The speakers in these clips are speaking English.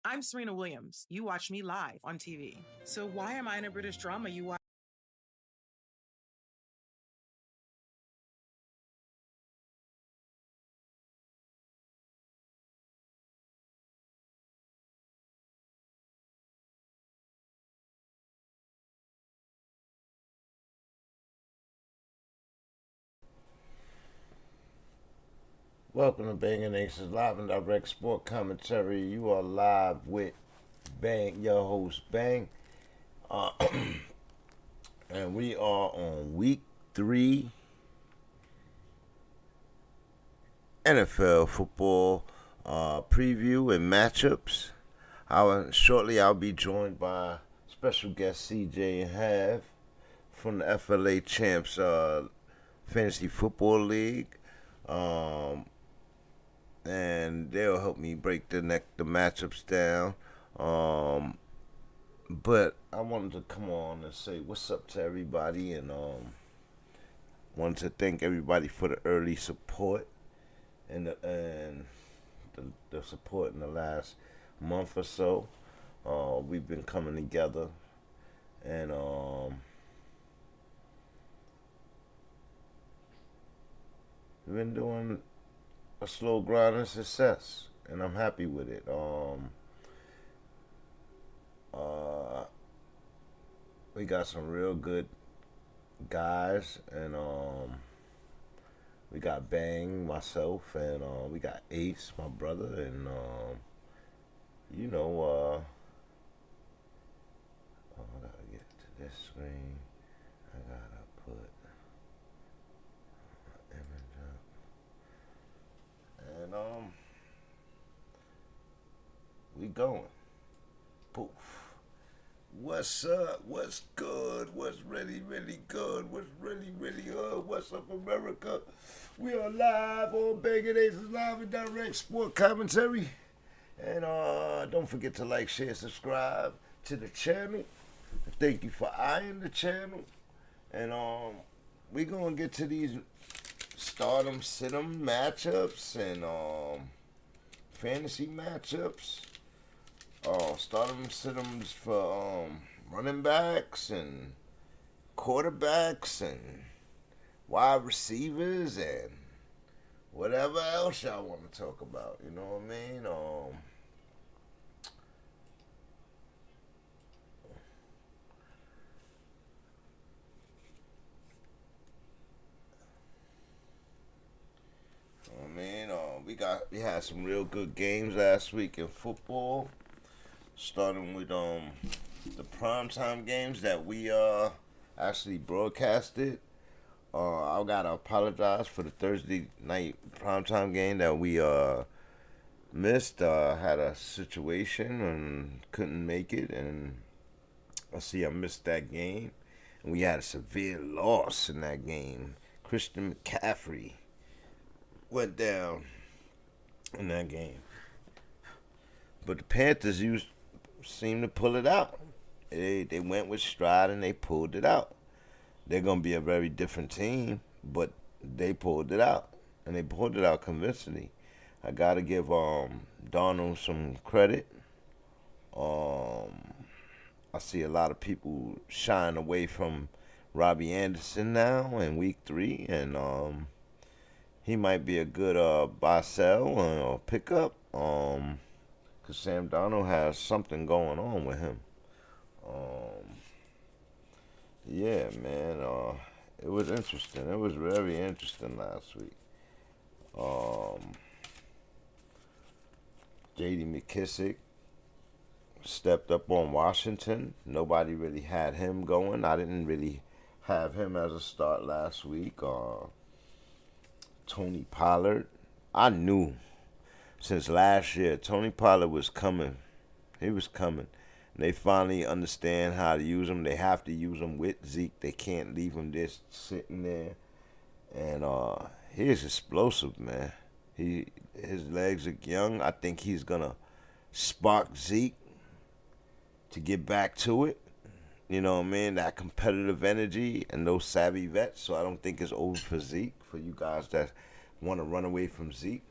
I'm Serena Williams. You watch me live on TV. So why am I in a British drama you watch? Welcome to BANGnACES live and direct sport commentary. You are live with Bang, your host Bang, and we are on week 3 NFL football preview and matchups. Shortly I'll be joined by special guest CJ and Have from the FLA CHAMPS Fantasy Football League. And they'll help me break the matchups down. But I wanted to come on and say what's up to everybody, and wanted to thank everybody for the early support and the support in the last month or so. We've been coming together, and we've been doing a slow grind and success, and I'm happy with it. We got some real good guys, and we got Bang, myself, and we got Ace, my brother, and I gotta get to this screen. I gotta put image up, and we going. Poof. What's up? What's good? What's really, really good? What's really, really good? What's up, America? We are live on BANGnACES live and direct sport commentary. And don't forget to like, share, subscribe to the channel. Thank you for eyeing the channel. And we're gonna get to these Startem, Sittem matchups and fantasy matchups. Startem, Sittems for running backs and quarterbacks and wide receivers and whatever else y'all want to talk about. You know what I mean? We had some real good games last week in football. Starting with the primetime games that we actually broadcasted. I gotta apologize for the Thursday night primetime game that we missed. Had a situation and couldn't make it, and I missed that game. And we had a severe loss in that game. Christian McCaffrey went down in that game. But the Panthers seem to pull it out. They went with stride and they pulled it out. They're going to be a very different team, but they pulled it out. And they pulled it out convincingly. I got to give Donald some credit. I see a lot of people shying away from Robbie Anderson now in week 3, and he might be a good buy-sell or pickup. Because Sam Darnold has something going on with him. Yeah, man. It was interesting. It was very interesting last week. J.D. McKissick stepped up on Washington. Nobody really had him going. I didn't really have him as a start last week. Tony Pollard. I knew since last year, Tony Pollard was coming. He was coming. And they finally understand how to use him. They have to use him with Zeke. They can't leave him just sitting there. And he's explosive, man. His legs are young. I think he's gonna spark Zeke to get back to it. You know what I mean? That competitive energy and those savvy vets. So I don't think it's over for Zeke. For you guys that want to run away from Zeke.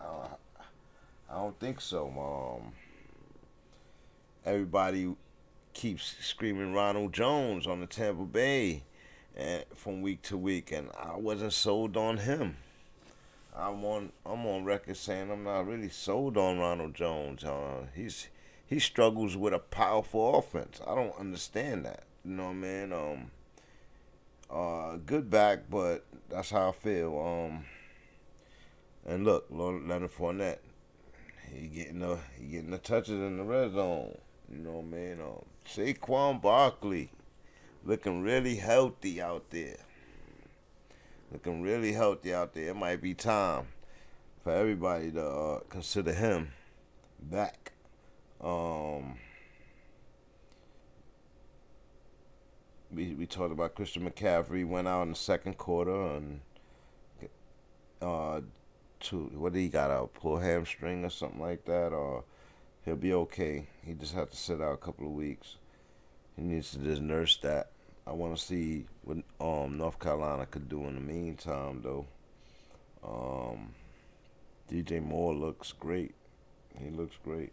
I don't think so. everybody keeps screaming Ronald Jones on the Tampa Bay and from week to week, and I wasn't sold on him. I'm on record saying I'm not really sold on Ronald Jones. He struggles with a powerful offense. I don't understand that. You know what I mean? Good back, but that's how I feel. And look, Leonard Fournette, he getting the touches in the red zone. You know what I mean? Saquon Barkley looking really healthy out there. It might be time for everybody to consider him back. We talked about Christian McCaffrey went out in the second quarter and what did he got out? Pull hamstring or something like that, or he'll be okay. He just has to sit out a couple of weeks. He needs to just nurse that. I want to see what North Carolina could do in the meantime, though. DJ Moore looks great. He looks great.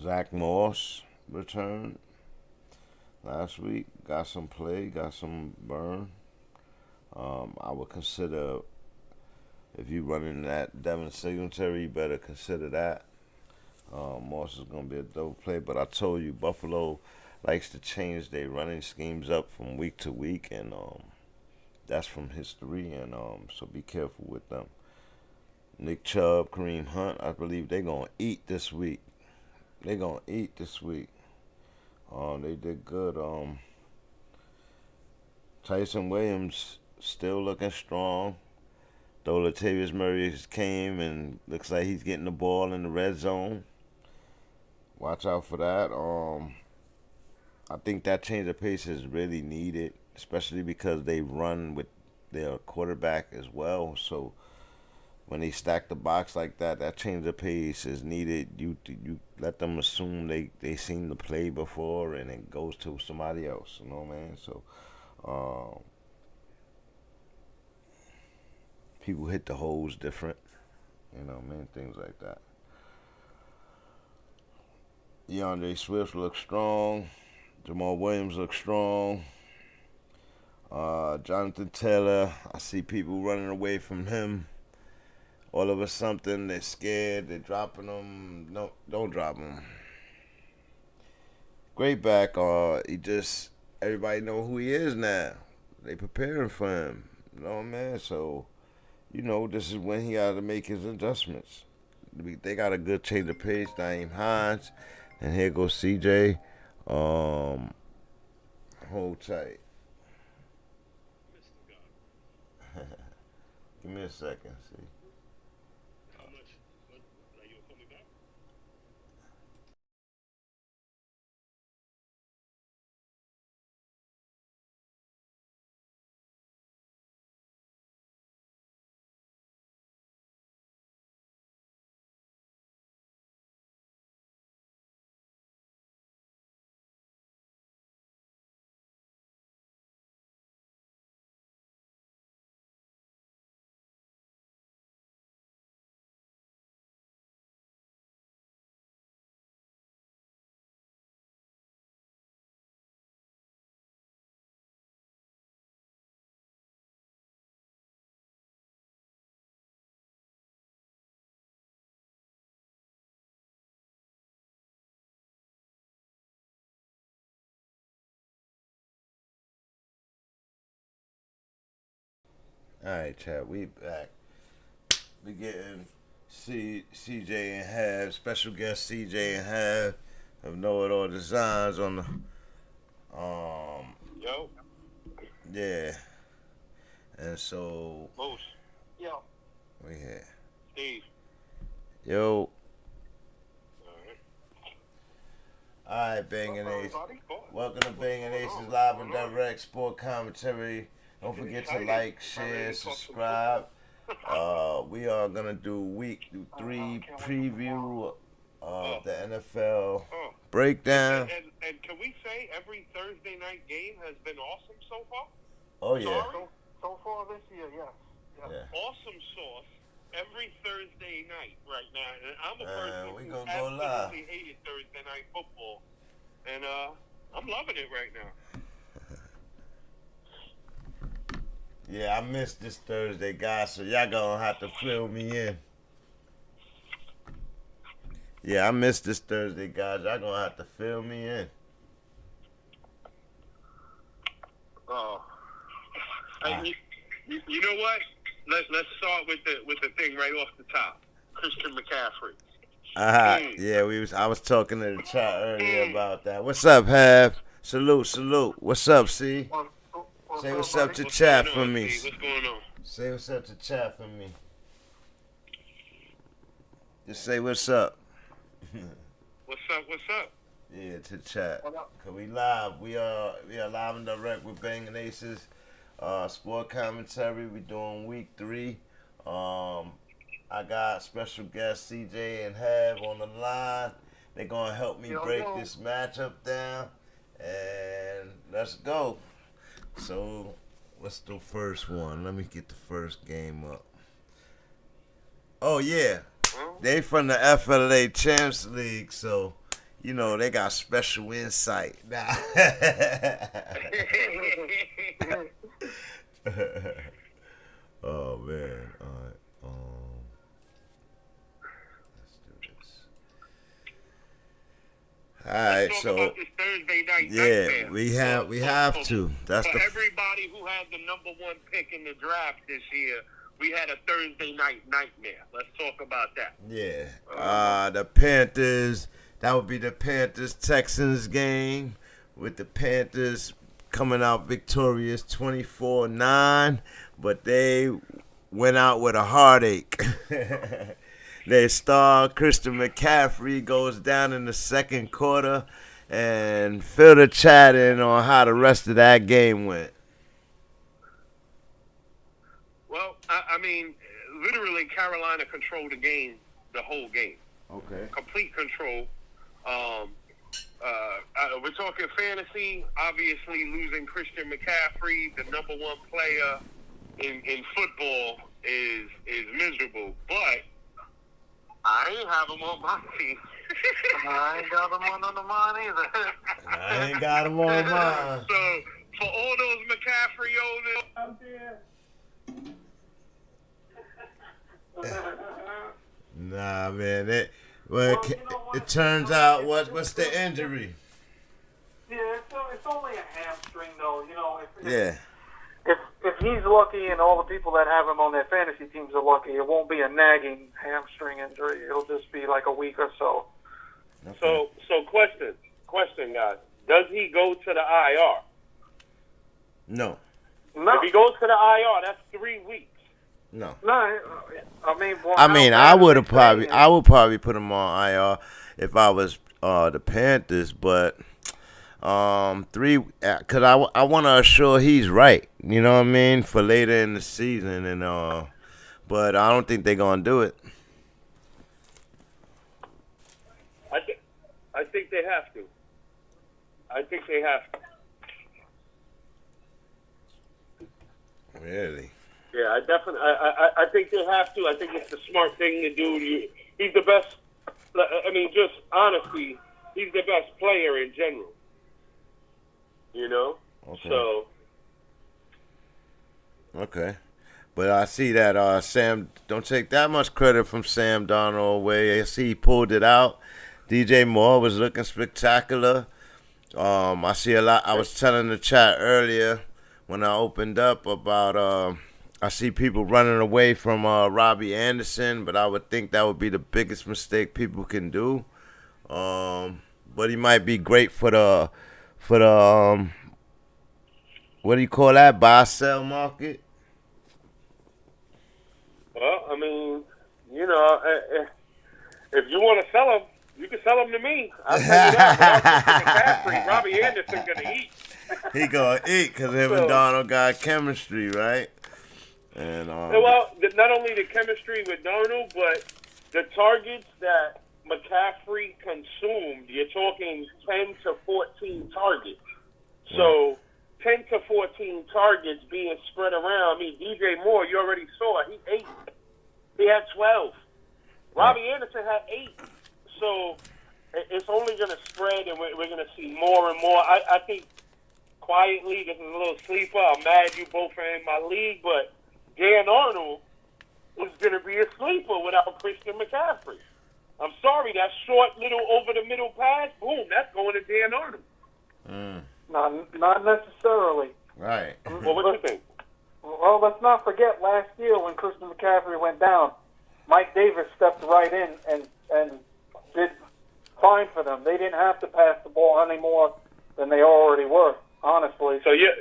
Zach Moss returned last week. Got some play, got some burn. I would consider, if you running that Devin Singletary, you better consider that. Moss is going to be a double play, but I told you Buffalo likes to change their running schemes up from week to week, and that's from history, and so be careful with them. Nick Chubb, Kareem Hunt, I believe they're going to eat this week. They did good. Tyson Williams still looking strong. Though Latavius Murray came and looks like he's getting the ball in the red zone. Watch out for that. I think that change of pace is really needed, especially because they run with their quarterback as well. So when they stack the box like that, that change of pace is needed. You let them assume they seen the play before, and it goes to somebody else. You know what I mean? So people hit the holes different. You know what I mean? Things like that. DeAndre Swift looks strong. Jamal Williams looks strong. Jonathan Taylor, I see people running away from him. All of a sudden, they're scared. They're dropping him. No, don't drop him. Great back. Everybody know who he is now. They preparing for him. You know what I mean? So, this is when he got to make his adjustments. They got a good change of pace. Naeem Hines. And here goes CJ. Hold tight. Give me a second, see. How much? Are you coming back? All right, Chad, we back. We getting CJ and Have, special guest CJ and Have of Know It All Designs on the Yo. yeah. And so Moose. Yo. we here. Steve. Yo. All Alright, BANGnACES. Welcome to BANGnACES Live and Direct Sport Commentary. Don't forget to like, share, subscribe. We are gonna do week 3 preview of the NFL breakdown. And can we say every Thursday night game has been awesome so far? Oh yeah. So far this year, yes. awesome sauce every Thursday night right now. And I'm a person we who gonna go live. absolutely hated Thursday night football. And I'm loving it right now. Yeah, I missed this Thursday, guys, so y'all gonna have to fill me in. Yeah, I missed this Thursday, guys. Y'all gonna have to fill me in. Oh. You know what? Let's start with the thing right off the top. Christian McCaffrey. Yeah, I was talking to the chat earlier about that. What's up, Have? Salute. What's up, C? Say what's up to chat for me. What's going on? Say what's up to chat for me. Just say what's up. What's up? Yeah, to chat. Cause we live. We are live and direct with BANGnACES. Sport commentary. We doing week 3. I got special guest CJ and Have on the line. They're gonna help me break this matchup down, and let's go. So what's the first one? Let me get the first game up. Oh yeah, they from the FLA CHAMPS League, so you know they got special insight. Nah. Oh man, all right. Let's do this. All right, so about this Thursday night yeah, nightmare. we have to. That's for the everybody who had the number 1 pick in the draft this year. We had a Thursday night nightmare. Let's talk about that. yeah. The Panthers. That would be the Panthers-Texans game, with the Panthers coming out victorious 24-9, but they went out with a heartache. Their star, Christian McCaffrey, goes down in the second quarter, and fill the chat in on how the rest of that game went. Well, I mean, literally Carolina controlled the game, the whole game. Okay. Complete control. We're talking fantasy. Obviously, losing Christian McCaffrey, the number 1 player in football, is miserable. But I ain't have him on my team. I ain't got him on mine either. I ain't got him on mine. So for all those McCaffrey owners out there. Nah, man. It turns out what's the injury? Yeah, it's only a hamstring, though. You know, Yeah. if he's lucky and all the people that have him on their fantasy teams are lucky, it won't be a nagging hamstring injury. It'll just be like a week or so. Okay. So question, guys. Does he go to the IR? No. If he goes to the IR, that's 3 weeks. No. I I would probably put him on IR if I was the Panthers, but 3, because I want to assure he's right. You know what I mean, for later in the season, and but I don't think they're gonna do it. I think they have to. Really? Yeah, I think they have to. I think it's the smart thing to do. He's the best. I mean, just honestly, he's the best player in general. You know? Okay. So. Okay. But I see that Sam, don't take that much credit from Sam Darnold away. I see he pulled it out. DJ Moore was looking spectacular. I see a lot. I was telling the chat earlier when I opened up about I see people running away from Robbie Anderson, but I would think that would be the biggest mistake people can do. But he might be great for the what do you call that, buy-sell market? Well, I mean, you know, if you want to sell him, you can sell him to me. I'll tell you that. Robbie Anderson gonna eat. He gonna eat because him and Donald got chemistry, right? And well, not only the chemistry with Darnold, but the targets that McCaffrey consumed. You're talking 10 to 14 targets. So 10 to 14 targets being spread around. I mean, DJ Moore, you already saw, he 8. He had 12. Robbie Anderson had 8. So it's only going to spread, and we're going to see more and more. I think quietly, this is a little sleeper. I'm mad you both are in my league, but Dan Arnold is going to be a sleeper without Christian McCaffrey. I'm sorry, that short little over-the-middle pass, boom, that's going to Dan Arnold. Not necessarily. Right. Well, what do you think? Well, let's not forget last year when Christian McCaffrey went down, Mike Davis stepped right in and did fine for them. They didn't have to pass the ball any more than they already were, honestly. So you're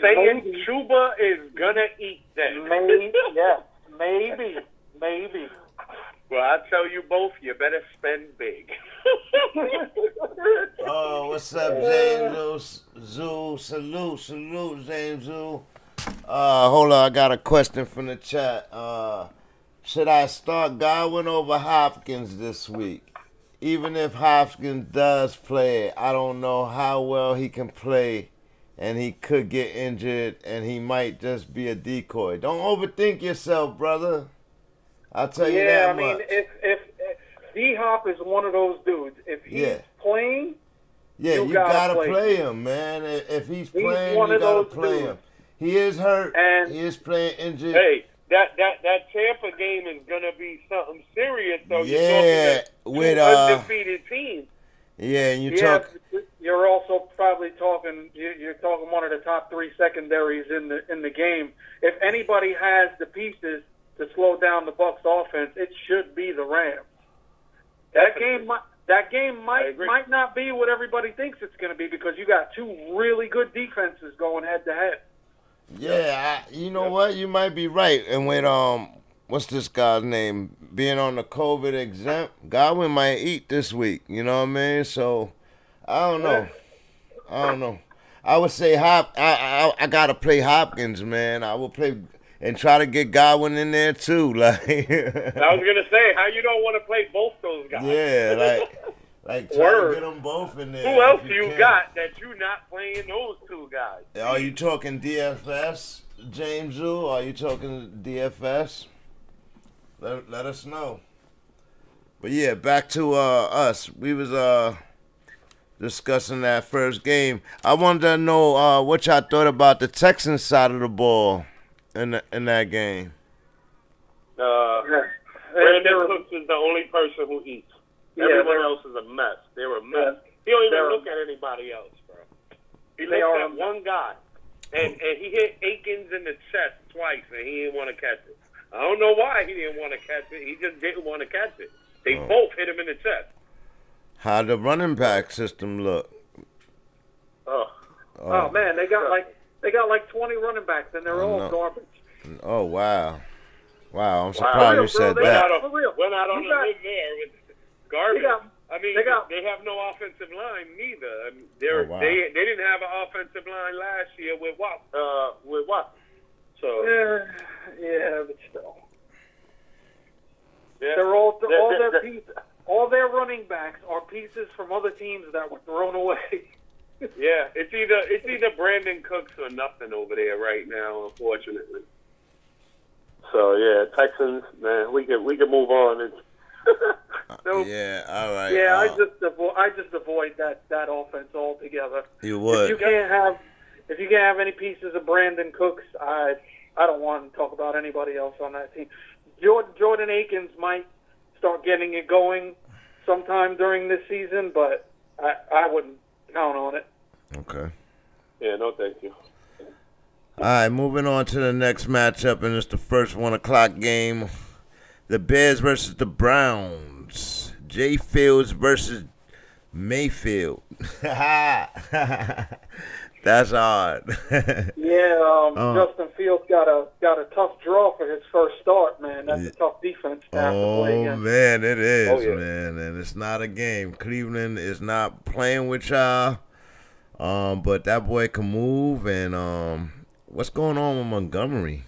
saying maybe, Chuba is going to eat them? Maybe, yeah. Maybe. Well, I tell you both, you better spend big. Oh, what's up, James Zoo? Salute, James Zoo. Hold on, I got a question from the chat. Should I start Godwin over Hopkins this week? Even if Hopkins does play, I don't know how well he can play, and he could get injured, and he might just be a decoy. Don't overthink yourself, brother. I'll tell you that much. Yeah, I mean, if D-Hop is one of those dudes, if he's playing, you gotta play him, man. If he's playing, you gotta play him. He is hurt. And he is playing injured. Hey, that Tampa game is gonna be something serious, though. Yeah, with undefeated teams. Yeah, and you're also probably talking. You're talking one of the top 3 secondaries in the game. If anybody has the pieces to slow down the Bucs offense, it should be the Rams. That game might not be what everybody thinks it's going to be because you got 2 really good defenses going head to head. Yeah, you know what? You might be right. And with what's this guy's name? Being on the COVID exempt, Godwin might eat this week. You know what I mean? So I don't know. I would say I gotta play Hopkins, man. I will play and try to get Godwin in there too. Like I was gonna say, how you don't want to play both those guys? Yeah, like try to get them both in there. Who else you got that you not playing those 2 guys? Are you talking DFS, James Zoo? Are you talking DFS? Let us know. But yeah, back to us. We was discussing that first game. I wanted to know what y'all thought about the Texans side of the ball in that game. Brandon Cooks is the only person who eats. Everyone else is a mess. They're a mess. He don't even look at anybody else, bro. He looks at one guy, and he hit Akins in the chest twice, and he didn't want to catch it. I don't know why he didn't want to catch it. He just didn't want to catch it. They both hit him in the chest. How the running back system look? Oh man, they got like 20 running backs, and they're all garbage. Oh wow, I'm surprised you said that. We're not on the league there with garbage. They have no offensive line neither. I mean, they didn't have an offensive line last year with what? So yeah, but still, they're all their running backs are pieces from other teams that were thrown away. Yeah, it's either Brandon Cooks or nothing over there right now, unfortunately. So yeah, Texans, man, we can move on. Yeah, all right. Yeah, I just avoid that offense altogether. You would. If you can't have any pieces of Brandon Cooks, I don't want to talk about anybody else on that team. Jordan Akins might start getting it going sometime during this season, but I wouldn't count on it. Okay. Yeah, no thank you. All right, moving on to the next matchup, and it's the first 1 o'clock game. The Bears versus the Browns. Jay Fields versus Mayfield. That's hard. Justin Fields got a tough draw for his first start, man. That's a tough defense to have to play against. Man, it is, man. And it's not a game. Cleveland is not playing with y'all. But that boy can move. And what's going on with Montgomery?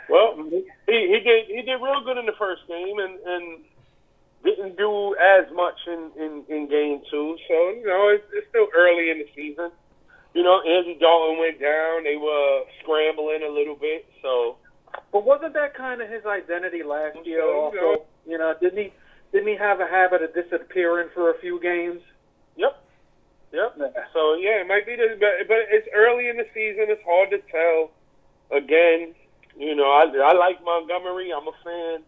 Well, he did real good in the first game, and didn't do as much in game 2. So, you know, it's still early in the season. You know, Andy Dalton went down. They were scrambling a little bit. So, but wasn't that kind of his identity last year? So, Also, you know, didn't he have a habit of disappearing for a few games? Yep. So yeah, it might be this, but it's early in the season. It's hard to tell. Again, you know, I like Montgomery. I'm a fan.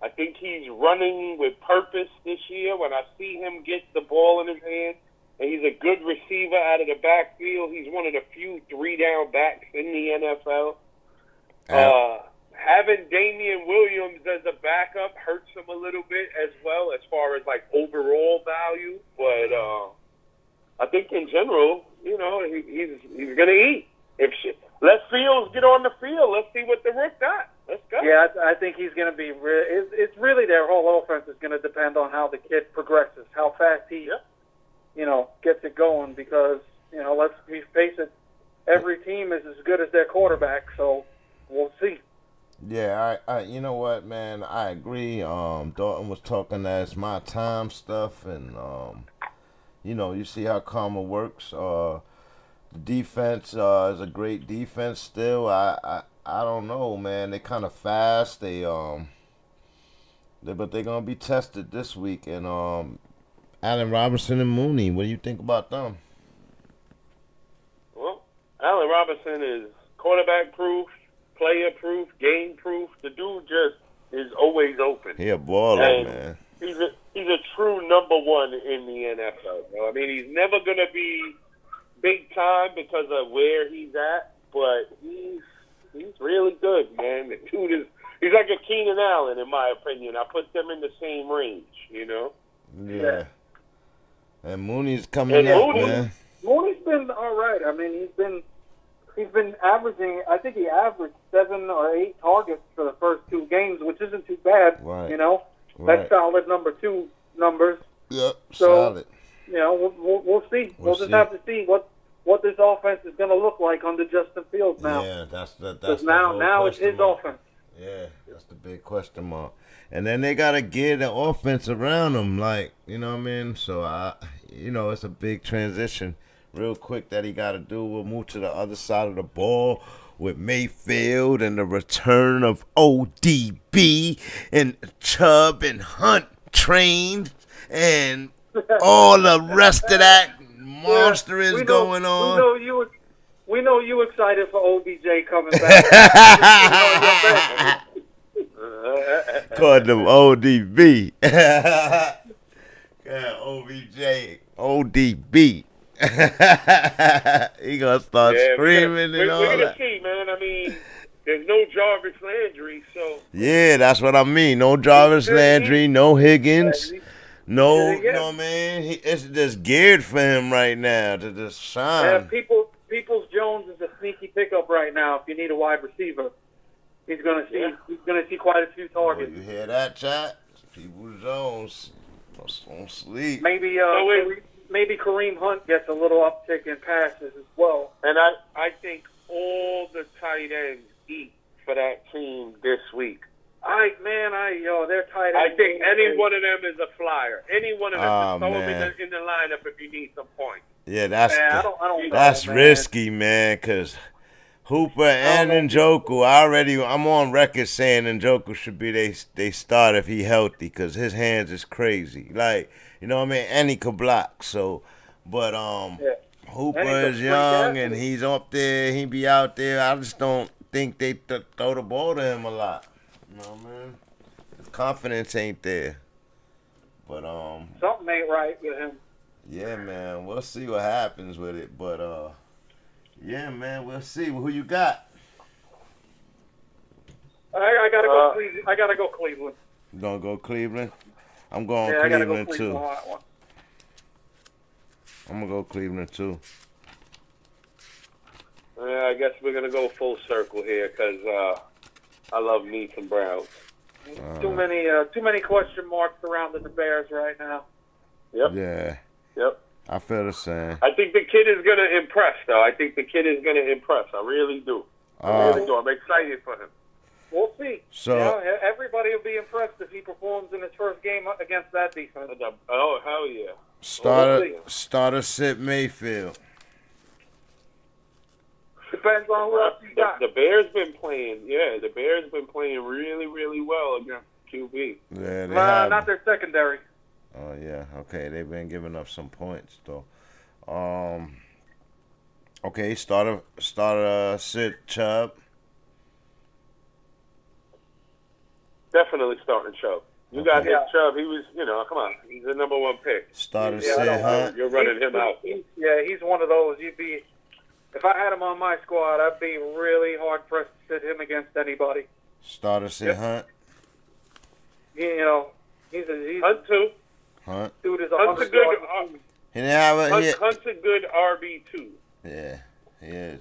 I think he's running with purpose this year. When I see him get the ball in his hand, and he's a good receiver out of the backfield. He's one of the few 3-down backs in the NFL. Having Damian Williams as a backup hurts him a little bit as well, as far as like overall value. But I think in general, you know, he's gonna eat. Let Fields get on the field. Let's see what the Rook got. Let's go. Yeah, I think he's going to be. It's really their whole offense is going to depend on how the kid progresses, how fast he, you know, gets it going. Because you know, let's face it, every team is as good as their quarterback. So we'll see. Yeah, I you know what, man, I agree. Dalton was talking as my time stuff, and you know, you see how Karma works. The defense is a great defense still. I don't know, man. They kind of fast. But they're gonna be tested this week. And Allen Robinson and Mooney, what do you think about them? Well, Allen Robinson is quarterback proof, player proof, game proof. The dude just is always open. He a baller, man. He's a true number 1 in the NFL. You know? I mean, he's never gonna be big time because of where he's at, but he's really good, man. The dude he's like a Keenan Allen, in my opinion. I put them in the same range, you know. Yeah. And Mooney's coming up, man. Mooney's been all right. I mean, he's been averaging. I think he averaged 7 or 8 targets for the first 2 games, which isn't too bad. Right. You know, that's solid number 2 numbers. Yep, so, solid. You know, we'll see. We'll just have to see what this offense is going to look like under Justin Fields now. Yeah, that's now it's his offense. Yeah, that's the big question mark. And then they got to gear the offense around him, like, you know what I mean? So, you know, it's a big transition real quick that he got to do. We'll move to the other side of the ball with Mayfield and the return of ODB and Chubb and Hunt trained and all the rest of that monster is going on. We know you excited for OBJ coming back. Called them ODB. Yeah, OBJ, ODB. He gonna start screaming and all that. We're gonna see, man. I mean, there's no Jarvis Landry, so. Yeah, that's what I mean. No Jarvis Landry, no Higgins. No, man. It's just geared for him right now to just shine. Peoples Jones is a sneaky pickup right now. If you need a wide receiver, he's gonna see quite a few targets. You hear that, chat? Peoples Jones don't sleep. Maybe Kareem Hunt gets a little uptick in passes as well. And I think all the tight ends eat for that team this week. They're tight ends. I think any one of them is a flyer. Any one of them, just throw them in the lineup if you need some points. Yeah, that's know, risky, man, because Hooper and Njoku, I'm on record saying Njoku should be they start if he healthy, because his hands is crazy. Like, you know what I mean? And he could block. So, but Hooper is young and he's up there. He be out there. I just don't think they throw the ball to him a lot. You know what I mean? His confidence ain't there. But something ain't right with him. Yeah, man. We'll see what happens with it. But yeah, man. We'll see. Who you got? I gotta go Cleveland. I gotta go Cleveland. You gonna go Cleveland? I'm going Cleveland too. I'm gonna go Cleveland too. Yeah, I guess we're gonna go full circle here because I love me some Browns. Too many question marks surrounding the Bears right now. Yep. Yeah. Yep. I feel the same. I think the kid is gonna impress, though. I think the kid is gonna impress. I really do. I really do. I'm excited for him. We'll see. So everybody will be impressed if he performs in his first game against that defense. Oh, hell yeah. starter sit Mayfield. Depends on who else you got. The Bears been playing. Yeah, the Bears been playing really, really well against QB. Yeah, not their secondary. Oh yeah, okay. They've been giving up some points though. Okay, starter sit Chubb. Definitely starting Chubb. You got his Chubb. He was, come on. He's the number one pick. Starter sit Hunt. You're running him out. He's one of those. If I had him on my squad, I'd be really hard pressed to sit him against anybody. Starter sit Hunt. He's Hunt too. Hunt. Dude is Hunt's a good. Hunt's a good RB2. Yeah, he is.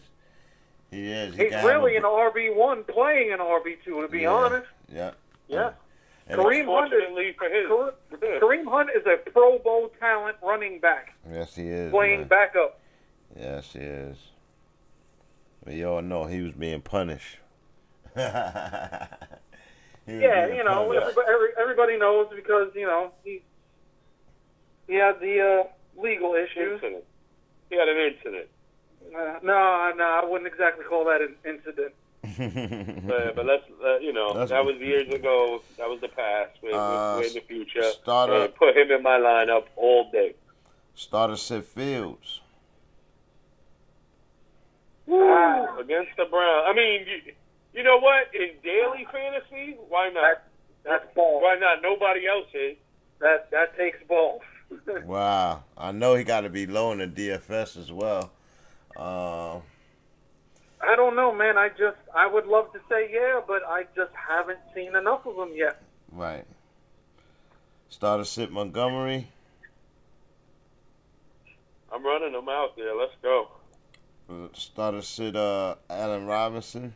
He is. He's really an RB1 playing an RB2, to be honest. Yeah. Yeah. Kareem Hunt is a Pro Bowl talent running back. Yes, he is. Playing backup. Yes, he is. But you all know he was being punished. Everybody knows because, he had the legal issues. He had an incident. No, I wouldn't exactly call that an incident. But let's, that was years ago. That was the past. We're in the future. Put him in my lineup all day. Starter sit Fields. Against the Browns. I mean, you know what? In daily fantasy, why not? That's balls. Why not? Nobody else is. That takes balls. Wow. I know he got to be low in the DFS as well. I don't know, man. I would love to say yeah, but I just haven't seen enough of them yet. Right. Starter sit Montgomery. I'm running them out there. Let's go. Starter sit Allen Robinson.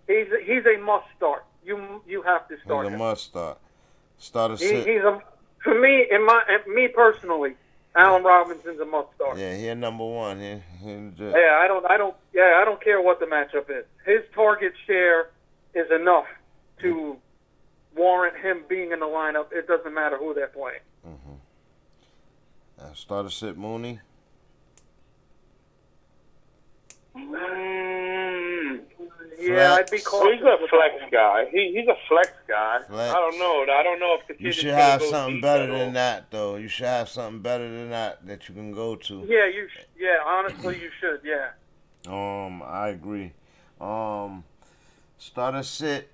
He's a must start. You have to start. He's a must start. Starter sit. For me, me personally, Allen Robinson's a must start. Yeah, he's number one. I don't care what the matchup is. His target share is enough to warrant him being in the lineup. It doesn't matter who they're playing. Mm-hmm. Starter sit Mooney. I'd be cautious. He's a flex guy. He's a flex guy. Flex. I don't know if the kid You should have something better than that, though. You should have something better than that you can go to. Yeah, honestly, you should. Yeah. I agree. Starter sit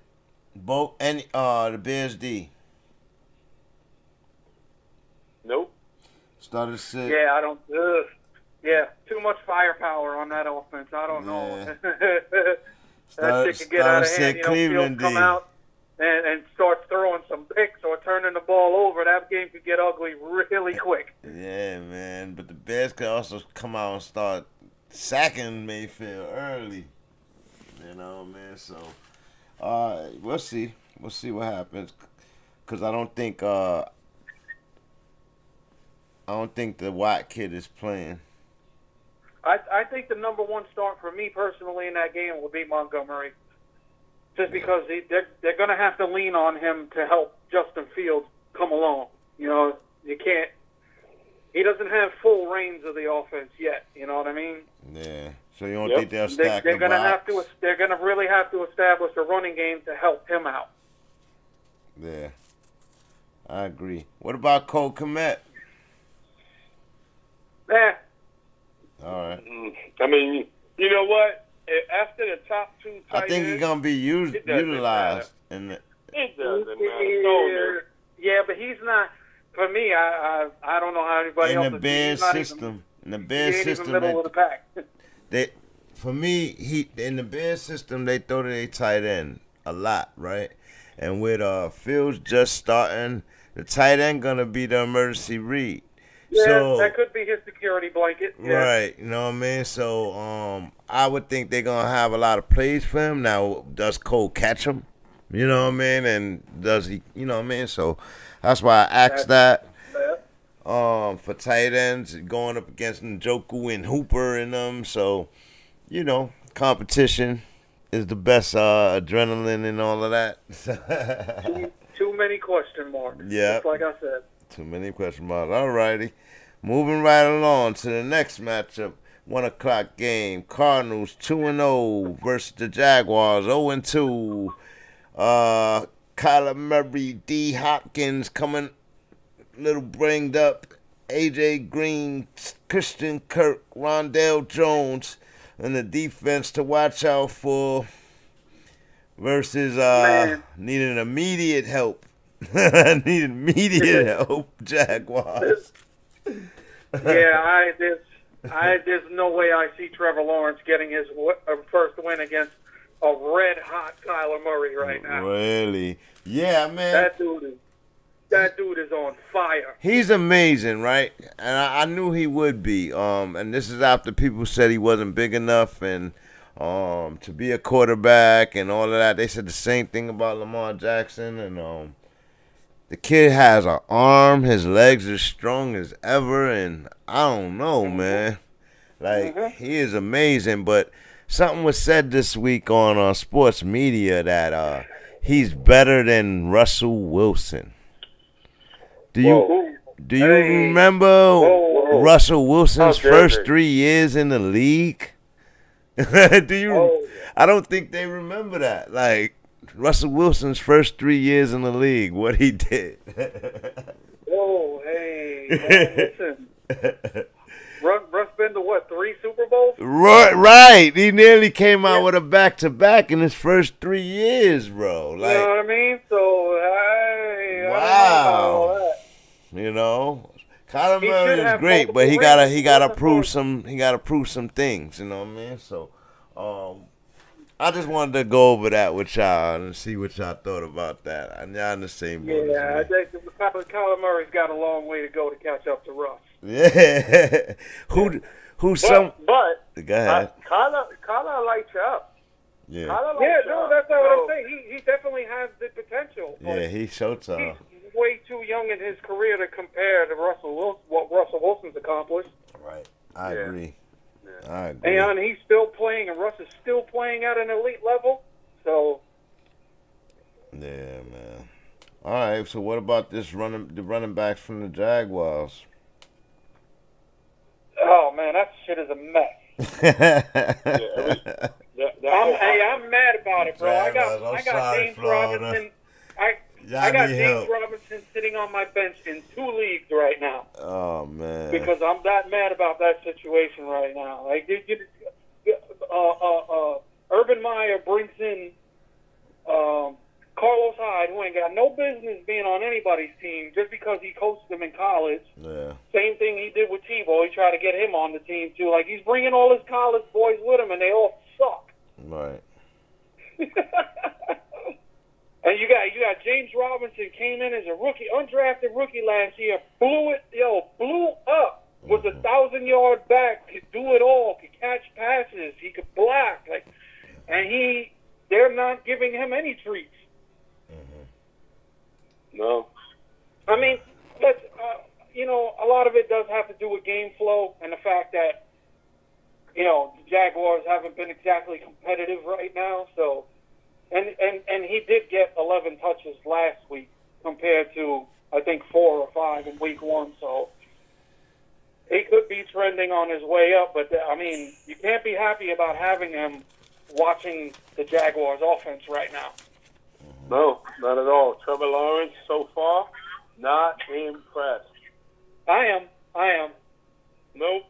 the Bears D. Nope. Starter sit. Yeah, I don't. Too much firepower on that offense. I don't know. That shit could get out of hand. Cleveland come out and start throwing some picks or turning the ball over. That game could get ugly really quick. Yeah, man. But the Bears could also come out and start sacking Mayfield early. Man. So, we'll see. We'll see what happens. Because I don't think the Watt kid is playing. I think the number one start for me personally in that game will be Montgomery. Just because they're going to have to lean on him to help Justin Fields come along. You can't. He doesn't have full reins of the offense yet. You know what I mean? Yeah. So you don't think they'll stack they're the gonna box? They're going to really have to establish a running game to help him out. Yeah. I agree. What about Cole Kmet? All right. I mean, you know what? After the top two tight I think he's going to be utilized. It doesn't matter. Yeah, but he's not. For me, I don't know how anybody else. In the Bears system, in the Bears system, middle of the pack. For me, in the Bears system, they throw to their tight end a lot, right? And with Fields just starting, the tight end gonna be the emergency read. Yeah, so, that could be his security blanket. Yeah. Right, you know what I mean? So I would think they're going to have a lot of plays for him. Now, does Cole catch him? You know what I mean? And does he, you know what I mean? So that's why I asked that. For tight ends, going up against Njoku and Hooper and them. So you know, competition is the best adrenaline and all of that. Too many question marks. Yeah. Just like I said. Too many question marks. All righty. Moving right along to the next matchup. 1 o'clock game. Cardinals 2-0 versus the Jaguars 0-2. Kyler Murray, D. Hopkins coming a little bringed up. A.J. Green, Christian Kirk, Rondell Jones, and the defense to watch out for versus needing immediate help. Needing immediate help, Jaguars. Yeah, there's no way I see Trevor Lawrence getting his first win against a red-hot Kyler Murray right now. Really? Yeah, man. That dude is on fire. He's amazing, right? And I knew he would be. And this is after people said he wasn't big enough and to be a quarterback and all of that. They said the same thing about Lamar Jackson. And the kid has an arm. His legs are strong as ever. And I don't know, man. Like, he is amazing. But something was said this week on sports media that he's better than Russell Wilson. Do you remember Russell Wilson's first 3 years in the league? I don't think they remember that. Like, Russell Wilson's first 3 years in the league, what he did. Listen. Russ been to what, 3 Super Bowls? Right. He nearly came out with a back-to-back in his first 3 years, bro. Like, you know what I mean? So, wow. You know, Kyler Murray is great, but he gotta prove some things. You know what I mean? So, I just wanted to go over that with y'all and see what y'all thought about that. And y'all in the same boat. Yeah, I think Kyler Murray's got a long way to go to catch up to Russ. Yeah. But go ahead. Kyler lights you up. Yeah. That's not what I'm saying. He definitely has the potential. Yeah, he showed some. He's way too young in his career to compare to what Russell Wilson's accomplished. Right. I agree. Yeah. I agree. And he's still playing, and Russ is still playing at an elite level. So. Yeah, man. All right. So what about the running backs from the Jaguars? Oh man, that shit is a mess. I'm mad about it, bro. I got James Robinson. I got James Robinson sitting on my bench in 2 leagues right now. Oh man! Because I'm that mad about that situation right now. Like, Urban Meyer brings in Carlos Hyde, who ain't got no business being on anybody's team just because he coached them in college. Yeah. Same thing he did with Tebow. He tried to get him on the team too. Like, he's bringing all his college boys with him, and they all suck. Right. And you got James Robinson, came in as a rookie, undrafted rookie last year, blew up. Was a 1,000-yard back, could do it all, could catch passes, he could block, and they're not giving him any treats. No. I mean, a lot of it does have to do with game flow and the fact that, the Jaguars haven't been exactly competitive right now. So, and he did get 11 touches last week compared to, I think, 4 or 5 in week 1. So he could be trending on his way up. But, I mean, you can't be happy about having him watching the Jaguars offense right now. No, not at all. Trevor Lawrence, so far, not impressed. I am. Nope.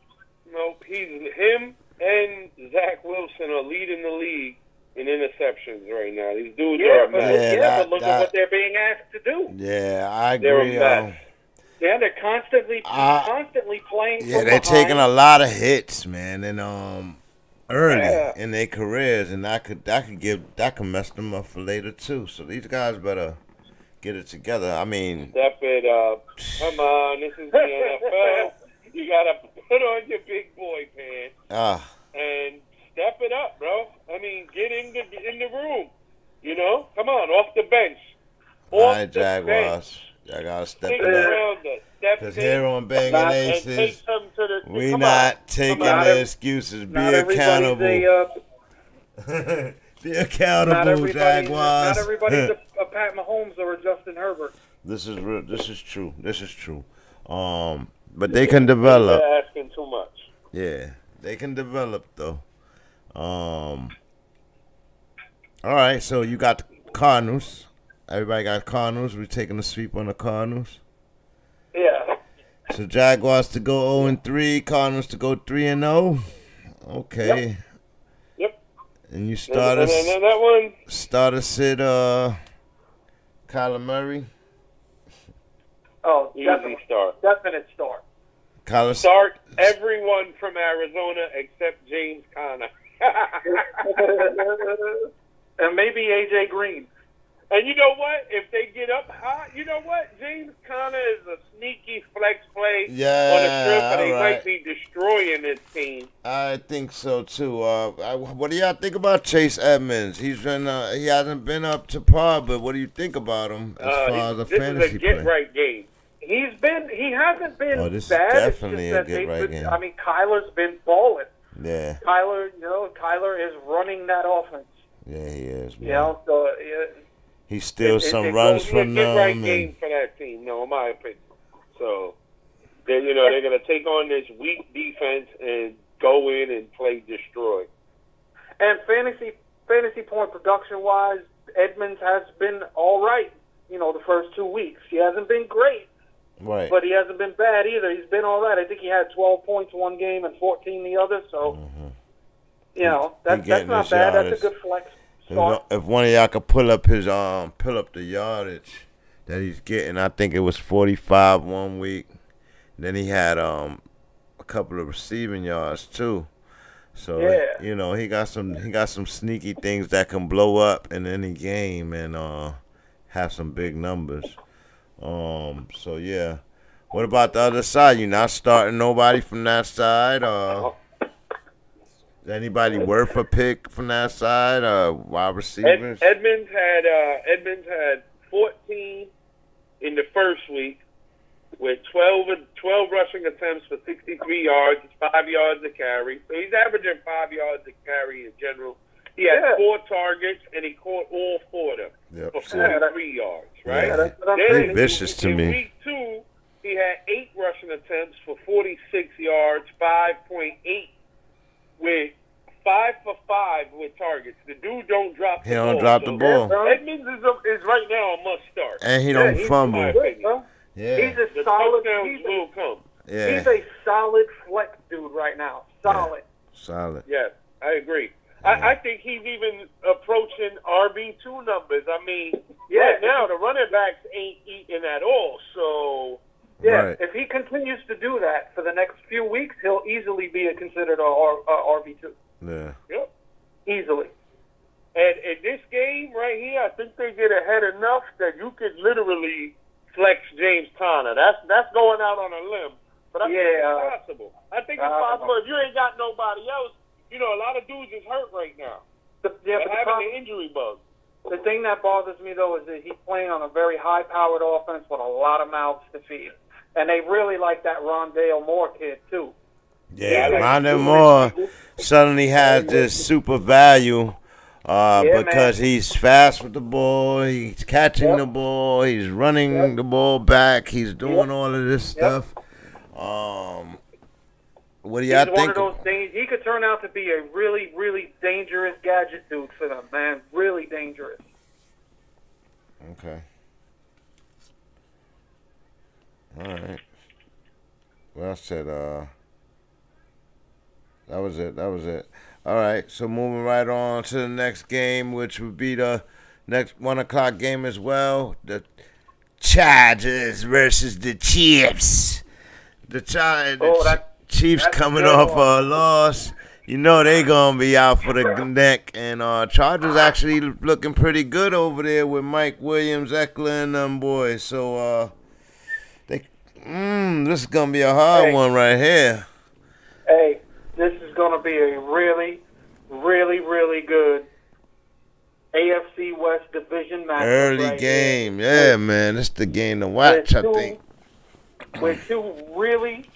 Him and Zach Wilson are leading the league in interceptions right now. These dudes are a mess. But look at what they're being asked to do. Yeah, I agree. They're constantly playing. Yeah, they're taking a lot of hits, man, and early in their careers, and that could mess them up for later too. So these guys better get it together. I mean, step it up. Come on, this is the NFL. You gotta put on your big boy pants and step it up, bro. I mean, get in the room. Come on, off the bench. All right, Jaguars. Y'all gotta step it up. Because here on BANGnACES, and take some to the. We not taking the excuses. Be accountable. Be accountable, Jaguars. Not everybody's a Pat Mahomes or a Justin Herbert. This is real. This is true. This is true. But they can develop. They're asking too much. Yeah, they can develop though. All right, so you got the Cardinals. Everybody got Cardinals. We're taking a sweep on the Cardinals. Yeah. So Jaguars to go 0-3, Cardinals to go 3-0. Okay. Yep. And you start us. And that one. Start us at Kyler Murray. Oh, easy start. Definite start. Kyler Start everyone from Arizona except James Conner. And maybe AJ Green. And you know what? If they get up high, you know what? James Conner is a sneaky flex play on the strip, and they might be destroying this team. I think so too. What do y'all think about Chase Edmonds? He hasn't been up to par, but what do you think about him as far as a fantasy This is a get-right game. He hasn't been Oh, this is bad. definitely it's just a get-right game. I mean, Kyler's been balling. Yeah. Kyler is running that offense. Yeah, he is, man. You know, so he steals some runs from them. Right game for that team, in my opinion. So, they're going to take on this weak defense and go in and play destroy. And fantasy point production wise, Edmonds has been all right. The first 2 weeks, he hasn't been great. Right. But he hasn't been bad either. He's been all right. I think he had 12 points one game and 14 the other. So, that's not bad. That's a good flex start. If one of y'all could pull up the yardage that he's getting, I think it was 45 1 week. Then he had a couple of receiving yards too. So he got some sneaky things that can blow up in any game and have some big numbers. So yeah. What about the other side? You not starting nobody from that side? Is anybody worth a pick from that side? Wide receivers? Edmonds had 14 in the first week with 12 rushing attempts for 63 yards, 5 yards a carry. So he's averaging 5 yards a carry in general. He had 4 targets, and he caught all 4 of them for 43 yards, right? Yeah. Then Vicious to me. In week 2, he had 8 rushing attempts for 46 yards, 5.8 with 5 for 5 with targets. The dude don't drop the ball. He don't drop the ball. Edmonds is right now a must start. And he don't fumble. Yeah. He's a solid. He's a solid flex dude right now. Solid. Solid. Yes, I agree. I think he's even approaching RB2 numbers. I mean, right now the running backs ain't eating at all. So, if he continues to do that for the next few weeks, he'll easily be considered a RB2. Yeah. Yep. Easily. And in this game right here, I think they get ahead enough that you could literally flex James Conner. That's going out on a limb. But I think it's possible. I think it's possible. If you ain't got nobody else, a lot of dudes is hurt right now. They're having the injury bug. The thing that bothers me, though, is that he's playing on a very high-powered offense with a lot of mouths to feed. And they really like that Rondale Moore kid, too. Yeah, Rondale Moore suddenly has this super value because he's fast with the ball, he's catching the ball, he's running the ball back, he's doing all of this stuff. What do y'all think? He's one of those things. He could turn out to be a really, really dangerous gadget dude for them, man. Really dangerous. Okay. All right. Well said. That was it. All right. So moving right on to the next game, which would be the next 1 o'clock game as well. The Chargers versus the Chiefs. The Chiefs coming off a loss. They gonna be out for the neck. And Chargers actually looking pretty good over there with Mike Williams, Eckler, and them boys. So this is gonna be a hard one right here. Hey, this is gonna be a really, really, really good AFC West division match. Early game, man. This is the game to watch, I think. With two really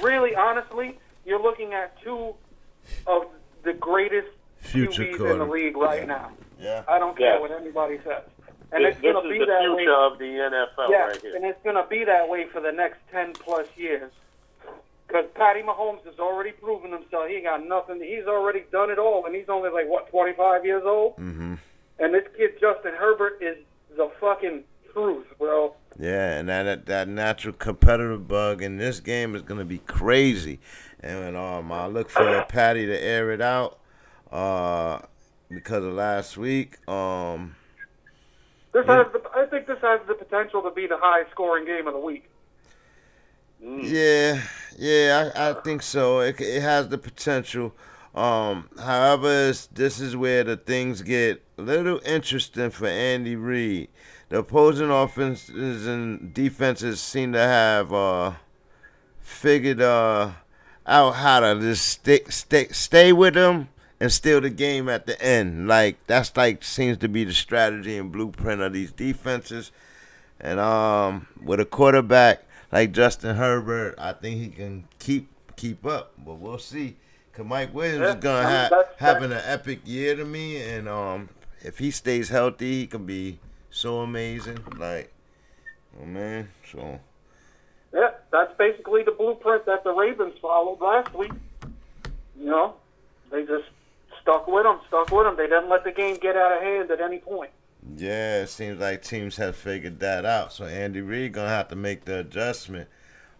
really, honestly, you're looking at two of the greatest future QBs in the league right now. Yeah. I don't care what anybody says. And This it's going to is be the that future way. of the NFL right here. And it's going to be that way for the next 10-plus years. Because Patty Mahomes has already proven himself. He got nothing. He's already done it all, and he's only 25 years old? Mm-hmm. And this kid, Justin Herbert, is the fucking truth, bro. Yeah, and that natural competitive bug in this game is going to be crazy. And I look for Patty to air it out because of last week. I think this has the potential to be the highest scoring game of the week. Yeah, I think so. It has the potential. However, this is where the things get a little interesting for Andy Reid. The opposing offenses and defenses seem to have figured out how to just stay with them and steal the game at the end. Seems to be the strategy and blueprint of these defenses. And with a quarterback like Justin Herbert, I think he can keep up. But we'll see. Because Mike Williams is going to having an epic year to me. And if he stays healthy, he can be so amazing. So. Yeah, that's basically the blueprint that the Ravens followed last week. They just stuck with them. They didn't let the game get out of hand at any point. Yeah, it seems like teams have figured that out. So Andy Reid gonna have to make the adjustment.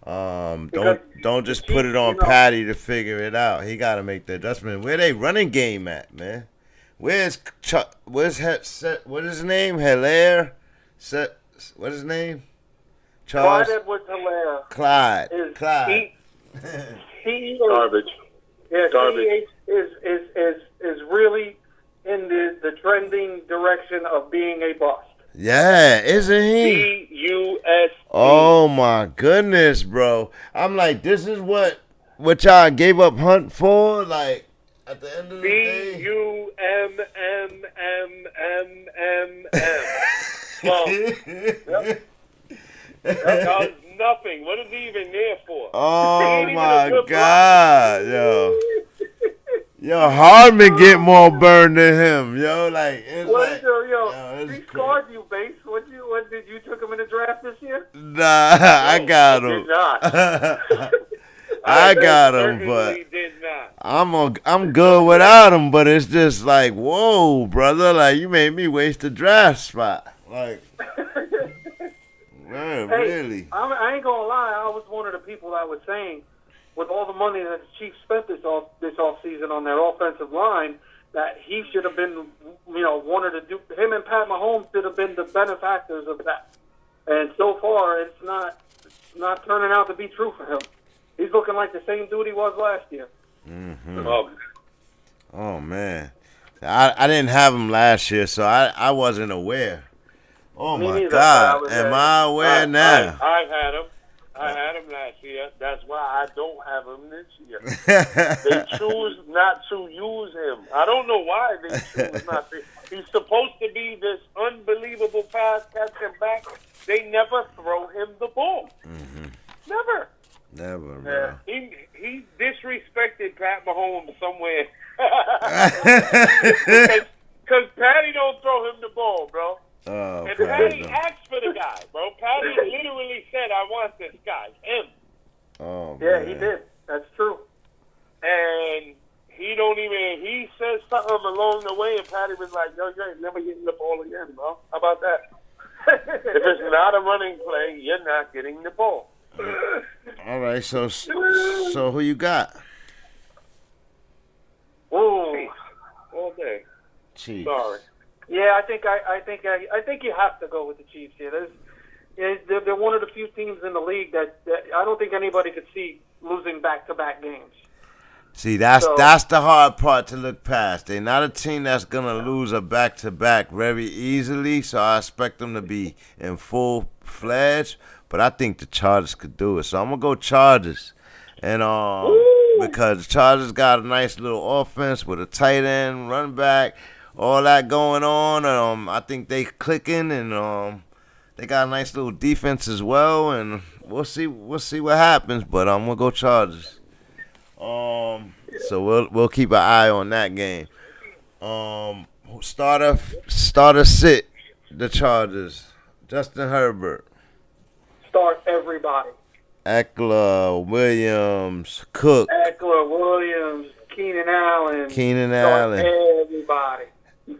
Don't just put it on Patty to figure it out. He got to make the adjustment. Where they running game at, man? Where's what is his name? Hilaire? What is his name? Charles? Clyde Edwards-Hilaire. Clyde. He Garbage. Yeah, Garbage. is really in the trending direction of being a bust. Yeah, isn't he? B-U-S. Oh my goodness, bro! I'm like, this is what y'all gave up Hunt for, at the end of the day. B-U-M-M-M-M-M-M. Well, yep. That was nothing. What is he even there for? Oh my God, yo. Yo, Hardman get more burn than him, yo. He scored you, Base. What did you took him in the draft this year? Nah, I got him. Did not. I got him, but did not. I'm good without him. But it's just whoa, brother. You made me waste a draft spot. Man, really. I ain't gonna lie. I was one of the people that was saying, with all the money that the Chiefs spent this off season on their offensive line, that he should have been, him and Pat Mahomes should have been the benefactors of that. And so far, it's not turning out to be true for him. He's looking like the same dude he was last year. Mm-hmm. Oh man, I didn't have him last year, so I wasn't aware. Oh my God, am I aware now? I had him. I had him last year. That's why I don't have him this year. They choose not to use him. I don't know why they choose not to. He's supposed to be this unbelievable pass catching back. They never throw him the ball. Mm-hmm. Never, bro. He disrespected Pat Mahomes somewhere. Because Patty don't throw him the ball, bro. Oh, and Patty asked for the guy, bro. Patty literally said, I want this guy. Him. Oh, yeah, man. he did. That's true. And he says something along the way, and Patty was like, yo, you ain't never getting the ball again, bro. How about that? If it's not a running play, you're not getting the ball. All right, so who you got? Ooh, all day. Chiefs. Sorry. Yeah, I think you have to go with the Chiefs here. They're one of the few teams in the league that I don't think anybody could see losing back-to-back games. See, that's the hard part to look past. They're not a team that's gonna lose a back-to-back very easily, so I expect them to be in full-fledged. But I think the Chargers could do it, so I'm gonna go Chargers, and because the Chargers got a nice little offense with a tight end, run back. All that going on, I think they clicking, and they got a nice little defense as well. And we'll see what happens, but I'm gonna go Chargers. So we'll keep an eye on that game. Starter sit the Chargers. Justin Herbert. Start everybody. Eckler, Williams, Cook. Eckler, Williams, Keenan Allen. Allen. Everybody.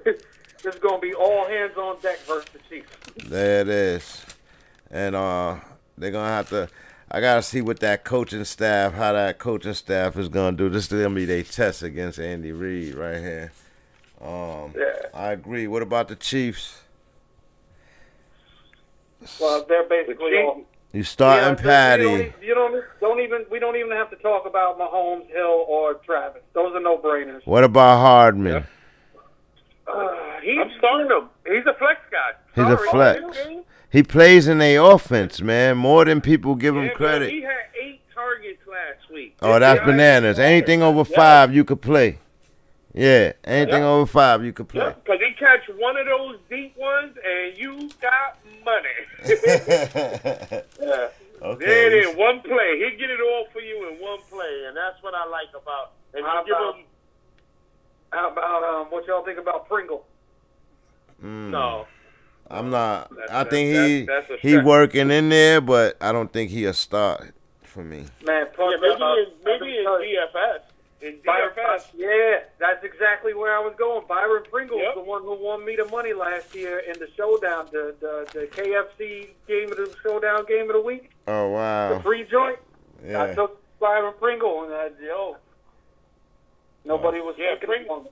This is going to be all hands on deck versus the Chiefs. There it is. And they're going to have to – I got to see what that coaching staff, how that coaching staff is going to do. This is going to be their test against Andy Reid right here. I agree. What about the Chiefs? Well, they're basically all – You starting Patty. We don't even have to talk about Mahomes, Hill, or Travis. Those are no-brainers. What about Hardman? I'm starting him. He's a flex guy. He's a flex. He plays in their offense, man, more than people give him credit. He had 8 targets last week. Oh, that's bananas. Anything over 5, you could play. Yeah, anything over 5, you could play. Because he catch one of those deep ones, and you got money. Okay. There it is, one play. He'll get it all for you in one play, and that's what I like about. And how about what y'all think about Pringle? No. I'm not. I think he working in there, but I don't think he'll start for me. Man, maybe in DFS. Yeah, that's exactly where I was going. Byron Pringle is the one who won me the money last year in the showdown, the KFC game of the showdown game of the week. Oh wow! The free joint. Yeah. I took Byron Pringle and nobody was. Yeah, Pringle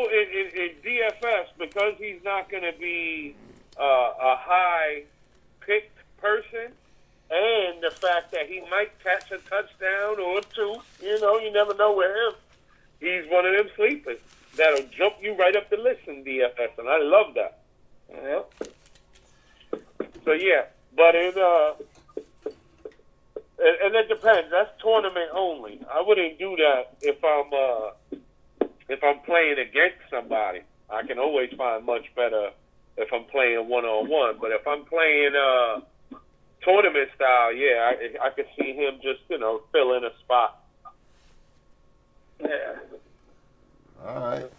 in DFS because he's not going to be a high picked person. And the fact that he might catch a touchdown or 2, you never know with him. He's one of them sleepers that'll jump you right up the list in DFS, and I love that. Yep. So yeah, but and it depends. That's tournament only. I wouldn't do that if I'm playing against somebody. I can always find much better if I'm playing 1-on-1. But if I'm playing tournament style, yeah, I could see him just, fill in a spot. Yeah. All right.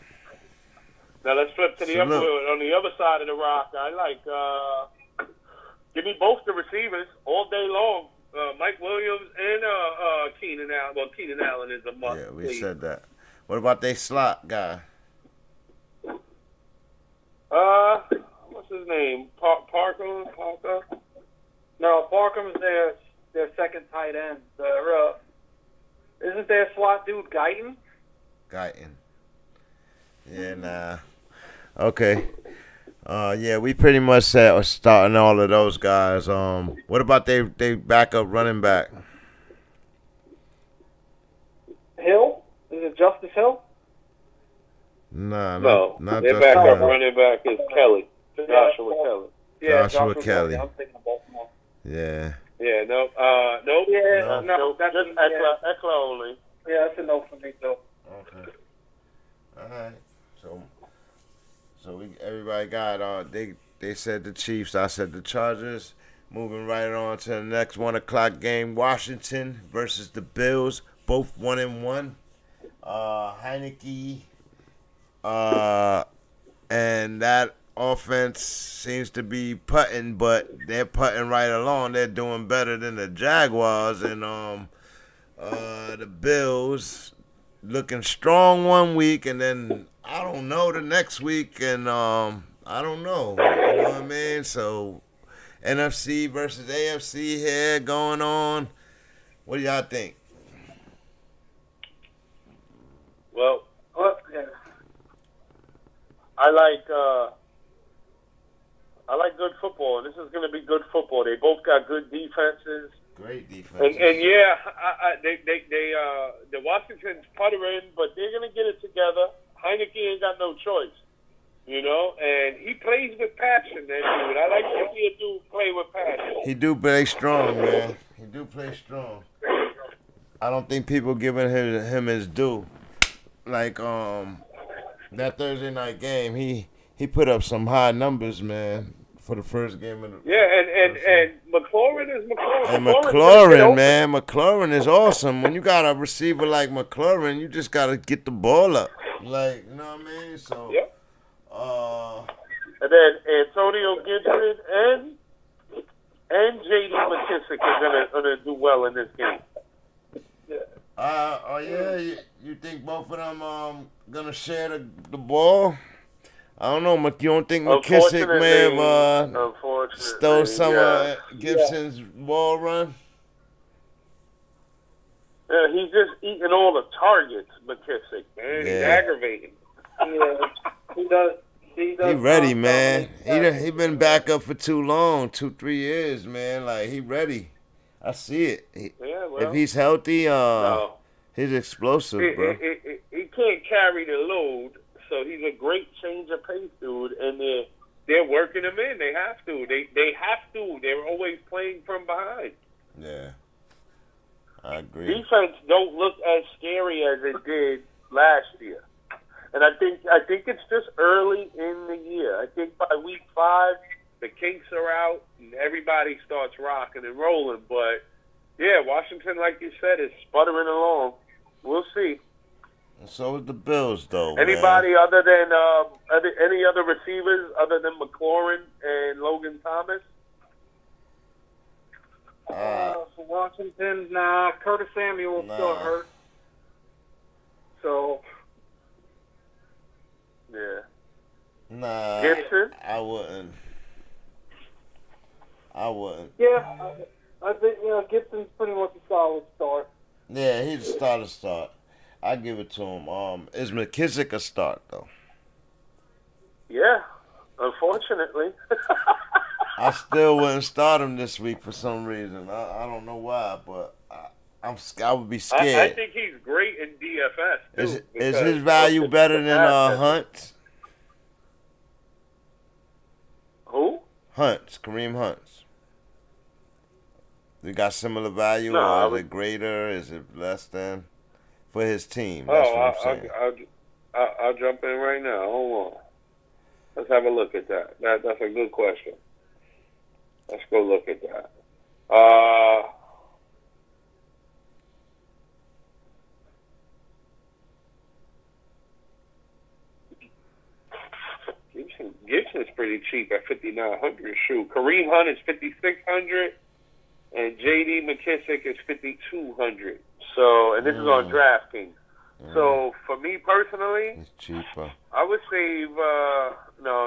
Now let's flip to the on the other side of the rock. I like give me both the receivers all day long. Mike Williams and Keenan Allen. Well, Keenan Allen is a must. Yeah, we said that. What about they slot guy? What's his name? Parker? No, Parkham's their second tight end. Isn't their slot dude Guyton? Yeah, nah. Okay. Yeah, we pretty much said we're starting all of those guys. What about they backup running back? Hill? Is it Justice Hill? Nah, no. Not their backup running back is Kelly. Joshua Kelly. Yeah, Joshua Kelly. I'm thinking of Baltimore. Yeah. Yeah, no. Nope. Yeah, no. That's just Eckler only. Yeah, that's a no for me, too. Okay. All right. So everybody got they said the Chiefs, I said the Chargers. Moving right on to the next 1:00 game, Washington versus the Bills, both 1-1. Heineke, and that offense seems to be putting, but they're putting right along. They're doing better than the Jaguars, and the Bills looking strong one week, and then I don't know the next week, and I don't know. You know what I mean? So NFC versus AFC here going on. What do y'all think? Well, I like good football, and this is going to be good football. They both got good defenses. Great defense. And yeah, the Washington's puttering, but they're going to get it together. Heineke ain't got no choice, and he plays with passion, that dude. I like to see a dude play with passion. He do play strong, man. He do play strong. I don't think people giving him his due. Like, that Thursday night game, he put up some high numbers, man. for the first game of the and McLaurin is McLaurin. And McLaurin, man, McLaurin is awesome. When you got a receiver like McLaurin, you just gotta get the ball up, like, you know what I mean? So, and then Antonio Gibson and J.D. McKissick are gonna do well in this game. You think both of them gonna share the ball? I don't know, you don't think McKissick may have stole some of Gibson's ball run? Yeah, he's just eating all the targets, McKissick, man. He's aggravating. Yeah, he does. He ready, man. He been back up for too long, 2-3 years, man. Like, he ready. I see it. If he's healthy, he's explosive, bro. He can't carry the load. So he's a great change of pace dude, and they're working him in. They have to. They have to. They're always playing from behind. Yeah, I agree. Defense don't look as scary as it did last year, and I think it's just early in the year. I think by week 5, the kinks are out and everybody starts rocking and rolling. But yeah, Washington, like you said, is sputtering along. We'll see. And so is the Bills, though. Anybody other than any other receivers other than McLaurin and Logan Thomas? For Washington, nah. Curtis Samuel still hurt. So, yeah. Nah. Gibson? I wouldn't. Yeah, I think Gibson's pretty much a solid start. Yeah, he's a start. I give it to him. Is McKissick a start, though? Yeah, unfortunately. I still wouldn't start him this week for some reason. I don't know why, but I would be scared. I think he's great in DFS, too. Is his value better than Hunt's? Who? Kareem Hunt's. They got similar value, or is it greater? Is it less than? For his team. That's what I'm saying. I'll jump in right now. Hold on. Let's have a look at that. That's a good question. Let's go look at that. Gibson's pretty cheap at $5,900. Shoot, Kareem Hunt is $5,600, and J.D. McKissick is $5,200. So, and this is on DraftKings. So, for me personally, it's cheaper. I would save.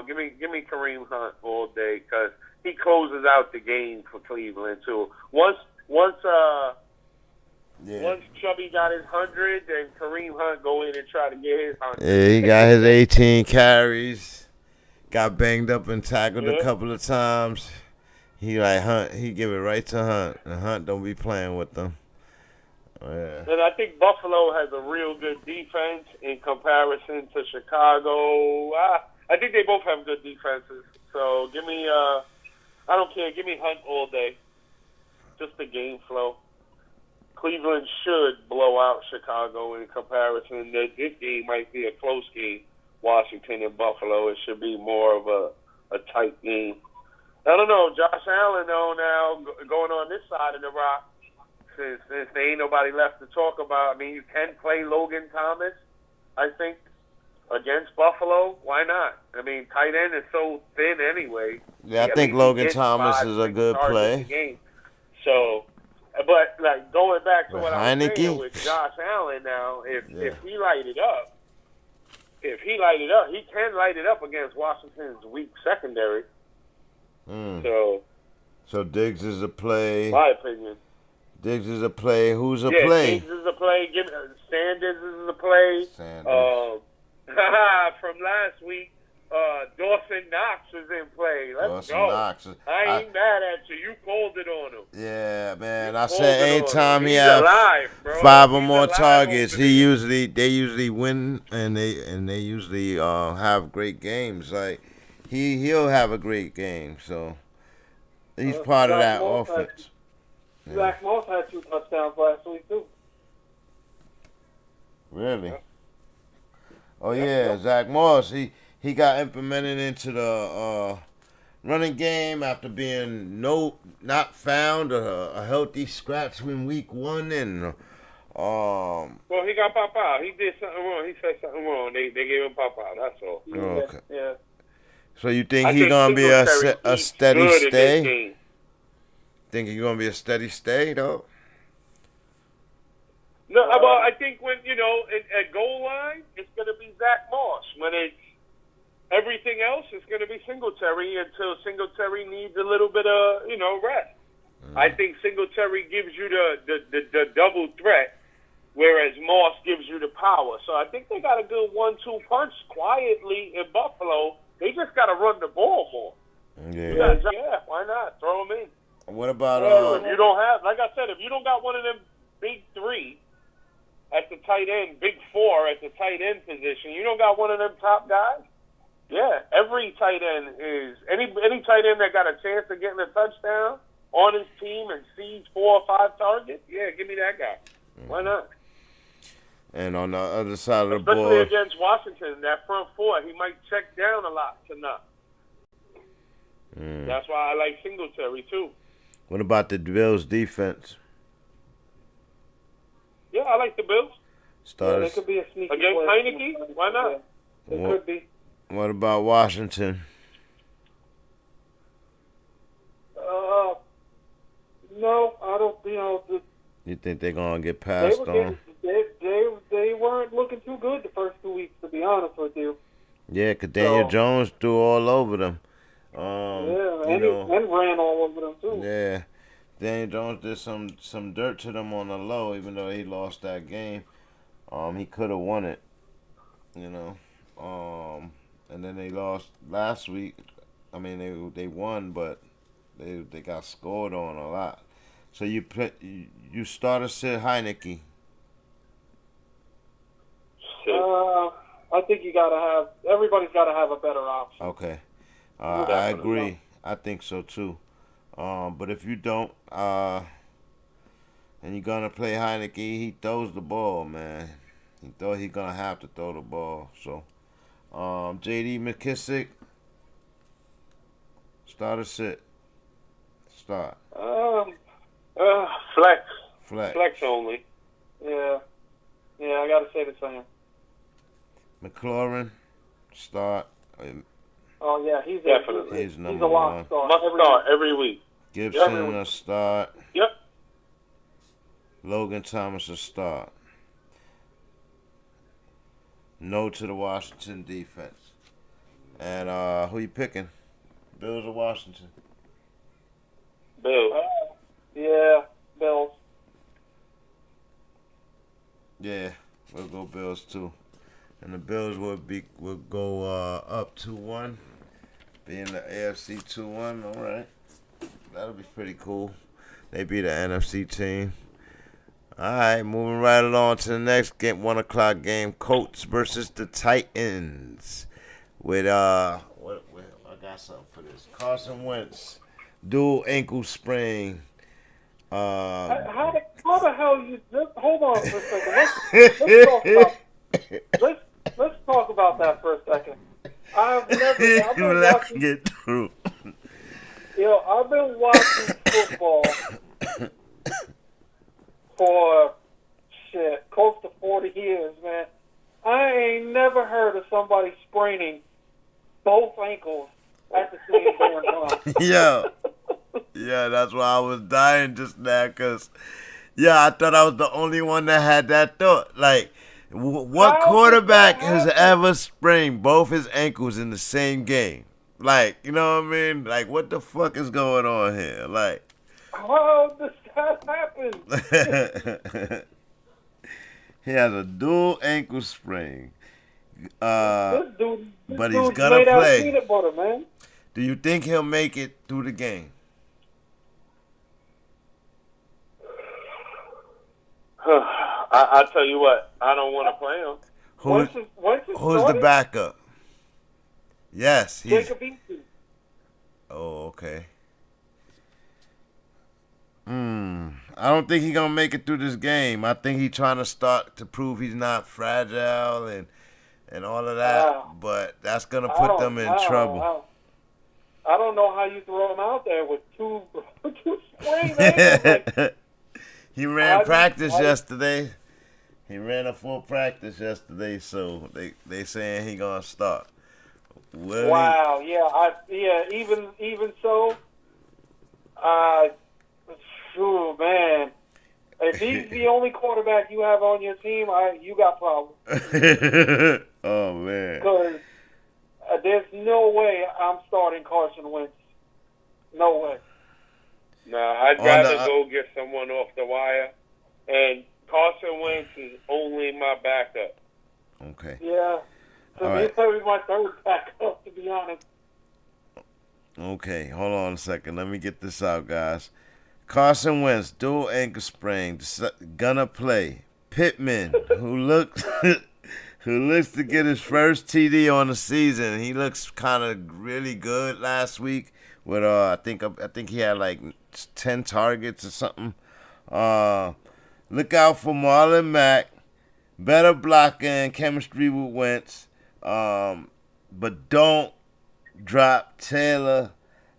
Give me Kareem Hunt all day because he closes out the game for Cleveland too. Once Chubby got his 100, then Kareem Hunt go in and try to get his 100. Yeah, he got his 18 carries. Got banged up and tackled a couple of times. He give it right to Hunt, and Hunt don't be playing with them. Yeah. And I think Buffalo has a real good defense in comparison to Chicago. I think they both have good defenses. So give me, I don't care. Give me Hunt all day. Just the game flow. Cleveland should blow out Chicago in comparison. This game might be a close game. Washington and Buffalo. It should be more of a tight game. I don't know. Josh Allen, though, now going on this side of the rock. Since there ain't nobody left to talk about, I mean, you can play Logan Thomas, I think, against Buffalo. Why not? I mean, tight end is so thin anyway. Yeah, I think Logan Thomas is a good play. So, but, like, going back to what I was saying with Josh Allen now, if he light it up, he can light it up against Washington's weak secondary. So Diggs is a play. My opinion. Diggs is a play. Who's a play? Diggs is a play. Sanders is a play. From last week, Dawson Knox is in play. Let's go. Knox. I ain't mad at you. You called it on him. Yeah, man. I said anytime he has 5 or more targets, they usually win, and they usually have great games. Like he'll have a great game. So he's part of that offense. Zach Moss had 2 touchdowns last week, too. Really? Oh, yeah. Zach Moss, he got implemented into running game after being not found a healthy scratch in week 1 and well, he got pop out. He did something wrong. He said something wrong. They gave him pop out. That's all. Okay. Yeah. So you think he's gonna be a steady stay? Think he's gonna be a steady stay though? No, well, I think when at goal line, it's gonna be Zach Moss. When it's everything else, it's gonna be Singletary until Singletary needs a little bit of rest. I think Singletary gives you the double threat, whereas Moss gives you the power. So I think they got a good 1-2 punch quietly in Buffalo. They just got to run the ball more. Yeah. Yeah, why not? Throw them in. What about if you don't have, like I said, if you don't got one of them big 3 at the tight end, big 4 at the tight end position, you don't got one of them top guys? Yeah, every tight end is any tight end that got a chance of getting a touchdown on his team and sees 4 or 5 targets. Yeah, give me that guy. Why not? And on the other side of the Especially ball, against Washington, that front 4, he might check down a lot tonight. That's why I like Singletary too. What about the Bills' defense? Yeah, I like the Bills. Yeah, they could be a sneaky against Heineke. Why not? Yeah, it could be. What about Washington? No, I don't. You think they're gonna get passed on? They weren't looking too good the first 2 weeks, to be honest with you. Yeah, 'cause Daniel Jones threw all over them. And ran all over them too. Yeah, Daniel Jones did some dirt to them on the low, even though he lost that game. He could have won it, and then they lost last week. I mean, they won, but they got scored on a lot. So you start to sit Heineke. I think everybody's got to have a better option. Okay, I agree. I think so too. But if you don't, and you're gonna play Heineke, he throws the ball, man. He's gonna have to throw the ball. So, J.D. McKissick, start or sit? Start. Flex. Flex only. Yeah, I got to say the same. McLaurin, start. Oh yeah, he's definitely he's number a lock 1. start. Must start every week. Gibson a start. Yep. Logan Thomas a start. No to the Washington defense. And who you picking? Bills or Washington? Bills. Yeah, Bills. Yeah, we'll go Bills too. And the Bills will go up 2-1, being the AFC 2-1. All right, that'll be pretty cool. They beat the NFC team. All right, moving right along to the next game, 1:00 game, Colts versus the Titans. With I got something for this. Carson Wentz, dual ankle sprain. How the hell you? Hold on for a second. Let's talk about that for a second. I've been watching, get through. I've been watching football for close to 40 years, man. I ain't never heard of somebody spraining both ankles at the same damn time. Yeah, that's why I was dying just now, because, I thought I was the only one that had that thought. Like, what quarterback has ever sprained both his ankles in the same game? Like, you know what I mean? Like, what the fuck is going on here? Like, how does that happen? He has a dual ankle sprain. This dude, but he's gonna play. Out of peanut butter, man. Do you think he'll make it through the game? I tell you what, I don't want to play him. Who's the backup? Yes, he's. Jacob Eason. Oh, okay. I don't think he's gonna make it through this game. I think he's trying to start to prove he's not fragile and all of that. But that's gonna put them in trouble. I I don't know how you throw him out there with two sprained ankles. Like, he ran practice yesterday. He ran a full practice yesterday, so they saying he gonna start. Wow. Even so. Man. If he's the only quarterback you have on your team, you got problems. Oh, man. Because there's no way I'm starting Carson Wentz. No way. Nah, I'd rather go get someone off the wire. And Carson Wentz is only my backup. Okay. Yeah. So he's probably my third backup, to be honest. Okay, hold on a second. Let me get this out, guys. Carson Wentz, dual ankle sprain, gonna play. Pittman, who looks to get his first TD on the season. He looks kind of really good last week. With I think he had like 10 targets or something. Look out for Marlon Mack. Better blocker and chemistry with Wentz. But don't drop Taylor.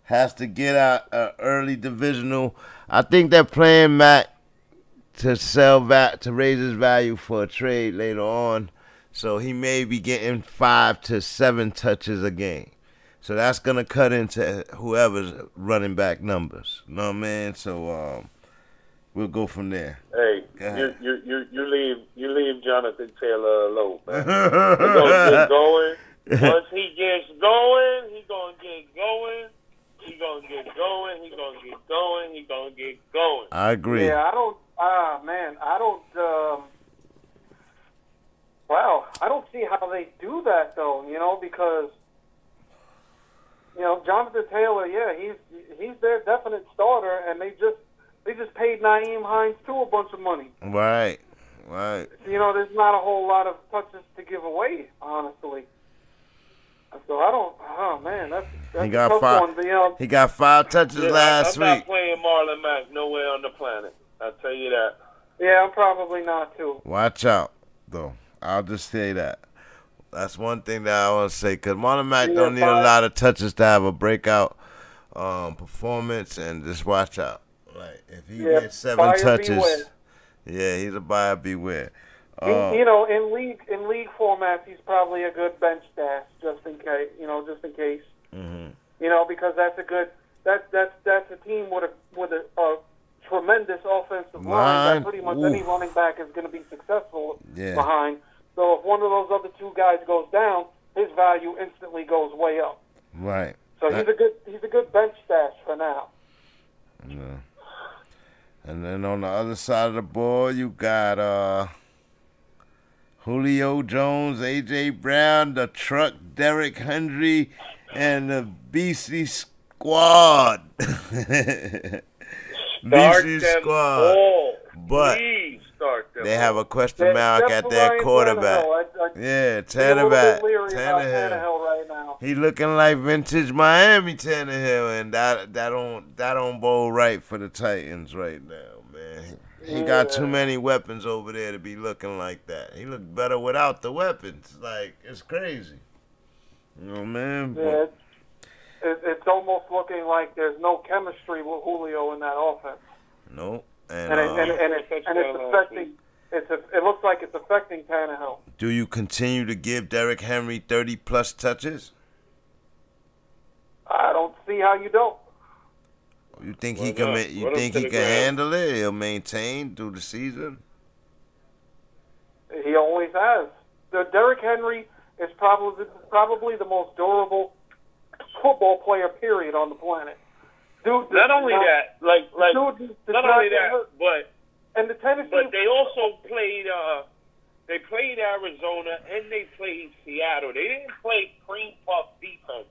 Has to get out early divisional. I think they're playing Matt to to raise his value for a trade later on. So he may be getting 5 to 7 touches a game. So that's gonna cut into whoever's running back numbers. You know what I mean? So we'll go from there. Hey, you leave Jonathan Taylor alone, man. He's gonna get going. Once he gets going, he's gonna get going. He's going to get going. He's going to get going. He's going to get going. I agree. Yeah, I don't see how they do that, though, because, Jonathan Taylor, yeah, he's their definite starter, and they just paid Nyheim Hines, too, a bunch of money. Right. There's not a whole lot of touches to give away, honestly. So that's he got a tough 5. one. But, he got 5 touches last week. I'm not playing Marlon Mack nowhere on the planet. I'll tell you that. Yeah, I'm probably not too. Watch out, though. I'll just say that. That's one thing that I want to say, because Marlon Mack don't need a lot of touches to have a breakout performance, and just watch out. Like if he gets 7 touches, he's a buyer beware. In league formats, he's probably a good bench stash, just in case. Mm-hmm. Because that's a good. That's a team with a tremendous offensive line that pretty much any running back is going to be successful behind. So if one of those other two guys goes down, his value instantly goes way up. Right. So he's a good bench stash for now. Yeah. And then on the other side of the ball, you got Julio Jones, A.J. Brown, the truck, Derrick Henry, and the BC squad. BC squad. All. But Please start them they have a question mark at their quarterback. Tannehill right now. He looking like vintage Miami Tannehill, and that don't bode right for the Titans right now, man. He got too many weapons over there to be looking like that. He looked better without the weapons. Like, it's crazy. Man? Yeah, it's almost looking like there's no chemistry with Julio in that offense. Nope. And it's affecting. It looks like it's affecting Tannehill. Do you continue to give Derrick Henry 30+ touches? I don't see how you don't. You think he can? You think he can handle it? He'll maintain through the season. He always has. The Derrick Henry is probably the most durable football player, period, on the planet. Dude, not only that, and the Tennessee. But they also played. They played Arizona and they played Seattle. They didn't play cream puff defense.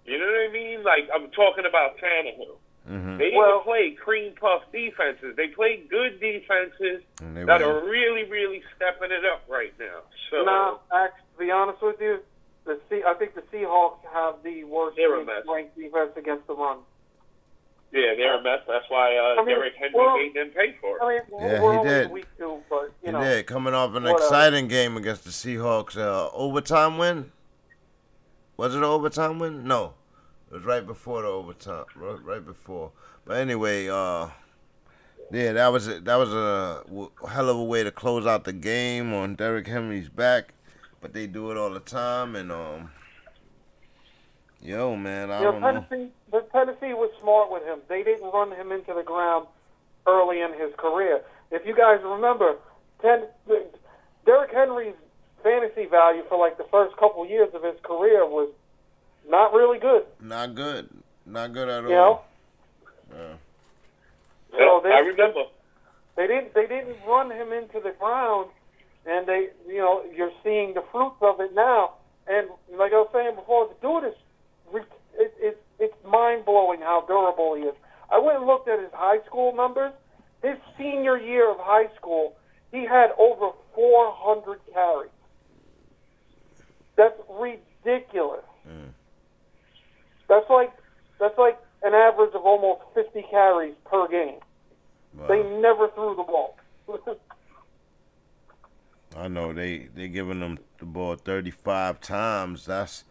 You know what I mean? Like, I'm talking about Tannehill. Mm-hmm. They didn't play cream puff defenses. They played good defenses that are really, really stepping it up right now. So, to be honest with you, I think the Seahawks have the worst ranked defense against the run. Yeah, they're a mess. That's why Derrick Henry made them pay for it. He did. Week 2, but, he did. Coming off an exciting game against the Seahawks. Overtime win? Was it an overtime win? No. It was right before the overtime. Right before. But anyway, yeah, that was a hell of a way to close out the game on Derrick Henry's back. But they do it all the time, and yo, man, I don't know. Tennessee was smart with him. They didn't run him into the ground early in his career. If you guys remember, Derrick Henry's fantasy value for like the first couple years of his career was not really good. Not good at all. You know? Yeah. So I remember. They didn't run him into the ground, and you're seeing the fruits of it now. And like I was saying before, the dude is it's mind blowing how durable he is. I went and looked at his high school numbers. His senior year of high school, he had over 400 carries. That's ridiculous. That's like an average of almost 50 carries per game. Wow. They never threw the ball. I know they giving them the ball 35 times. That's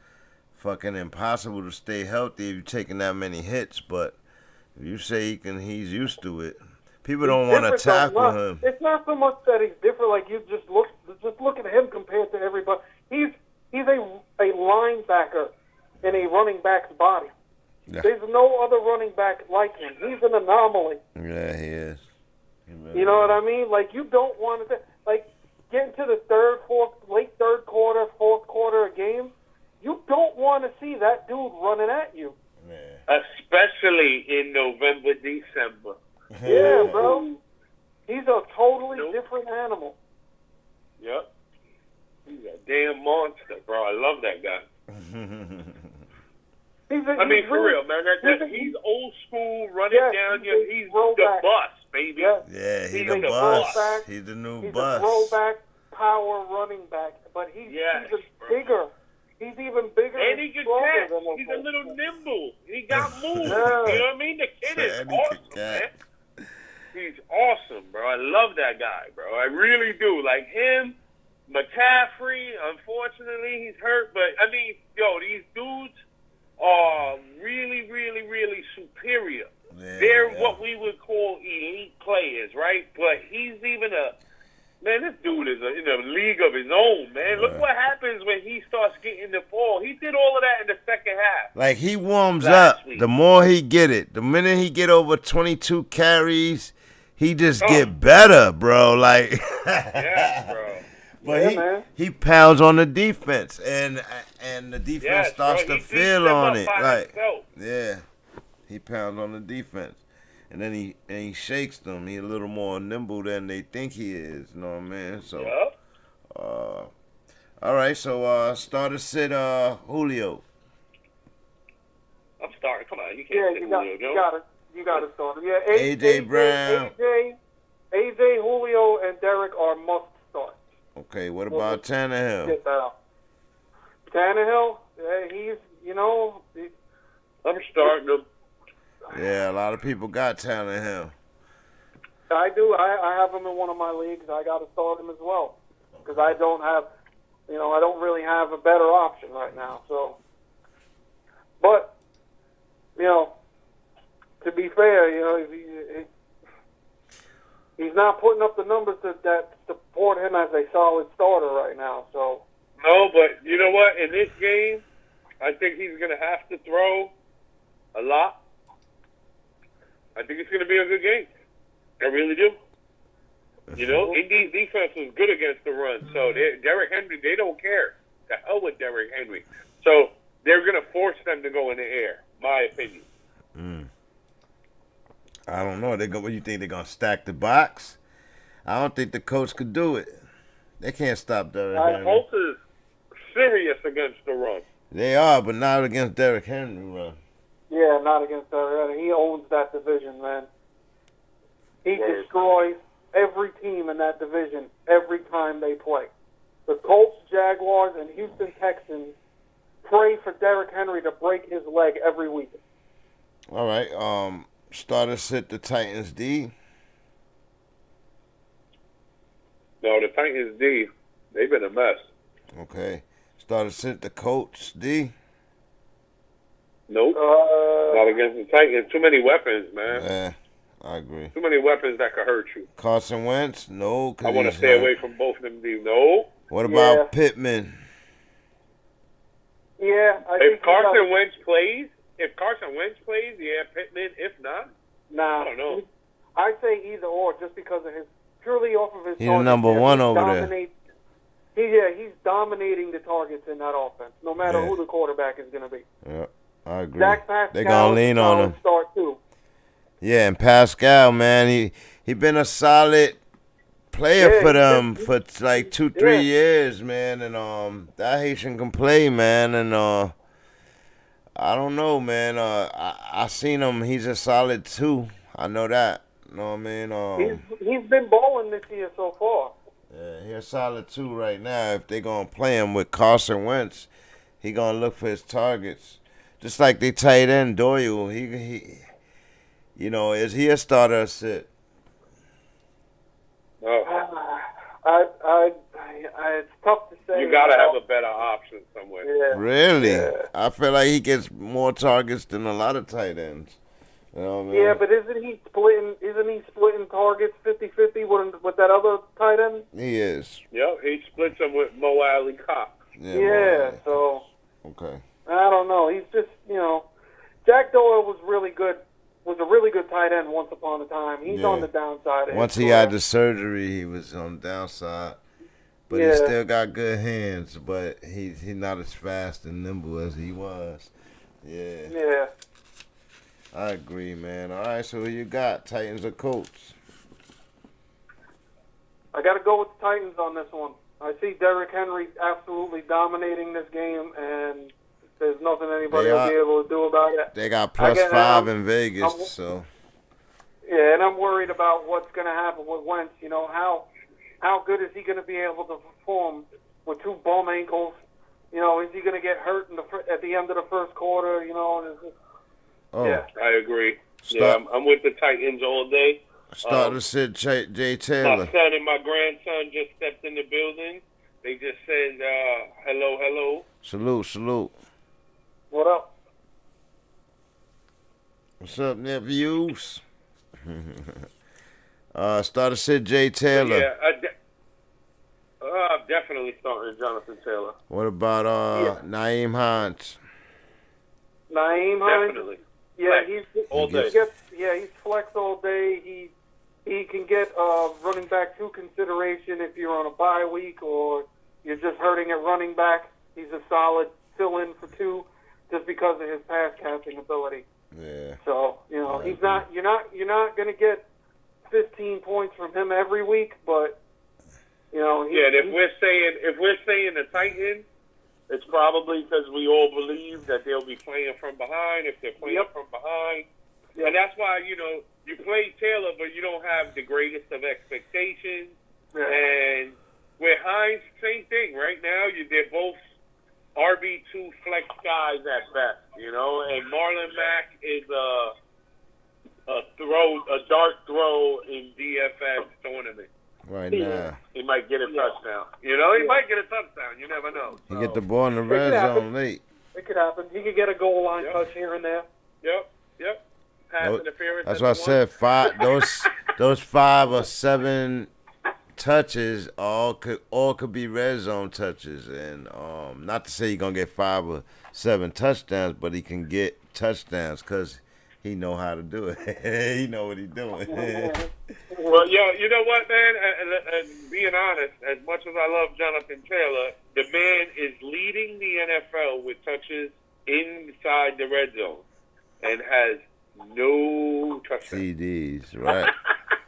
fucking impossible to stay healthy if you're taking that many hits. But if you say he's used to it. People don't want to tackle him. It's not so much that he's different. Like you just look at him compared to everybody. He's a linebacker in a running back's body. Yeah. There's no other running back like him. He's an anomaly. Yeah, he is. You know what I mean? Like you don't want to get into the late third quarter, fourth quarter of games. You don't want to see that dude running at you. Yeah. Especially in November, December. Yeah, bro. He's a totally different animal. Yep. He's a damn monster, bro. I love that guy. For real, man. He's old school, running down you. He's the bus, baby. Yeah, he's the bus. He's the new bus. He's a throwback power running back, but he's even bigger. He's even bigger and he can catch. He's a little nimble. He got moves. You know what I mean? The kid is awesome, man. He's awesome, bro. I love that guy, bro. I really do. Like him, McCaffrey, unfortunately, he's hurt. But, I mean, these dudes are really, really, really superior. Yeah, They're what we would call elite players, right? But he's even man, this dude is in a league of his own, man. Look what happens when he starts getting the ball. He did all of that in the second half. Like, he warms up. The more he get it, the minute he get over 22 carries, he just get better, bro. Like, yeah, bro. But he pounds on the defense, and the defense starts to feel on it. Like, yeah, he pounds on the defense, and then he shakes them. He's a little more nimble than they think he is. You know what I mean? So, all right. So, start to sit Julio. I'm starting. Come on, you can't sit Julio. You got to start him. Yeah, AJ Brown, AJ, Julio, and Derek are must start. Okay, what about Tannehill? Get that out. Tannehill, I'm starting him. Yeah, a lot of people got Tannehill. I do. I have him in one of my leagues. I got to start him as well because I don't really have a better option right now. So, but to be fair, he's not putting up the numbers that support him as a solid starter right now. So no, but you know what? In this game, I think he's going to have to throw a lot. I think it's going to be a good game. I really do. Indy's defense was good against the run, so Derrick Henry, they don't care. The hell with Derrick Henry. So they're going to force them to go in the air, my opinion. I don't know. What do you think? They're going to stack the box? I don't think the coach could do it. They can't stop Derrick Henry. Colts is serious against the run. They are, but not against Derrick Henry run. Yeah, not against Derrick Henry. He owns that division, man. He destroys every team in that division every time they play. The Colts, Jaguars, and Houston Texans pray for Derrick Henry to break his leg every week. All right. Starter sit the Titans D. No, the Titans D, they've been a mess. Okay. Starter sit the Colts D. Nope. Not against the Titans. Too many weapons, man. Yeah, I agree. Too many weapons that could hurt you. Carson Wentz? No. I want to stay away from both of them. No. What about Pittman? Yeah. If Carson Wentz plays, yeah, Pittman. If not, nah. I don't know. I say either or, just because of purely off of his. He's the number one over there. He's dominating the targets in that offense, no matter who the quarterback is going to be. Yeah, I agree. They're going to lean on him. Start too. Yeah, and Pascal, man, he been a solid player for them for like 2-3 years, man. And that Haitian can play, man. And I don't know, man. I seen him. He's a solid 2. I know that. You know what I mean? He's been balling this year so far. Yeah, he's a solid 2 right now. If they're going to play him with Carson Wentz, he going to look for his targets. Just like they tight end Doyle. He you know, is he a starter or sit? It's tough to say. You got to have a better option somewhere. Yeah. Really? Yeah. I feel like he gets more targets than a lot of tight ends. You know what I mean? Yeah, but isn't he splitting targets 50-50 with that other tight end? He is. Yep, he splits them with Mo Alley Cox. Yeah, so okay. I don't know. He's just, you know, Jack Doyle was a really good tight end once upon a time. He's on the downside. Once he had the surgery, he was on the downside. But he still got good hands, but he's not as fast and nimble as he was. Yeah. Yeah. I agree, man. All right, so who you got? Titans or Colts? I got to go with the Titans on this one. I see Derrick Henry absolutely dominating this game, and there's nothing anybody will be able to do about it. They got +5 in Vegas, so. Yeah, and I'm worried about what's going to happen with Wentz. You know, how good is he going to be able to perform with 2 bum ankles? You know, is he going to get hurt at the end of the first quarter? You know, yeah, I agree. I'm with the Titans all day. Start to sit Jay Taylor. My son and my grandson just stepped in the building. They just said, hello, hello. Salute. What up? What's up, nephews? Start to sit Jay Taylor. Yeah, I'm definitely starting Jonathan Taylor. What about Nyheim Hines? Nyheim Hines? Definitely. Yeah, he's flex all day. He can get running back 2 consideration if you're on a bye week or you're just hurting at running back. He's a solid fill-in for 2 just because of his pass catching ability. Yeah. So, you know, you're not going to get 15 points from him every week, but you know, and if we're saying the Titans, it's probably because we all believe that they'll be playing from behind if they're playing from behind. Yep. And that's why, you know, you play Taylor, but you don't have the greatest of expectations. Yeah. And with Hines, same thing. Right now, they're both RB2 flex guys at best, you know. And Marlon Mack is a dart throw in DFS tournament. Right now. He might get a touchdown. You know, he might get a touchdown. You never know. He get the ball in the red zone late. It could happen. He could get a goal line touch here and there. Yep. Pass interference. That's why I said 5. Those 5 or 7 touches all could be red zone touches, and not to say he's gonna get 5 or 7 touchdowns, but he can get touchdowns because he know how to do it. He know what he's doing. Well, you know what, man? And being honest, as much as I love Jonathan Taylor, the man is leading the NFL with touches inside the red zone and has no touchdowns. CDs, right?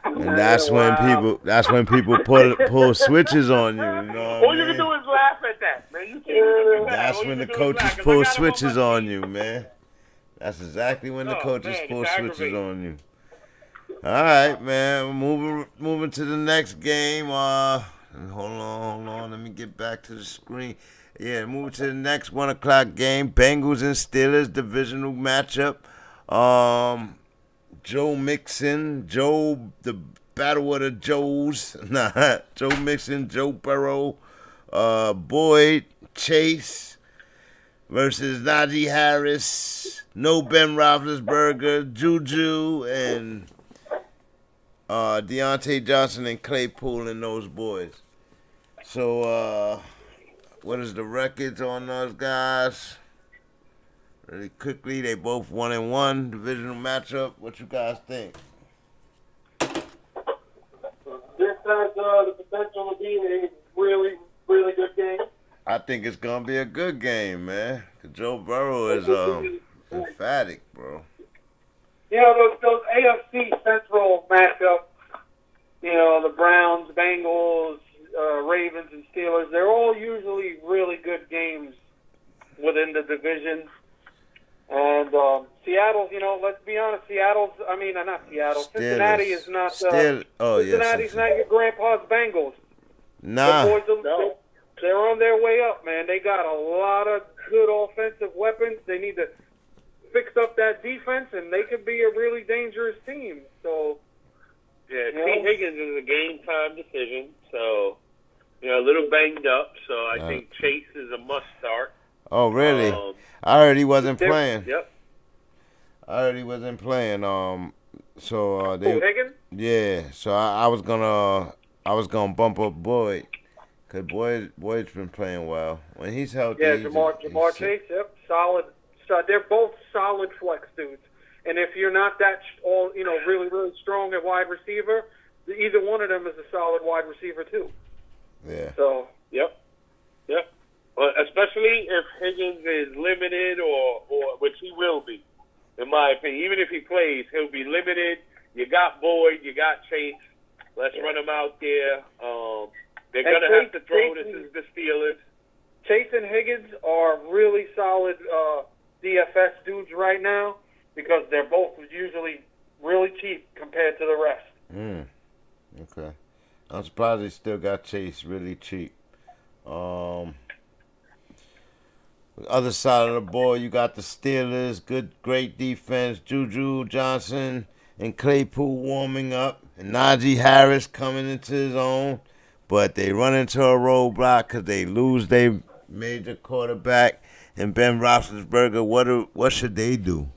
And that's when people pull switches on you. You know all you can do is laugh at that, man. You can't that's when the coaches pull switches on you, man. That's exactly when the coaches pull switches on you. All right, man. Moving to the next game. Hold on. Let me get back to the screen. Yeah, moving to the next 1 o'clock game. Bengals and Steelers divisional matchup. Joe Mixon, the battle of the Joes. Joe Mixon, Joe Burrow, Boyd, Chase. versus Najee Harris. No Ben Roethlisberger, Juju, and Deontay Johnson and Claypool and those boys. So, what is the records on those guys? Really quickly, they both 1-1 divisional matchup. What you guys think? This has the potential to be a really, really good game. I think it's gonna be a good game, man. Joe Burrow is emphatic, bro. You know, those AFC Central matchups, you know, the Browns, Bengals, Ravens, and Steelers, they're all usually really good games within the division. And Seattle's, you know, let's be honest, not Seattle. Cincinnati is not. Cincinnati's not your grandpa's Bengals. Nah. They're on their way up, man. They got a lot of good offensive weapons. They need to fix up that defense, and they could be a really dangerous team. So, yeah, T. Higgins is a game-time decision. So, you know, a little banged up. So I think Chase is a must-start. Oh, really? I heard he wasn't playing. Yep. I heard he wasn't playing. So Higgins? Yeah. So I was gonna bump up Boyd. Cause Boyd's been playing well when he's healthy. Yeah, Jamar Chase. Yep, solid. So they're both solid flex dudes. And if you're not that really, really strong at wide receiver, either one of them is a solid wide receiver too. Yeah. So. Yep. Well, especially if Higgins is limited, or which he will be, in my opinion. Even if he plays, he'll be limited. You got Boyd, you got Chase. Let's run them out there. They're going to have to throw. This is the Steelers. Chase and Higgins are really solid DFS dudes right now because they're both usually really cheap compared to the rest. Okay. I'm surprised they still got Chase really cheap. Other side of the ball, you got the Steelers. Great defense. Juju Johnson and Claypool warming up. And Najee Harris coming into his own. But they run into a roadblock because they lose their major quarterback. And Ben Roethlisberger, what should they do?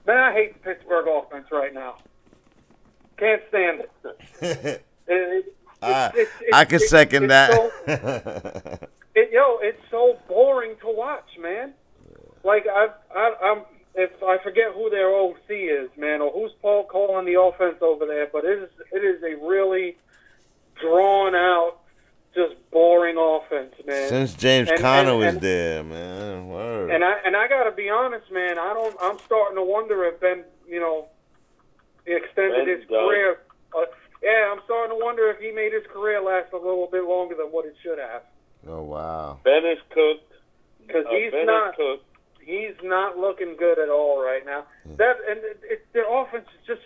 Man, I hate the Pittsburgh offense right now. Can't stand it. I can second that. It's so boring to watch, man. Like if I forget who their OC is, man, or who's calling the offense over there, but it is a really drawn out, just boring offense, man. Since James Conner was there, man. Word. And I gotta be honest, man. I'm starting to wonder if Ben, extended his career. I'm starting to wonder if he made his career last a little bit longer than what it should have. Oh wow. Ben is cooked. Because he's not looking good at all right now. Their offense is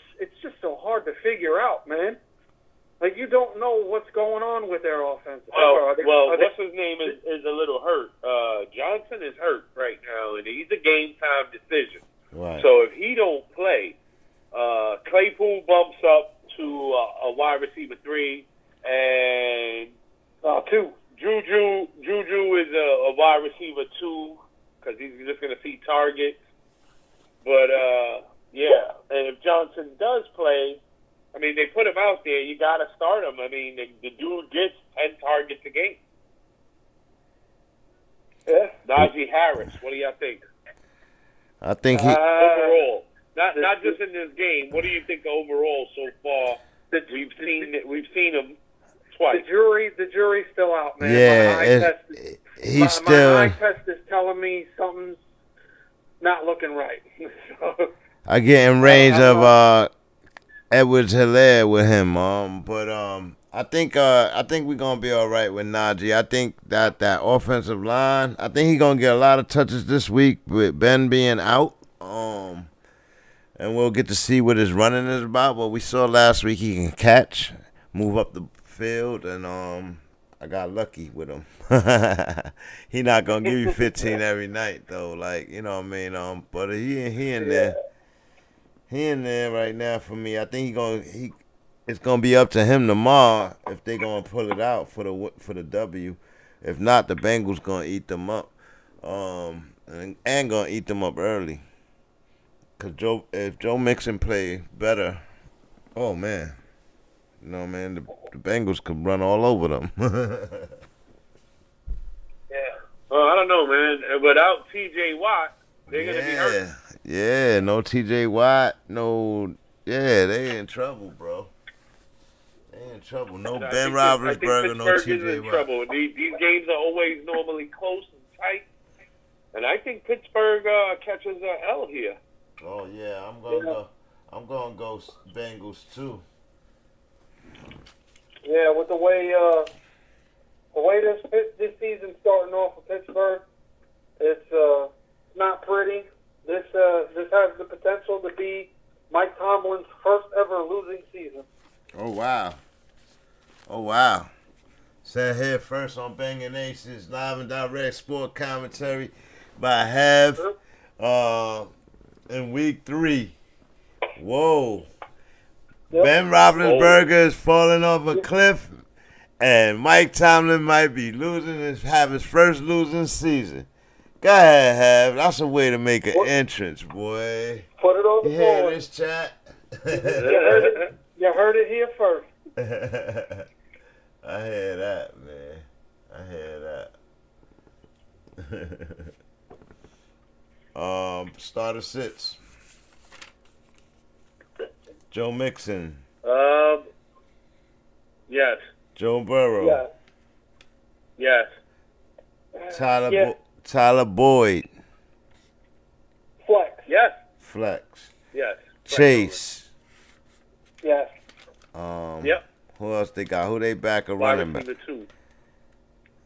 just so hard to figure out, man. Like, you don't know what's going on with their offense. What's his name is a little hurt. Johnson is hurt right now, and he's a game-time decision. Right. So if he don't play, Claypool bumps up to a wide receiver 3, and 2. Juju is a wide receiver 2 because he's just going to see targets. But, and if Johnson does play, I mean, they put him out there. You got to start him. I mean, the dude gets 10 targets a game. Yeah. Najee Harris, what do y'all think? I think he overall, not just in this game. What do you think overall so far? We've seen him twice. The jury's still out, man. Yeah, my eye test is telling me something's not looking right. So, I get in range of Edwards-Hilaire with him, but I think we're gonna be all right with Najee. I think that offensive line, I think he's gonna get a lot of touches this week with Ben being out, and we'll get to see what his running is about. But we saw last week he can catch, move up the field, and I got lucky with him. He not gonna give you 15 every night though, like, you know what I mean. But he in there. He in there right now for me. I think it's gonna be up to him tomorrow if they gonna pull it out for the W. If not, the Bengals gonna eat them up. And gonna eat them up early. Cause if Joe Mixon play better, oh man, man, the Bengals could run all over them. Yeah. Well, I don't know, man. Without T.J. Watt, they're gonna be hurt. Yeah, no T.J. Watt, no. Yeah, they in trouble, bro. They in trouble. No Ben Roethlisberger, no T.J. Watt. Trouble. These games are always normally close and tight, and I think Pittsburgh catches an L here. Oh yeah, I'm gonna go Bengals too. Yeah, with the way this season's starting off for Pittsburgh, it's not pretty. This has the potential to be Mike Tomlin's first ever losing season. Oh wow. Said here first on BANGnACES live and direct sport commentary by Have in week 3. Whoa. Yep. Ben Roethlisberger is falling off a cliff, and Mike Tomlin might be have his first losing season. Go ahead, Have. That's a way to make an entrance, boy. Put it on the You hear board. this, chat? You heard it here first. I hear that, man. I hear that. Starter sits. Joe Mixon. Yes. Joe Burrow. Yeah. Yes. Tyler Boyd. Flex. Yes. Flex. Yes. Chase. Yes. Yep. Who else they got? Who they back a Wide running back? receiver 2.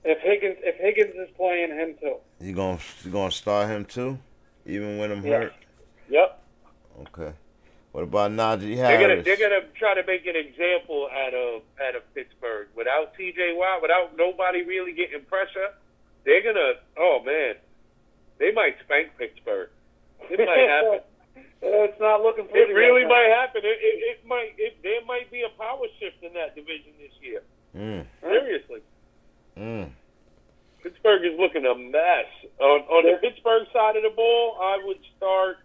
If Higgins is playing, him too. You gonna start him too, even when I'm hurt? Yep. Okay. What about Najee Harris? They're gonna try to make an example out of Pittsburgh without T.J. Watt, without nobody really getting pressure. They're gonna. Oh man, they might spank Pittsburgh. It might happen. It's not looking pretty. It really might happen. There might be a power shift in that division this year. Seriously. Pittsburgh is looking a mess. On the Pittsburgh side of the ball, I would start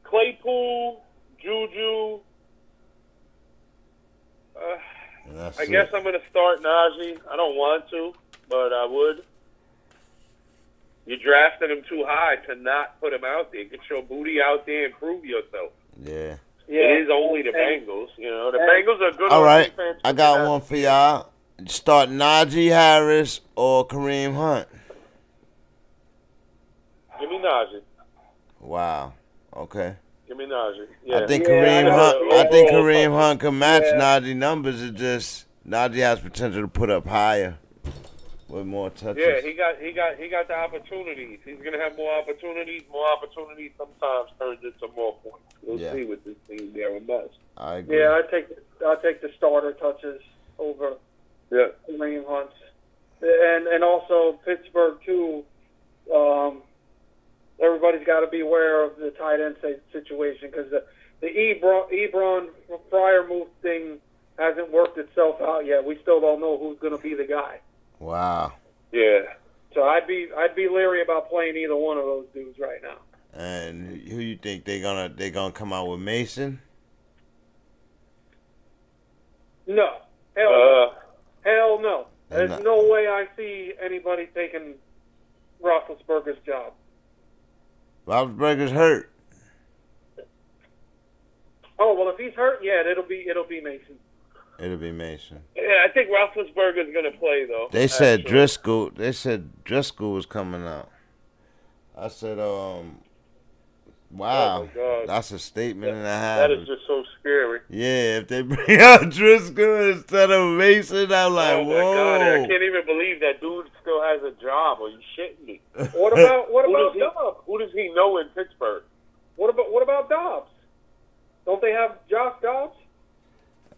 Claypool, Juju. I guess I'm going to start Najee. I don't want to, but I would. You drafted him too high to not put him out there. Get your booty out there and prove yourself. Yeah. It is only the Bengals. You know, the Bengals are good. All right, defense. I got one for y'all. Start Najee Harris or Kareem Hunt. Give me Najee. Wow. Okay. Give me Najee. Yeah. I think Kareem Hunt can match Najee numbers. It just Najee has potential to put up higher with more touches. Yeah, he got the opportunities. He's gonna have more opportunities. More opportunities sometimes turns into more points. We'll see with this team. They're a mess. I agree. Yeah, I take the starter touches over Kareem Hunt, and also Pittsburgh too. Everybody's got to be aware of the tight end situation because the Ebron Fryer move thing hasn't worked itself out yet. We still don't know who's going to be the guy. Wow. Yeah. So I'd be leery about playing either one of those dudes right now. And who you think they gonna come out with? Mason? No. Hell no. There's no way I see anybody taking Roethlisberger's job. Roethlisberger's hurt. Oh well, if he's hurt, yeah, it'll be Mason. It'll be Mason. Yeah, I think Roethlisberger's going to play though. They said Driscoll. They said Driscoll was coming out. I said, wow, that's a statement and a half. That is just so scary. Yeah, if they bring out Driscoll instead of Mason, I'm like, whoa. Oh my God, I can't even believe that dude still has a job. Are you shitting me? What about Dobbs? Who does he know in Pittsburgh? What about Dobbs? Don't they have Josh Dobbs?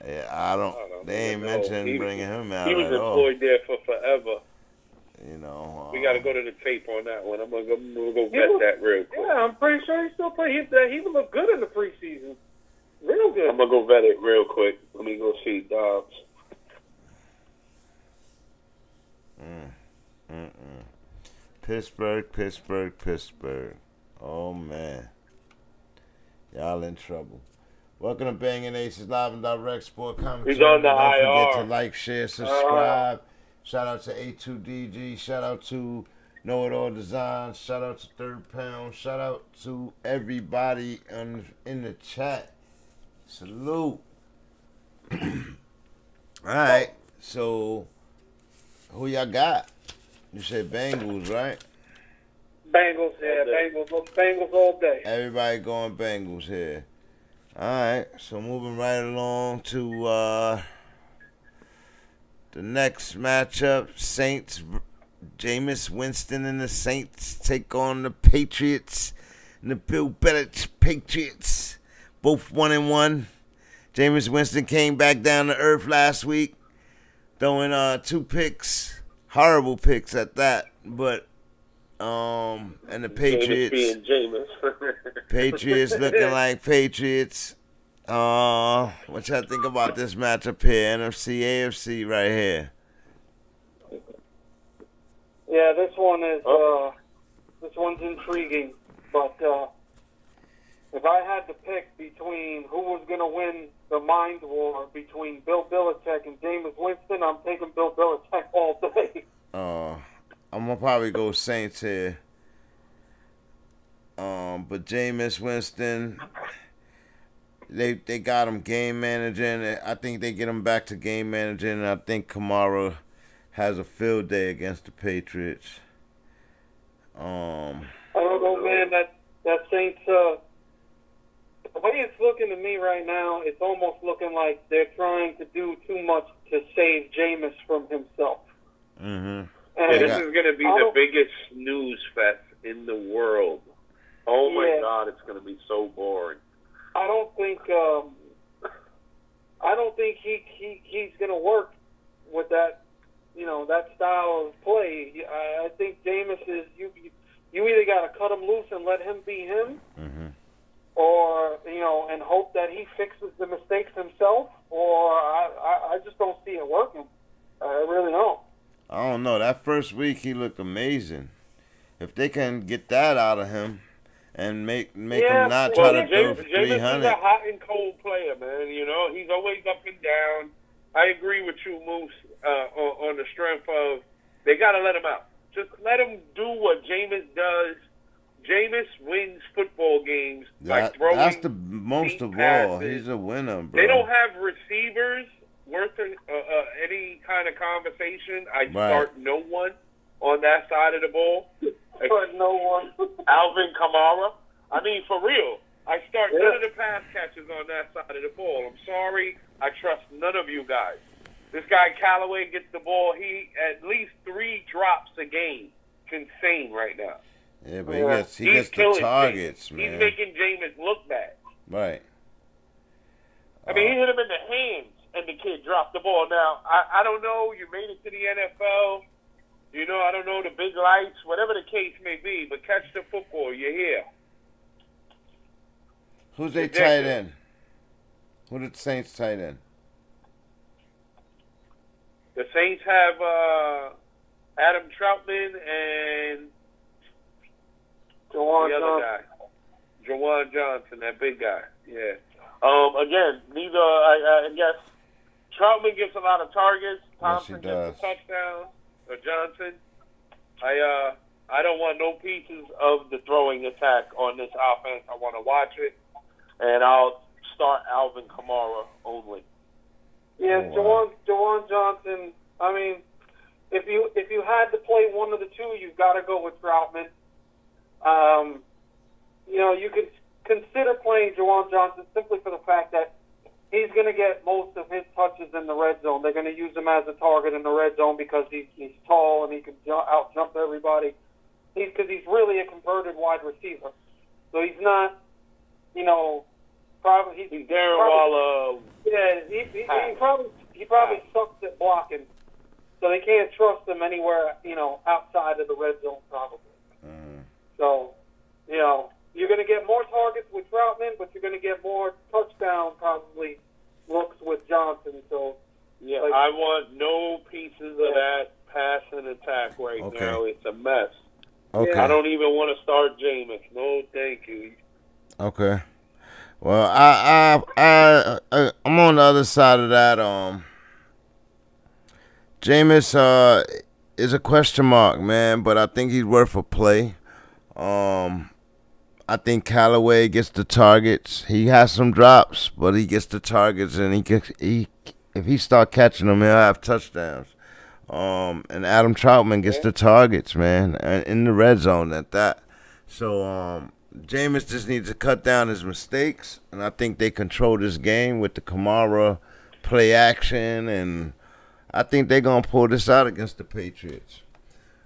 Yeah, I don't. They ain't mentioning bringing him out. He was employed there for forever. You know, we got to go to the tape on that one. I'm gonna go get that real quick. Yeah, I'm pretty sure he still play. He would look good in the preseason. Real good. I'm gonna go vet it real quick. Let me go see Dobbs. Pittsburgh. Oh, man. Y'all in trouble. Welcome to Banging Aces Live and Direct Sport Commentary. He's on the Don't forget IR. to like, share, subscribe. Shout out to A2DG. Shout out to Know It All Design. Shout out to Third Pound. Shout out to everybody in the chat. Salute. All right. So, who y'all got? You said Bengals, right? Bengals, yeah, Bengals all day. Everybody going Bengals here. All right, so moving right along to the next matchup. Saints, Jameis Winston and the Saints take on the Patriots and the Bill Belichick Patriots. Both 1-1. Jameis Winston came back down to earth last week, throwing 2 picks, horrible picks at that. But and the Patriots, Jameis being Jameis. Patriots looking like Patriots. What y'all think about this matchup here? NFC, AFC right here. Yeah, this one's intriguing. But if I had to pick between who was going to win the mind war between Bill Belichick and Jameis Winston, I'm taking Bill Belichick all day. I'm gonna probably go Saints here. But Jameis Winston, they got him game managing. I think they get him back to game managing, and I think Kamara has a field day against the Patriots. I don't know, man. That Saints, the way it's looking to me right now, it's almost looking like they're trying to do too much to save Jameis from himself. Mm-hmm. And this is going to be the biggest snooze fest in the world. Oh my God, it's going to be so boring. I don't think he's going to work with that, that style of play. I think Jameis is you either got to cut him loose and let him be him, or and hope that he fixes the mistakes himself. Or I just don't see it working. I really don't. I don't know. That first week he looked amazing. If they can get that out of him and make him not try to throw for 300. Jameis is a hot and cold player, man. He's always up and down. I agree with you, Moose, on the strength of they got to let him out. Just let him do what Jameis does. Jameis wins football games by throwing. That's the most of all. He's a winner, bro. They don't have receivers worth any kind of conversation. I start no one on that side of the ball. Start no one. Alvin Kamara. I mean, for real. I start none of the pass catches on that side of the ball. I'm sorry. I trust none of you guys. This guy Callaway gets the ball. He at least 3 drops a game. It's insane right now. Yeah, but he gets the targets, man. He's making Jameis look bad. Right. I mean, he hit him in the hands, and the kid dropped the ball. Now, I don't know. You made it to the NFL. I don't know the big lights, whatever the case may be, but catch the football. You're here. Who's their tight end? Who did the Saints tight end? The Saints have Adam Troutman and the other guy, Jawan Johnson, that big guy. Yeah. Again, neither. I guess Troutman gets a lot of targets. Thompson gets a touchdown. Or Johnson. I don't want no pieces of the throwing attack on this offense. I want to watch it, and I'll start Alvin Kamara only. Yeah, Jawan Johnson. I mean, if you had to play one of the two, you've got to go with Troutman. You could consider playing Jawan Johnson simply for the fact that he's going to get most of his touches in the red zone. They're going to use him as a target in the red zone because he's tall and he can out-jump everybody. Because he's really a converted wide receiver. So he's not, probably... He's Darren Waller. Yeah, he probably sucks at blocking. So they can't trust him anywhere, outside of the red zone probably. So, you're going to get more targets with Troutman, but you're going to get more touchdown probably looks with Johnson. So yeah, I want no pieces of that pass and attack right now. It's a mess. Okay. I don't even want to start Jameis. No, thank you. Okay. Well, I'm on the other side of that. Jameis is a question mark, man, but I think he's worth a play. I think Callaway gets the targets. He has some drops, but he gets the targets, and if he start catching them, he'll have touchdowns. And Adam Troutman gets the targets, man, and in the red zone at that. So Jameis just needs to cut down his mistakes, and I think they control this game with the Kamara play action, and I think they're going to pull this out against the Patriots.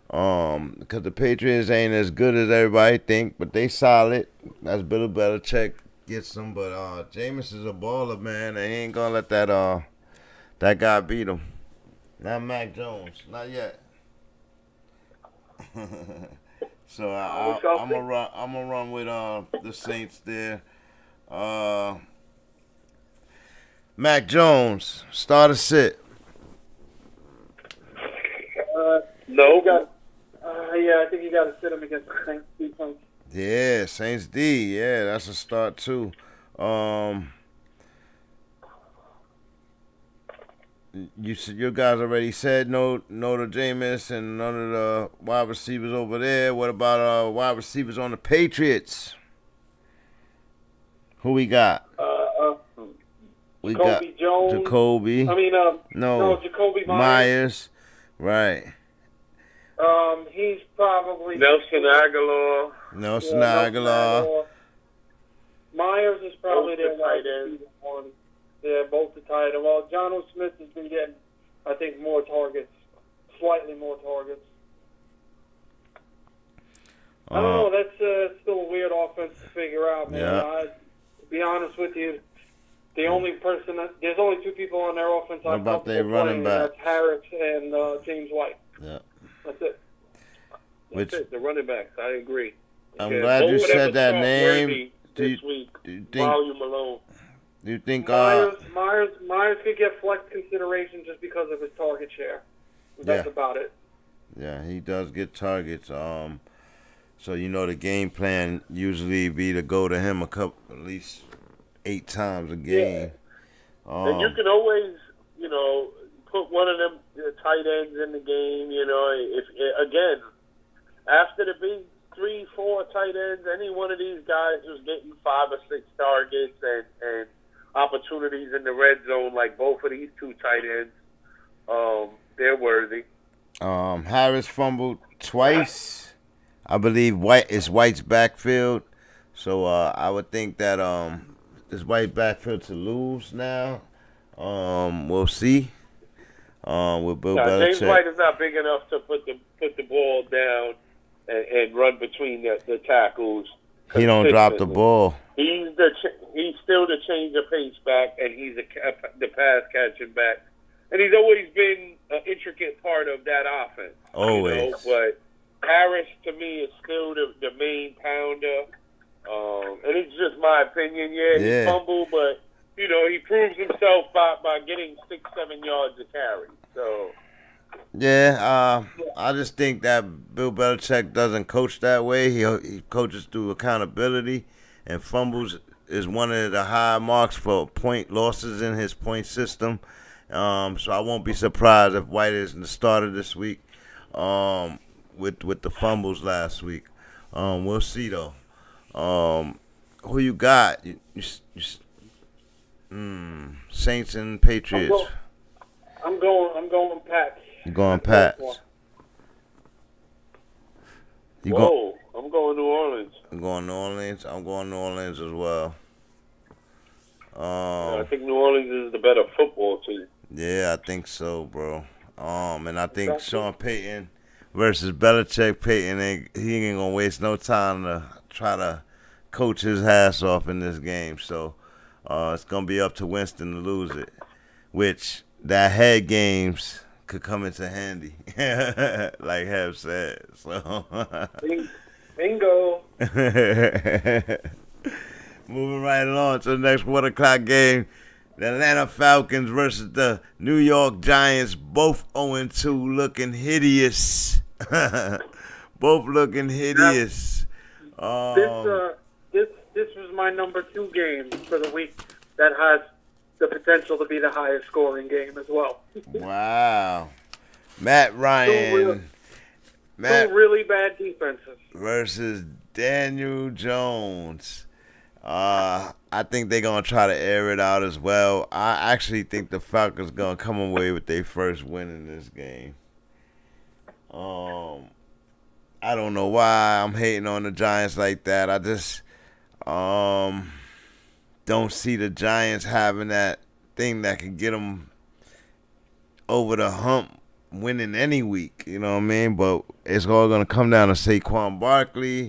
Because the Patriots ain't as good as everybody think, but they solid. That's Bill Belichick gets them, but Jameis is a baller, man, and he ain't going to let that guy beat him. Not Mac Jones, not yet. So I'm gonna run with the Saints there. Mac Jones, start or sit? No. Yeah, I think you got to sit him against the Saints defense. Yeah, Saints D. Yeah, that's a start too. Your guys already said no to Jameis and none of the wide receivers over there. What about wide receivers on the Patriots? Who we got? We Jacoby got Jones. Jacoby. No, Jacoby Myers. Right. He's probably Nelson Aguilar. Nelson Aguilar. Myers is probably Both their the wide tight ends. receiver one. Yeah, both the tight end. Well, Jonnu Smith has been getting, I think, more targets, slightly more targets. I don't know. That's still a weird offense to figure out, man. Yeah. To be honest with you, there's only two people on their offense. What about their running back? That's Harris and James White. Yeah. That's it. That's it, the running backs. I agree. I'm glad you said that name. Do This you week, think Volume alone. Do you think Myers could get flex consideration just because of his target share. That's about it. Yeah, he does get targets. So the game plan usually be to go to him at least 8 times a game. Yeah. And you can always, put one of them tight ends in the game. If again, after the big 3-4 tight ends, any one of these guys who's getting 5 or 6 targets and opportunities in the red zone, like both of these two tight ends, they're worthy. Harris fumbled twice. I believe White's backfield. So I would think that it's White backfield to lose now. We'll see. With Bill Belichick. James White is not big enough to put the ball down and run between the tackles. He don't drop the ball. He's still the change of pace back, and he's the pass catching back, and he's always been an intricate part of that offense. Always. But Harris to me is still the main pounder, and it's just my opinion. He fumbled, but he proves himself by getting 6-7 yards of carry. So. Yeah, I just think that Bill Belichick doesn't coach that way. He coaches through accountability, and fumbles is one of the high marks for point losses in his point system. So I won't be surprised if White is the starter this week with the fumbles last week. We'll see, though. Who you got? Saints and Patriots. I'm going Pats. You going Pats? I'm going New Orleans. I'm going New Orleans. I'm going New Orleans as well. I think New Orleans is the better football team. Yeah, I think so, bro. And I think Sean Payton versus Belichick. Payton, he ain't gonna waste no time to try to coach his ass off in this game. So it's gonna be up to Winston to lose it, which that head games could come into handy, like Heb said. So bingo. Moving right along to the next 1 o'clock game. The Atlanta Falcons versus the New York Giants, both 0-2, looking hideous. Both looking hideous. This was my number 2 game for the week that has the potential to be the highest scoring game as well. Wow. Matt Ryan. Two really bad defenses. Versus Daniel Jones. I think they're going to try to air it out as well. I actually think the Falcons going to come away with their first win in this game. I don't know why I'm hating on the Giants like that. I just don't see the Giants having that thing that can get them over the hump winning any week. You know what I mean? But it's all going to come down to Saquon Barkley.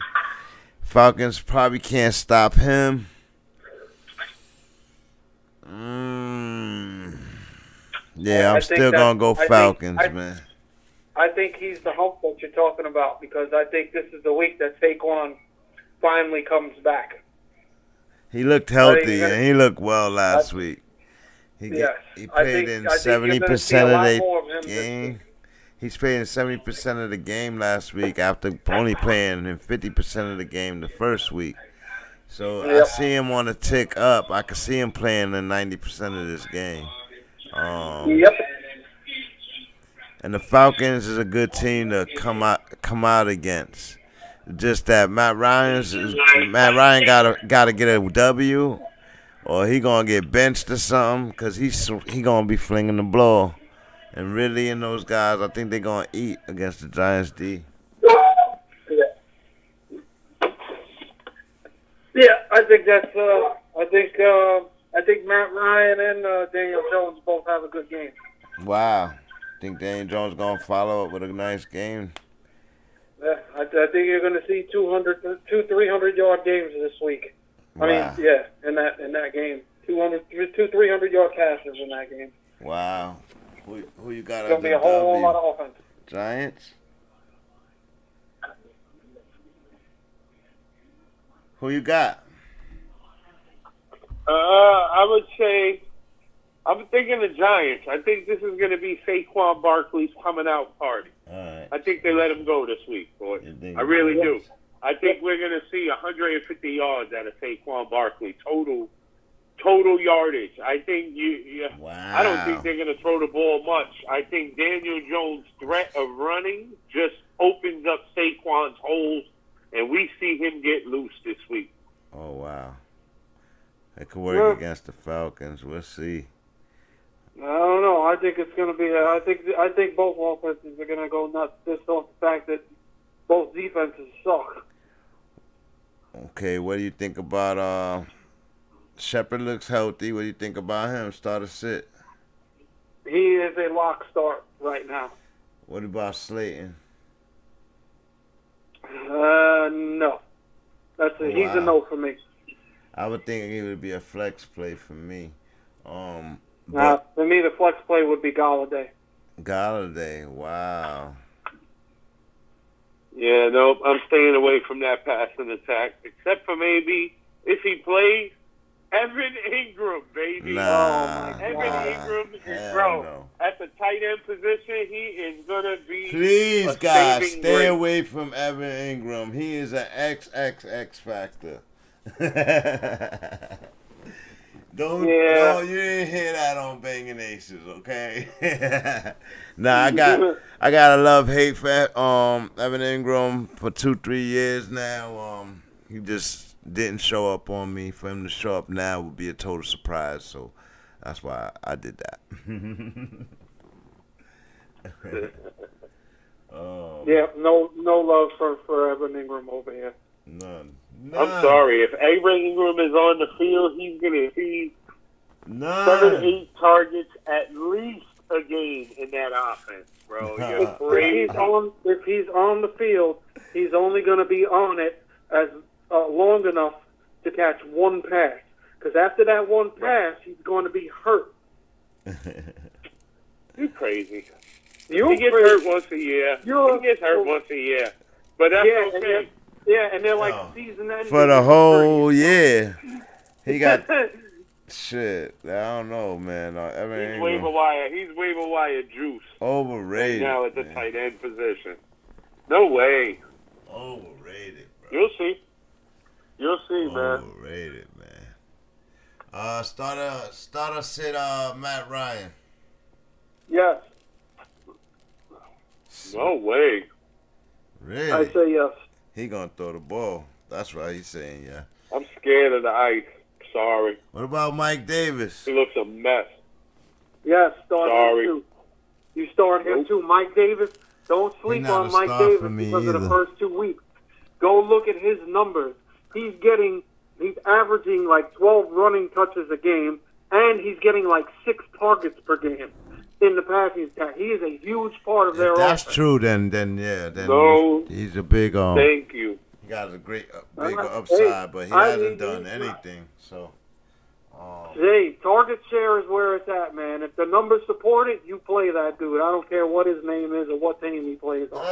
Falcons probably can't stop him. Yeah, I'm still going to go Falcons, man. I think he's the hump that you're talking about because I think this is the week that Saquon finally comes back. He looked healthy and he looked well last week. He played in 70% of the game. He's played in 70% of the game last week after only playing in 50% of the game the first week. So I see him on a tick up. I could see him playing in 90% of this game. And the Falcons is a good team to come out against. Just that Matt Ryan gotta get a W, or he gonna get benched or something, because he gonna be flinging the ball. And really, in those guys, I think they're gonna eat against the Giants D. Yeah, I think that's. I think Matt Ryan and Daniel Jones both have a good game. Wow, think Daniel Jones gonna follow up with a nice game. Yeah, I think you're going to see 300-yard games this week. Wow. I mean, yeah, in that game, 300-yard passes in that game. Wow. Who you got? It's going to be a whole lot of offense. Giants. Who you got? I would say I'm thinking the Giants. I think this is going to be Saquon Barkley's coming out party. All right. I think they let him go this week, boy. I really do. I think we're going to see 150 yards out of Saquon Barkley, total yardage. I think Wow. I don't think they're going to throw the ball much. I think Daniel Jones' threat of running just opens up Saquon's holes, and we see him get loose this week. Oh, wow. It could work against the Falcons. We'll see. I don't know. I think it's going to be. I think both offenses are going to go nuts just off the fact that both defenses suck. Okay, what do you think about Shepard? Looks healthy. What do you think about him? Start or sit? He is a lock start right now. What about Slayton? No. He's a no for me. I would think it would be a flex play for me. For me, the flex play would be Galladay. Galladay, wow. Yeah, nope, I'm staying away from that passing attack, except for maybe, if he plays, Evan Ingram, baby. Evan Ingram is, at the tight end position, he is going to be Please, guys, stay away from Evan Ingram. He is an XXX factor. No, you didn't hear that on BANGnACES, okay? I got a love-hate for Evan Ingram for 2-3 years now. He just didn't show up on me. For him to show up now would be a total surprise, so that's why I did that. Yeah, no love for Evan Ingram over here. None. I'm sorry. If Evan Ingram is on the field, he's going to see 7-8 targets at least a game in that offense, bro. You're crazy. If he's on the field, he's only going to be on it as long enough to catch one pass. Because after that one pass, he's going to be hurt. You're crazy. He gets hurt once a year. But that's okay. And they're like season ending. For the whole year. He got shit. I don't know, man. He's waiver wire juice. Overrated. Right now at the tight end position. No way. You'll see, man. Overrated, man. Starter sit Matt Ryan. Yes. No way. Really? I say yes. He gonna throw the ball. That's right. He's saying yeah. I'm scared of the ice. Sorry. What about Mike Davis? He looks a mess. Yes, start Sorry. him too. You start him too. Mike Davis, don't sleep on Mike Davis because of the first 2 weeks. Go look at his numbers. He's averaging like 12 running touches a game, and he's getting like 6 targets per game in the passing attack. He is a huge part of their offense. That's true. Then No. he's a big Thank you. He got a great big upside, but he hasn't done anything. So. Hey, target share is where it's at, man. If the numbers support it, you play that dude. I don't care what his name is or what team he plays on.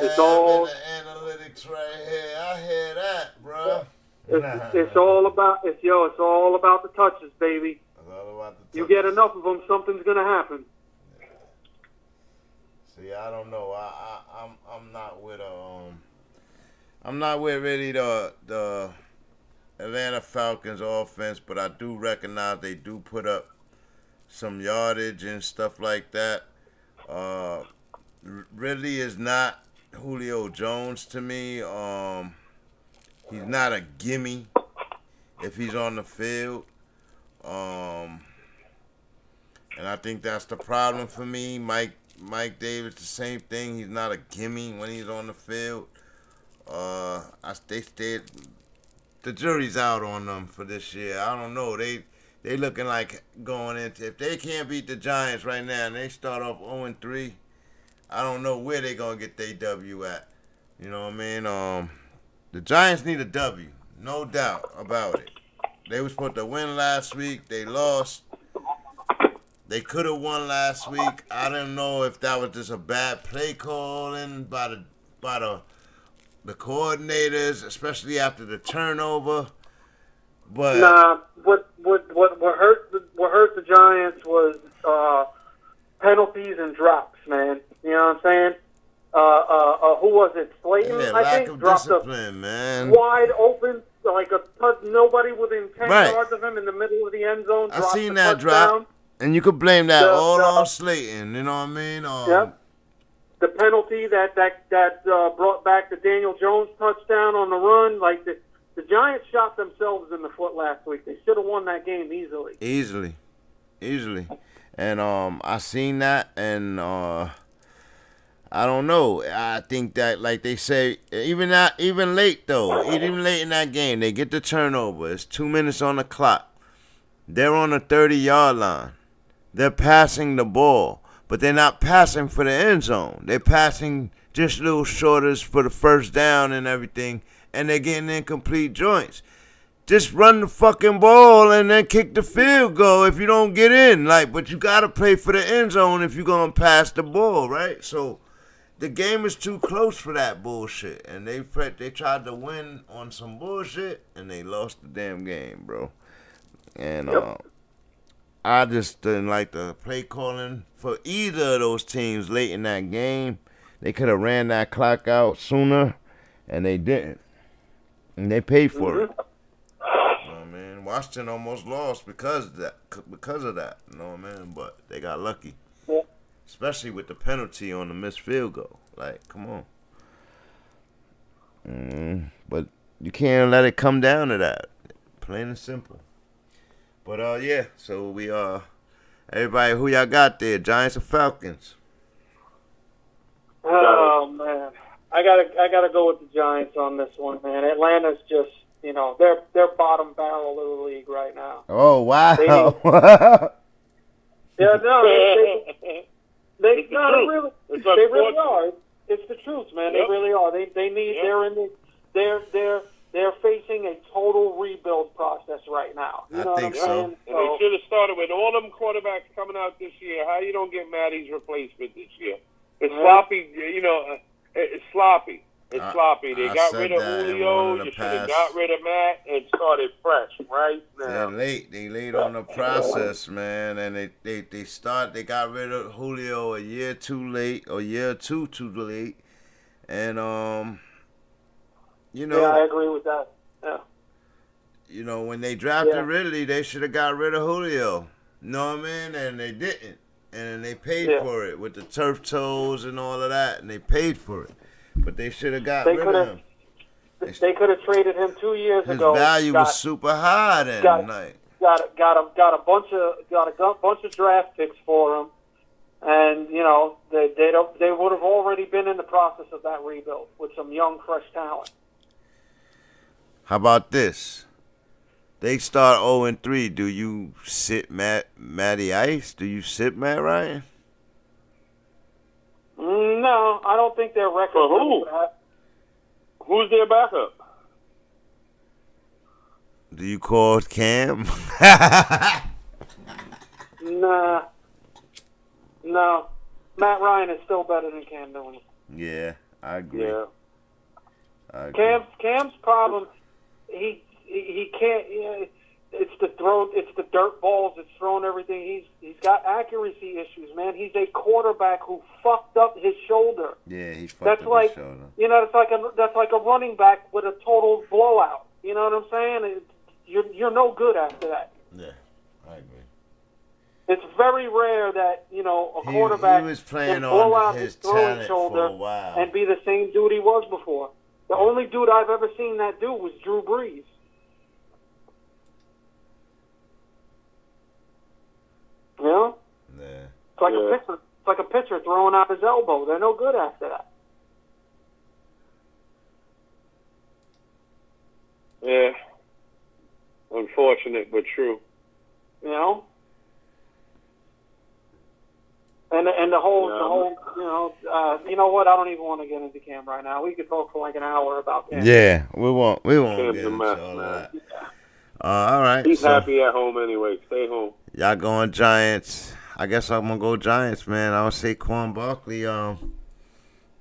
It's all the analytics right here. I hear that, bro. It's all about it's all about the touches, baby. It's all about the touches. You get enough of them, something's gonna happen. See, I don't know. I'm not with really the Atlanta Falcons offense, but I do recognize they do put up some yardage and stuff like that. Ridley is not Julio Jones to me. He's not a gimme if he's on the field. And I think that's the problem for me. Mike Davis, the same thing. He's not a gimme when he's on the field. The jury's out on them for this year. I don't know. They looking like going into, if they can't beat the Giants right now and they start off 0-3, I don't know where they gonna get their W at. You know what I mean? The Giants need a W, no doubt about it. They were supposed to win last week. They lost. They could have won last week. I don't know if that was just a bad play calling by the coordinators, especially after the turnover. But what hurt the Giants was penalties and drops, man. You know what I'm saying? Who was it? Slayton, yeah, I think, dropped discipline, man. Wide open, like nobody within 10 yards of him in the middle of the end zone. I seen that drop, and you could blame that all on Slayton. You know what I mean? Yeah. The penalty that brought back the Daniel Jones touchdown on the run, like the Giants shot themselves in the foot last week. They should have won that game easily. Easily. And I seen that, and I don't know. I think that, like they say, even late in that game, they get the turnover. It's 2 minutes on the clock. They're on the 30-yard line. They're passing the ball. But they're not passing for the end zone. They're passing just little shorters for the first down and everything, and they're getting incomplete joints. Just run the fucking ball and then kick the field goal if you don't get in. But you got to play for the end zone if you're going to pass the ball, right? So the game is too close for that bullshit. And they tried to win on some bullshit, and they lost the damn game, bro. And I just didn't like the play calling for either of those teams late in that game. They could have ran that clock out sooner, and they didn't. And they paid for it. You know what I mean? Washington almost lost because of that. You know what I mean? But they got lucky. Yeah. Especially with the penalty on the missed field goal. Come on. But you can't let it come down to that. Plain and simple. But yeah, so we everybody, who y'all got there? Giants or Falcons? Oh man, I gotta go with the Giants on this one, man. Atlanta's just, they're bottom barrel of the league right now. Oh wow. They really are. It's the truth, man. Yep. They really are. They need. Yep. They're facing a total rebuild process right now. You know I think so. And they should have started with all them quarterbacks coming out this year. How you don't get Matty's replacement this year? It's sloppy. It's sloppy. It's sloppy. They got rid of Julio. You should have got rid of Matt and started fresh right now. They late on the process, man, and they got rid of Julio a year too late, or year or two too late, and yeah, I agree with that. Yeah. you know, when they drafted Ridley, they should have got rid of Julio. You know what I mean? And they didn't. And they paid for it with the turf toes and all of that, and they paid for it. But they should have got rid of him. They could have traded him 2 years ago. His value was super high then. Got a bunch of draft picks for him, and you know they would have already been in the process of that rebuild with some young, fresh talent. How about this? They start 0-3. Do you sit Matty Ice? Do you sit Matt Ryan? No, I don't think their record. For who? Who's their backup? Do you call Cam? No. Matt Ryan is still better than Cam Newton. Yeah, I agree. Yeah. I agree. Cam's problem, he can't. It's the throw. It's the dirt balls. It's throwing everything. He's got accuracy issues, man. He's a quarterback who fucked up his shoulder. Yeah, he fucked up his shoulder. You know, that's like a running back with a total blowout. You know what I'm saying? You're no good after that. Yeah, I agree. It's very rare that, you know, a quarterback he was playing can blow on out his throwing shoulder for a while and be the same dude he was before. The only dude I've ever seen that do was Drew Brees. You know? Yeah. It's like a pitcher. It's like a pitcher throwing out his elbow. They're no good after that. Yeah. Unfortunate, but true. You know? And the whole, you know what? I don't even want to get into Cam right now. We could talk for like an hour about Cam. Yeah, we won't Cam's get a into mess, all man. that. All right. He's happy at home anyway. Stay home. Y'all going Giants. I guess I'm going to go Giants, man. I'll say Quan Barkley.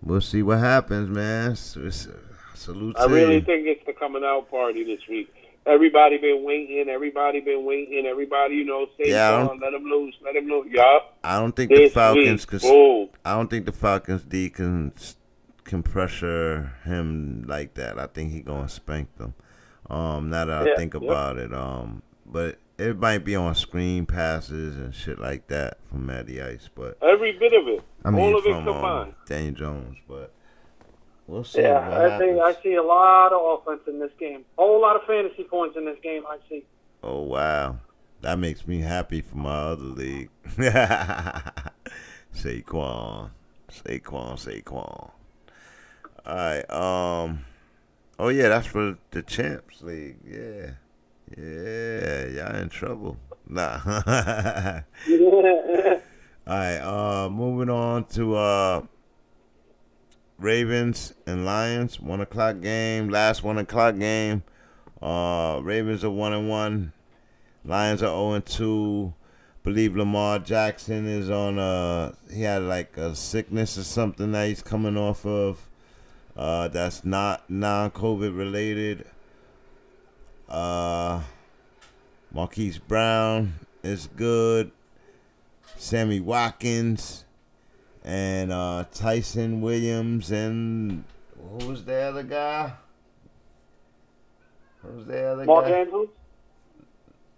We'll see what happens, man. Salute to I really you. think it's the coming out party this week. Everybody been waiting. Everybody, you know, say, let him loose. Yup. I don't think the Falcons I don't think the Falcons D can pressure him like that. I think he's going to spank them. Now that I think about it. But it might be on screen passes and shit like that from Matty Ice, but every bit of it. I mean, all of from, it combined. Daniel Jones, but we'll see. Yeah, I see a lot of offense in this game. A whole lot of fantasy points in this game, I see. Oh, wow. That makes me happy for my other league. Saquon. All right. Oh, yeah, that's for the Champs League. Yeah. Yeah, y'all in trouble. Nah. All right, moving on to Ravens and Lions, 1 o'clock game, last 1 o'clock game. Ravens are 1-1, Lions are 0-2. Believe Lamar Jackson is on he had like a sickness or something that he's coming off of. That's not non-COVID related. Marquise Brown is good. Sammy Watkins and Tyson Williams and who was the other guy? Mark Andrews?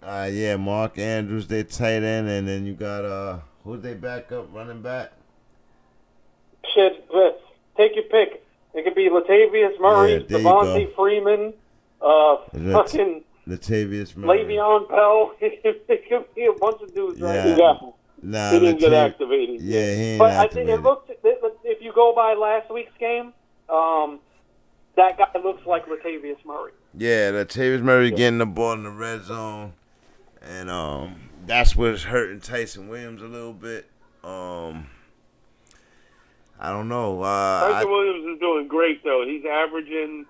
Yeah, Mark Andrews, their tight end, and then you got who's they backup running back? Shit, take your pick. It could be Latavius Murray, Devontae Freeman, fucking Latavius Murray, Le'Veon Bell. It could be a bunch of dudes, right? Yeah. Nah, he didn't get activated. Yeah, he ain't but activated. I think it looks. If you go by last week's game, that guy looks like Latavius Murray. Yeah, Latavius Murray getting the ball in the red zone, and that's what's hurting Tyson Williams a little bit. I don't know. Tyson Williams is doing great though. He's averaging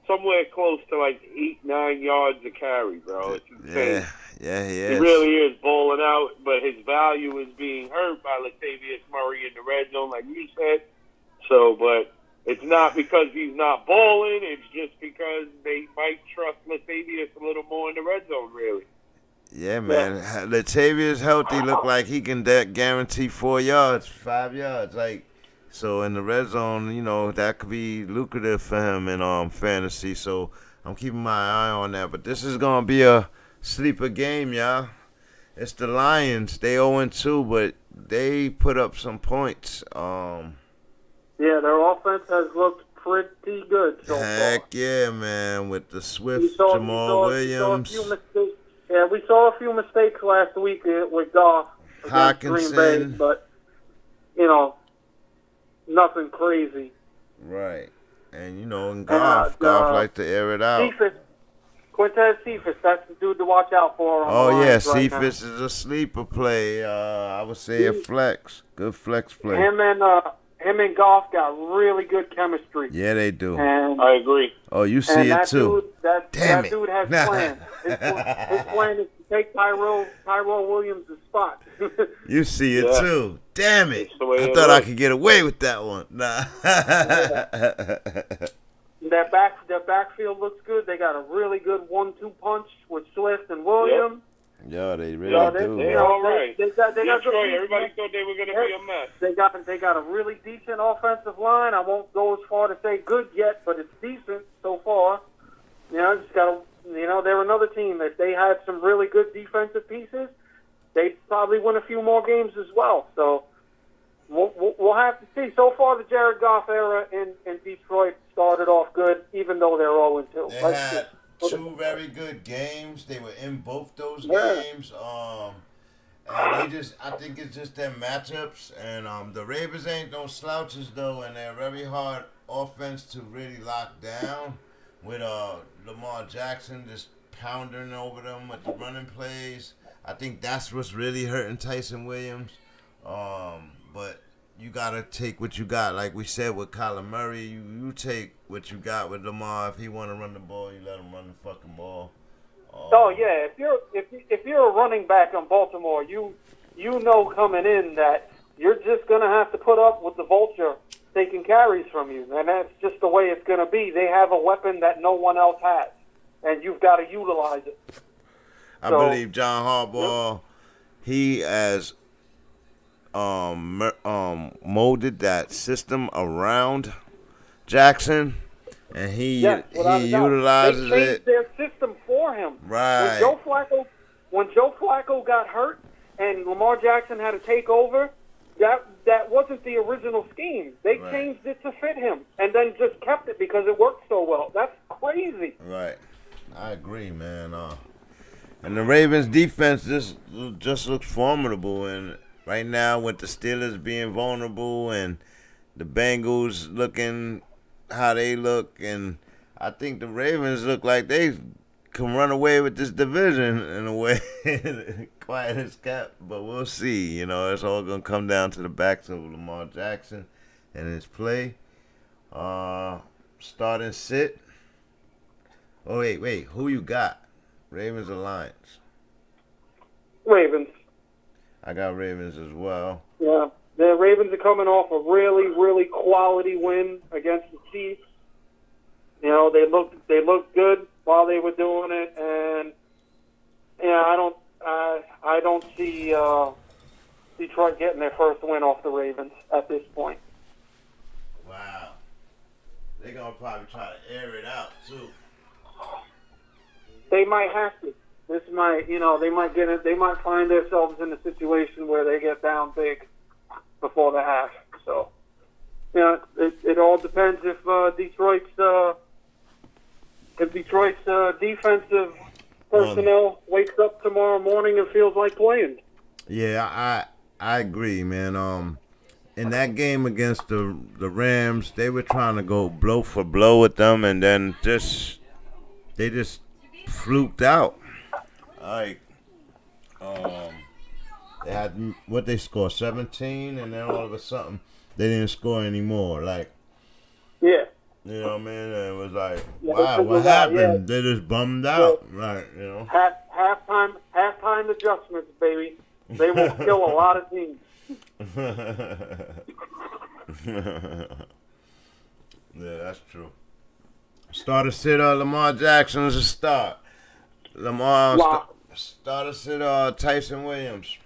somewhere close to like 8-9 yards a carry, bro. It's insane. Yeah, he is. He really is balling out, but his value is being hurt by Latavius Murray in the red zone, like you said. So, but it's not because he's not balling. It's just because they might trust Latavius a little more in the red zone, really. Yeah, man. Latavius healthy, look like he can guarantee 4 yards, 5 yards, like. So in the red zone, you know, that could be lucrative for him in fantasy. So I'm keeping my eye on that. But this is gonna be a sleeper game, y'all. It's the Lions. They 0-2, but they put up some points. Yeah, their offense has looked pretty good so far. Heck yeah, man! With the Swift, Jamal Williams. We saw a few mistakes last week with Goff against Green Bay, but nothing crazy. Right, and in Goff like to air it out. Quintez Cephas, that's the dude to watch out for. Oh yeah, Cephas is a sleeper play. I would say a flex, good flex play. Him and Goff got really good chemistry. Yeah, they do. And I agree. Oh, you see it too. That dude has plans. His plan is to take Tyrell Williams' spot. You see it too. Damn it! I thought I could get away with that one. Nah. That backfield looks good. They got a really good 1-2 punch with Swift and Williams. Yeah, they really do. They're all right. They got everybody thought they were going to be a mess. They got a really decent offensive line. I won't go as far to say good yet, but it's decent so far. Just got they're another team. If they had some really good defensive pieces, they'd probably win a few more games as well. So we'll have to see. So far, the Jared Goff era in Detroit started off good, even though they're 0-2. They had two very good games. They were in both those games. And I think it's just their matchups. And the Ravens ain't no slouches though, and they're very hard offense to really lock down. With Lamar Jackson just pounding over them with the running plays. I think that's what's really hurting Tyson Williams. But you got to take what you got. Like we said with Kyler Murray, you take what you got with Lamar. If he want to run the ball, you let him run the fucking ball. Yeah, if you're a running back on Baltimore, you know coming in that you're just going to have to put up with the vulture taking carries from you, and that's just the way it's going to be. They have a weapon that no one else has, and you've got to utilize it. I believe John Harbaugh, he has molded that system around Jackson, and he utilizes they changed it. Their system for him. Right. When Joe Flacco got hurt and Lamar Jackson had to take over, that wasn't the original scheme. They changed it to fit him, and then just kept it because it worked so well. That's crazy. Right. I agree, man. And the Ravens' defense just looks formidable. And right now, with the Steelers being vulnerable and the Bengals looking how they look, and I think the Ravens look like they can run away with this division in a way. Quiet as kept, but we'll see. It's all going to come down to the backs of Lamar Jackson and his play. Starting sit. Oh, wait. Who you got? Ravens or Lions? Ravens. I got Ravens as well. Yeah. The Ravens are coming off a really, really quality win against the Chiefs. They looked good while they were doing it, and I don't see Detroit getting their first win off the Ravens at this point. Wow. They're going to probably try to air it out, too. They might have to. They might find themselves in a situation where they get down big before the half. So, it all depends if Detroit's defensive personnel wakes up tomorrow morning and feels like playing. Yeah, I agree, man. In that game against the Rams, they were trying to go blow for blow with them, and then they just fluked out. Like, they had what they scored 17, and then all of a sudden they didn't score anymore. Like, yeah. You know what I mean? And it was like, wow, what happened? Yeah. They just bummed out, right? Halftime adjustments, baby. They will kill a lot of teams. Yeah, that's true. Start to sit Lamar Jackson as a start. Start to sit Tyson Williams.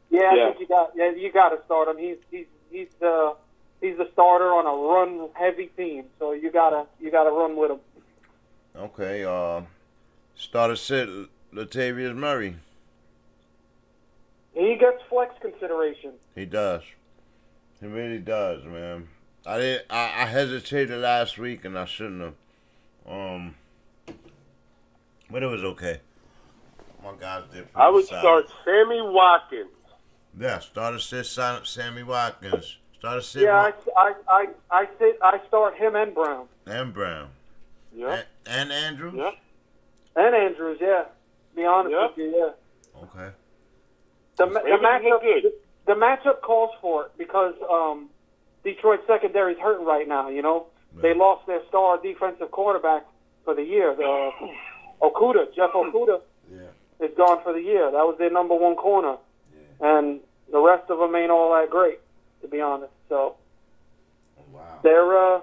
Yeah, I think you got to start him. He's he's a starter on a run-heavy team, so you gotta run with him. Okay. Starter sit Latavius Murray. He gets flex consideration. He does. He really does, man. I hesitated last week, and I shouldn't have. But it was okay. My guys did. I would start Sammy Watkins. Yeah, starter sit Sammy Watkins. Starter sit. Yeah, I start him and Brown. And Brown. Yeah. And Andrews. Yeah. And Andrews, yeah. Be honest with you, yeah. Okay. The matchup calls for it because Detroit's secondary is hurting right now. You know, they lost their star defensive quarterback for the year. Jeff Okudah, is gone for the year. That was their number one corner, and the rest of them ain't all that great, to be honest. So, their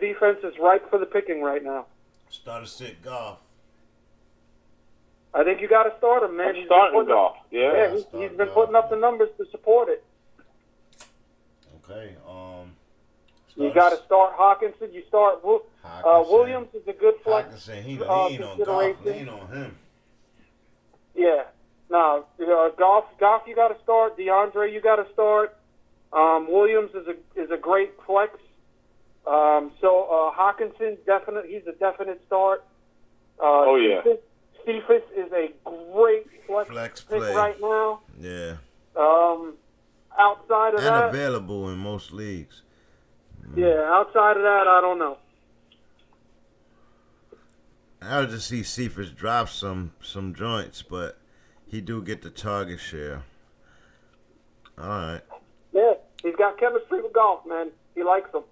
defense is ripe for the picking right now. Starter sit Goff. I think you got to start him, man. Starting Goff. Yeah. He's been putting up the numbers to support it. Okay. You got to start Hawkinson. You start Williams is a good flex. Hawkinson, he lean on Goff. Lean on him. Yeah. No, Goff. You got to start. DeAndre, you got to start. Williams is a great flex. So Hawkinson, he's a definite start. Cephas is a great flex pick right now. Yeah. Outside of that, and available in most leagues. Yeah, outside of that, I don't know. I would just see Cephas drop some joints, but he do get the target share. All right. Yeah, he's got chemistry with Goff, man. He likes him.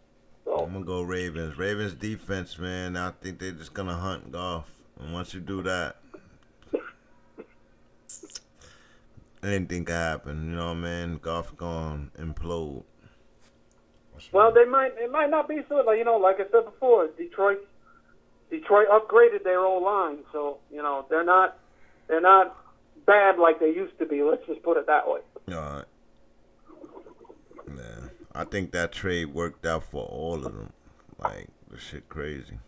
So. I'm going to go Ravens. Ravens defense, man, I think they're just going to hunt Goff. And once you do that, anything can happen. You know what I mean? Goff going to implode. Well, it might not be so. Like I said before, Detroit upgraded their O-line, so they're not bad like they used to be. Let's just put it that way. All right. Yeah, I think that trade worked out for all of them. Like, the shit crazy.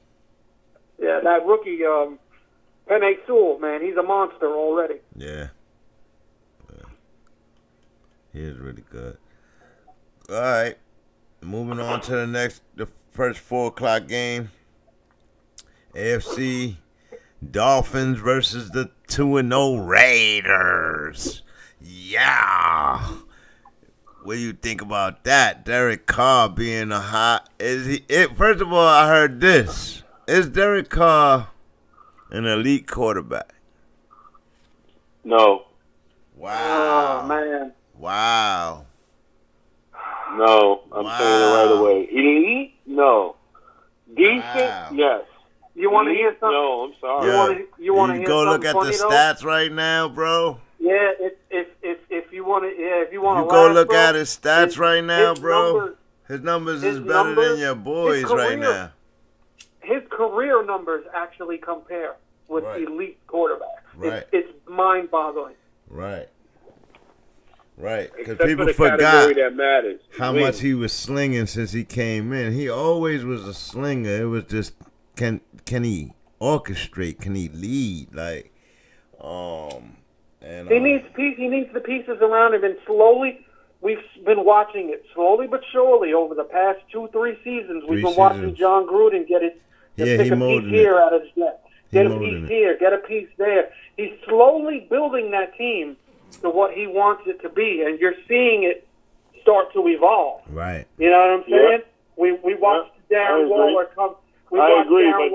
Yeah, that rookie Penei Sewell, man, he's a monster already. Yeah. He is really good. All right. Moving on to the first 4 o'clock game. AFC Dolphins versus the 2-0 Raiders. Yeah. What do you think about that? Derek Carr being a hot. First of all, I heard this. Is Derek Carr an elite quarterback? No. Wow. Oh, man. Wow. No, I'm saying it right away. Elite? No. Decent? Wow. Yes. You want to hear something? No, I'm sorry. You want to hear go something look at the stats right now, bro. Yeah, if you want to, if you want to. You go look at his stats right now, bro. His numbers is better than your boys right now. His career numbers actually compare with elite quarterbacks. Right. It's mind-boggling. Right. Right, because Except people for the forgot category that matters. how much he was slinging since he came in. He always was a slinger. It was just can he orchestrate? Can he lead? Like, and he needs the pieces around him, and slowly we've been watching it slowly but surely over the past 2-3 seasons. We've been watching John Gruden get pick a piece here out of his net, get a piece here, get a piece there. He's slowly building that team to what he wants it to be, and you're seeing it start to evolve. Right. You know what I'm saying? Yeah. We watched Darren Waller come. I agree, but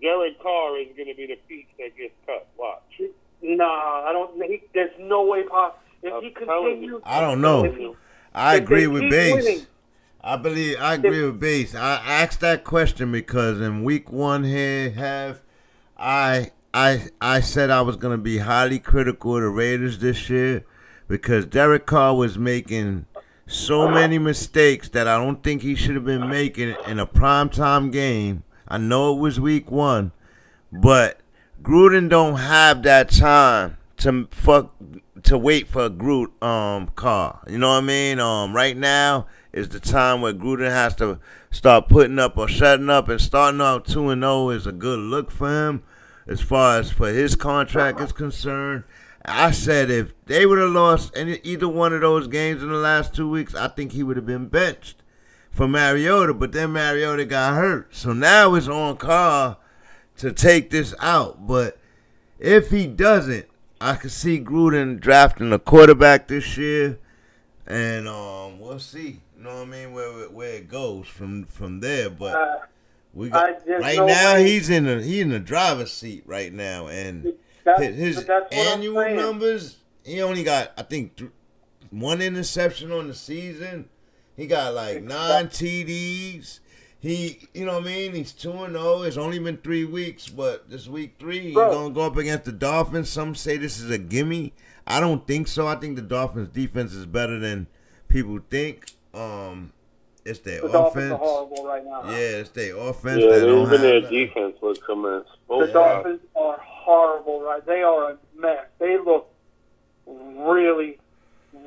Derek Carr is going to be the piece that gets cut. Watch. No, I don't. There's no way possible. If he continues, I don't know. I agree with Bass. I agree with Bass. I asked that question because in week 1 here, I said I was going to be highly critical of the Raiders this year because Derek Carr was making so many mistakes that I don't think he should have been making in a primetime game. I know it was week 1, but Gruden don't have that time to wait for Carr. You know what I mean? Right now is the time where Gruden has to start putting up or shutting up, and starting out 2-0 is a good look for him as far as for his contract is concerned. I said if they would have lost either one of those games in the last 2 weeks, I think he would have been benched for Mariota, but then Mariota got hurt. So now it's on Carr to take this out. But if he doesn't, I could see Gruden drafting a quarterback this year, and we'll see. You know what I mean? Where it goes from there. But we got right now he's in the driver's seat right now, and his annual numbers, he only got, I think, one interception on the season. He got like 9 TDs. You know what I mean? He's 2-0. It's only been 3 weeks, but this week 3, he's going to go up against the Dolphins. Some say this is a gimme. I don't think so. I think the Dolphins' defense is better than people think. It's their offense. Dolphins are horrible right now. Yeah, it's their offense. Yeah, even their defense looks immense. The Dolphins are horrible, right? They are a mess. They look really,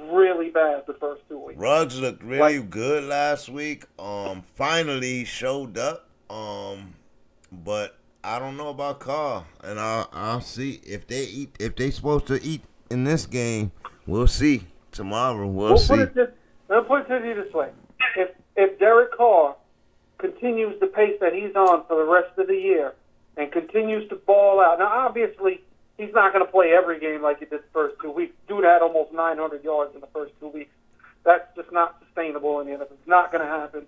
really bad the first 2 weeks. Ruggs looked really good last week. Finally showed up. But I don't know about Carr, and I'll see if they supposed to eat in this game. We'll see tomorrow. We'll see. Let me put it to you this way: if Derek Carr continues the pace that he's on for the rest of the year and continues to ball out, now obviously he's not going to play every game like he did the first 2 weeks. Dude had almost 900 yards in the first 2 weeks. That's just not sustainable in the NFL. It's not going to happen.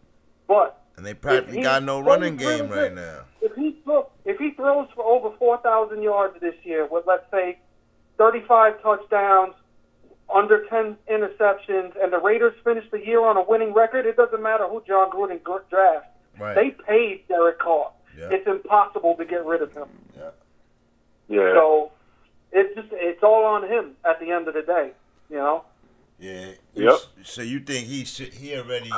But and they practically got no running game right now. If he throws for over 4,000 yards this year with, let's say, 35 touchdowns, under 10 interceptions, and the Raiders finish the year on a winning record, it doesn't matter who John Gruden drafts. Right. They paid Derek Carr. Yeah. It's impossible to get rid of him. Yeah. So it's all on him at the end of the day, you know? Yeah. Yep. So you think he already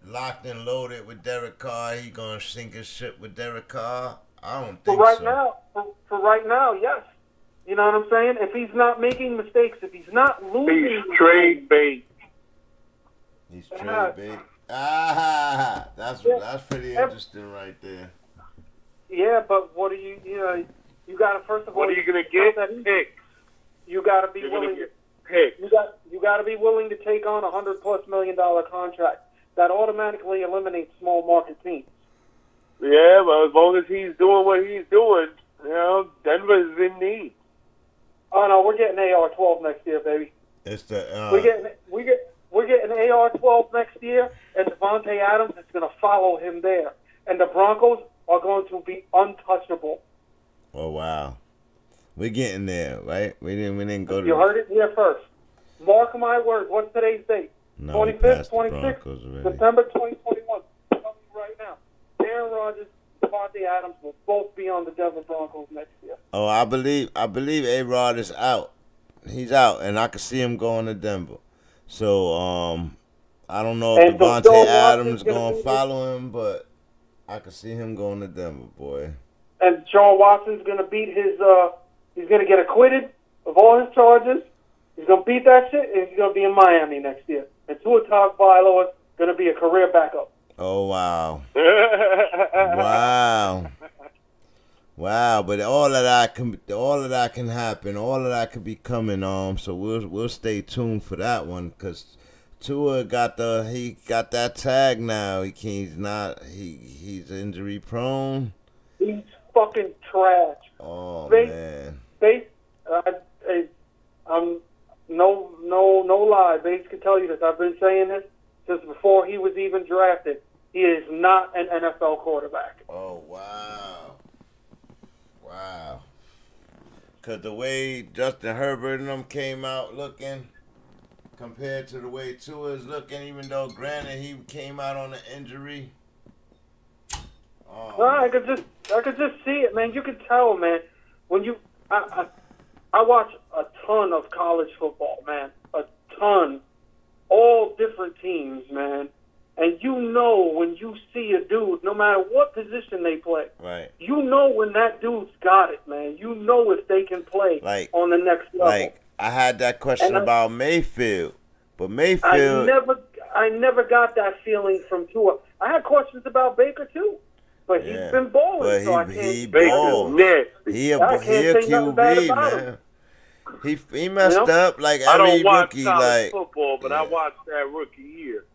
locked and loaded with Derek Carr? He gonna sink his ship with Derek Carr? I don't think so. For right now, yes. You know what I'm saying? If he's not making mistakes, if he's not losing, he's trade bait. He's trade bait. That's pretty interesting right there. Yeah, but what do you got to, first of all, what are you going to get? Picks. You got to be willing to pick. You got to be willing to take on $100+ million contract. That automatically eliminates small market teams. Yeah, but as long as he's doing what he's doing, you know, Denver's in need. Oh no, we're getting AR-12 next year, baby. It's the we're getting AR-12 next year, and Devontae Adams is going to follow him there, and the Broncos are going to be untouchable. Oh wow, we're getting there, right? We didn't go to. You heard it here first. Mark my words. What's today's date? No, 25th, 26th, September 2021. I'm telling you right now, Aaron Rodgers, Devontae Adams will both be on the Denver Broncos next year. Oh, I believe A-Rod is out. He's out, and I can see him going to Denver. So, I don't know if Devontae Adams going to follow him, but I can see him going to Denver, boy. And Sean Watson's going to beat he's going to get acquitted of all his charges. He's going to beat that shit, and he's going to be in Miami next year. And Tua Tagovailoa is going to be a career backup. Oh, wow. Wow, but all of that can happen. All of that could be coming so we'll stay tuned for that one, cuz Tua got that tag now. He's injury prone. He's fucking trash. Oh man. No lie. Bates can tell you this. I've been saying this since before he was even drafted. He is not an NFL quarterback. Oh wow. Because the way Justin Herbert and them came out looking compared to the way Tua is looking, even though granted he came out on an injury. Well, I could just see it, man. You could tell, man. When I watch a ton of college football, man. A ton. All different teams, man. And you know when you see a dude, no matter what position they play, right? You know when that dude's got it, man. You know if they can play on the next level. Like, I had that question about Mayfield, but Mayfield... I never got that feeling from Tua. I had questions about Baker, too. But he's been balling, so I can't... He balled. He a QB, man. He messed up like every rookie. I don't watch college football, but I watched that rookie year.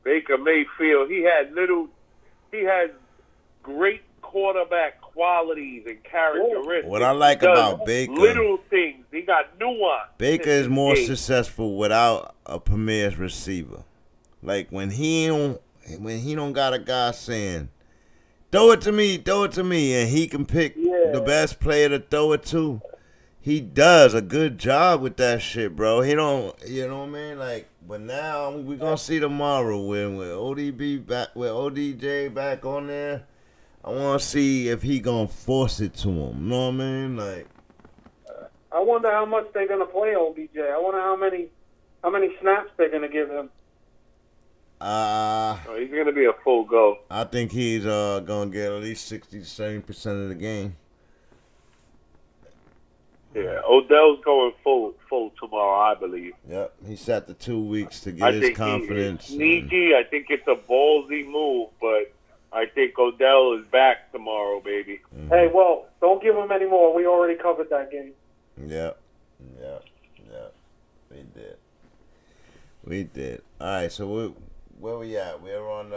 Baker Mayfield, he had great quarterback qualities and characteristics. What I like about Baker, little things. He got nuance. Baker is more successful without a premier receiver. Like when he don't got a guy saying, throw it to me, and he can pick the best player to throw it to. He does a good job with that shit, bro. He don't, you know what I mean? Like, but now we're gonna see tomorrow when with ODJ back on there. I want to see if he gonna force it to him. You know what I mean? Like, I wonder how much they're gonna play OBJ. I wonder how many snaps they're gonna give him. He's gonna be a full go. I think he's gonna get at least 60-70% of the game. Yeah, Odell's going full tomorrow, I believe. Yep, he sat the 2 weeks to get his confidence. Sneaky. I think it's a ballsy move, but I think Odell is back tomorrow, baby. Mm-hmm. Hey, well, don't give him any more. We already covered that game. Yep. We did. All right, so where we at? We're on